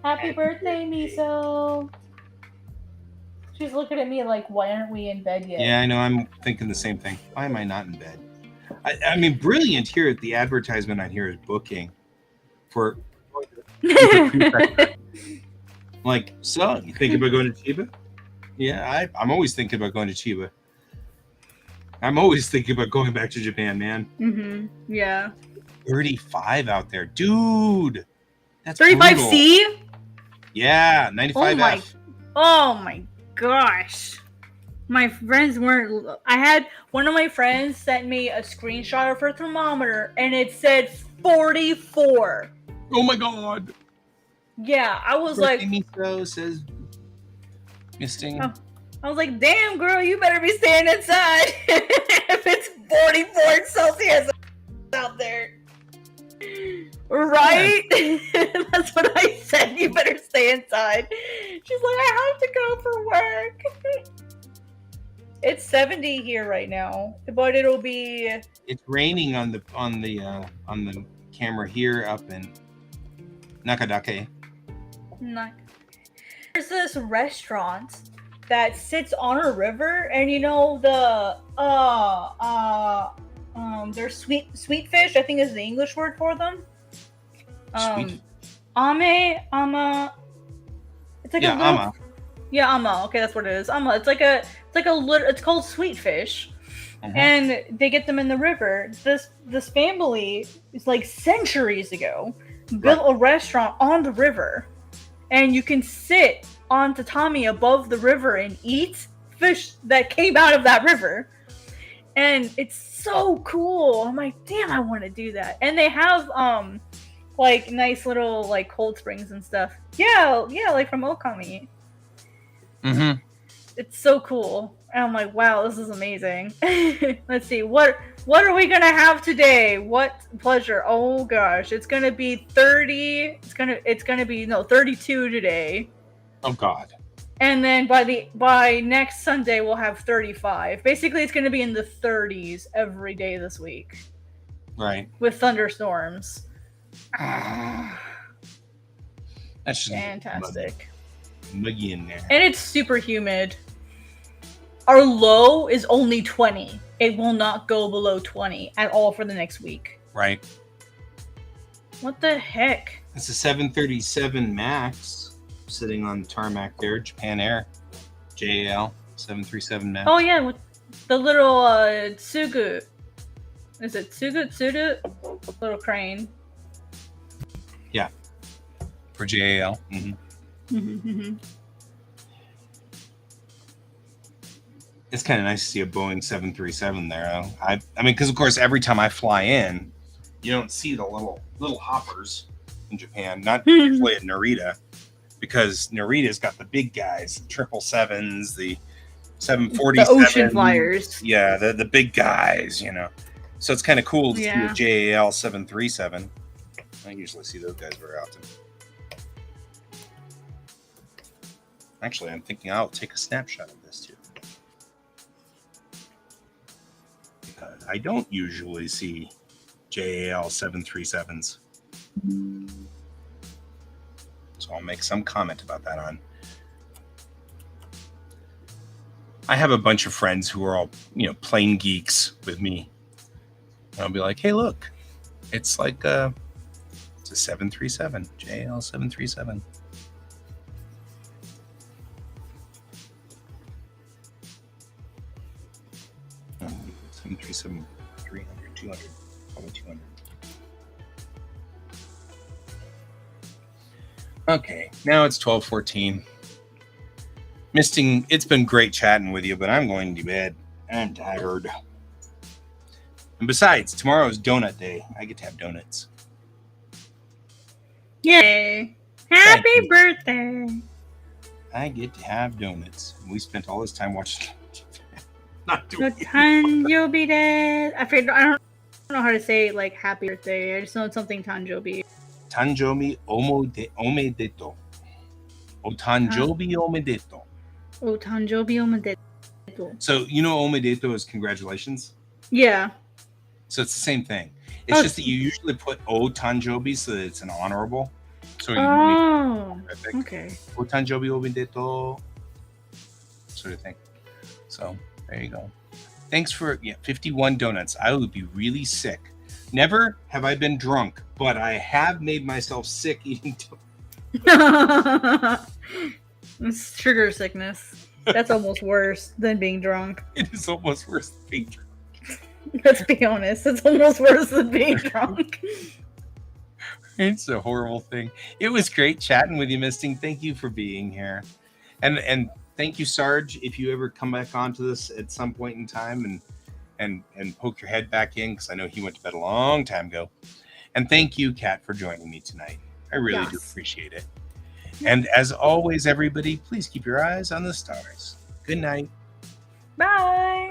Happy birthday, Miso. She's looking at me why aren't we in bed yet? Yeah, I know. I'm thinking the same thing. Why am I not in bed? I mean, brilliant here at the advertisement on here is booking for so you thinking about going to Chiba? Yeah, I'm always thinking about going to Chiba. I'm always thinking about going back to Japan, man. Mm-hmm. Yeah. 35 out there, dude. That's 35C? Yeah, 95F. Oh my gosh. My friends weren't. I had one of my friends sent me a screenshot of her thermometer and it said 44. Oh my god. Yeah, I was like. Miso says misting. Oh, I was like, damn, girl, you better be staying inside if it's 44 Celsius out there. Right? Yeah. That's what I said. You better stay inside. She's like, I have to go for work. It's 70 here right now, but it'll be. It's raining on the camera here up in Nakadake. There's this restaurant that sits on a river, and you know there's sweet fish, I think is the English word for them. Sweet. Ama. It's like ama. Yeah, ama. Okay, that's what it is. Ama. It's called sweet fish. Uh-huh. And they get them in the river. This family is like centuries ago built a restaurant on the river, and you can sit on tatami above the river and eat fish that came out of that river. And it's so cool. I'm like, damn, I want to do that. And they have like nice little like cold springs and stuff. Yeah, like from Okami. Mm-hmm. It's so cool. And I'm like, wow, this is amazing. Let's see, what are we gonna have today? What pleasure? Oh gosh, it's gonna be 30. It's gonna be 32 today. Oh god. And then by next Sunday we'll have 35. Basically, it's gonna be in the 30s every day this week. Right. With thunderstorms. That's just fantastic. Muggy in there. And it's super humid. Our low is only 20. It will not go below 20 at all for the next week. Right. What the heck? It's a 737 MAX sitting on the tarmac there, Japan Air. JAL 737 MAX. Oh yeah, with the little Tsugu. Is it Tsugu? Little crane. Yeah. For JAL. Mm-hmm. It's kind of nice to see a Boeing 737 there. I mean, because of course, every time I fly in, you don't see the little hoppers in Japan. Not usually at Narita, because Narita's got the big guys, the 777s, the 747s, the ocean flyers. Yeah, the big guys, you know. So it's kind of cool to see a JAL 737. I usually see those guys very often. Actually, I'm thinking I'll take a snapshot of this too. Because I don't usually see JAL 737s. So I'll make some comment about that on. I have a bunch of friends who are all, plane geeks with me. And I'll be like, hey, look, it's like it's a 737, JAL 737. Um, 737, 300, 200, probably 200. Okay, now it's 12:14. Misting, it's been great chatting with you, but I'm going to bed. I'm tired. And besides, tomorrow's donut day. I get to have donuts. Yay! Happy birthday! I get to have donuts. We spent all this time watching. Not doing it. Tanjobi desu. I don't know how to say like happy birthday. I just know it's something Tanjobi. Tanjobi omedeto. O Tanjobi omedeto. O Tanjobi omedeto. So omedeto is congratulations? Yeah. So it's the same thing. It's just that you usually put O Tanjobi so that it's an honorable. So you make it okay. O Tanjobi omedeto sort of thing. So there you go. Thanks for 51 donuts. I would be really sick. Never have I been drunk, but I have made myself sick eating donuts. It's sugar sickness. That's almost worse than being drunk. It is almost worse than being drunk. Let's be honest. It's almost worse than being drunk. It's a horrible thing. It was great chatting with you, Misting. Thank you for being here. And thank you, Sarge. If you ever come back onto this at some point in time and poke your head back in, because I know he went to bed a long time ago. And thank you, Kat, for joining me tonight. I really do appreciate it. And as always, everybody, please keep your eyes on the stars. Good night. Bye.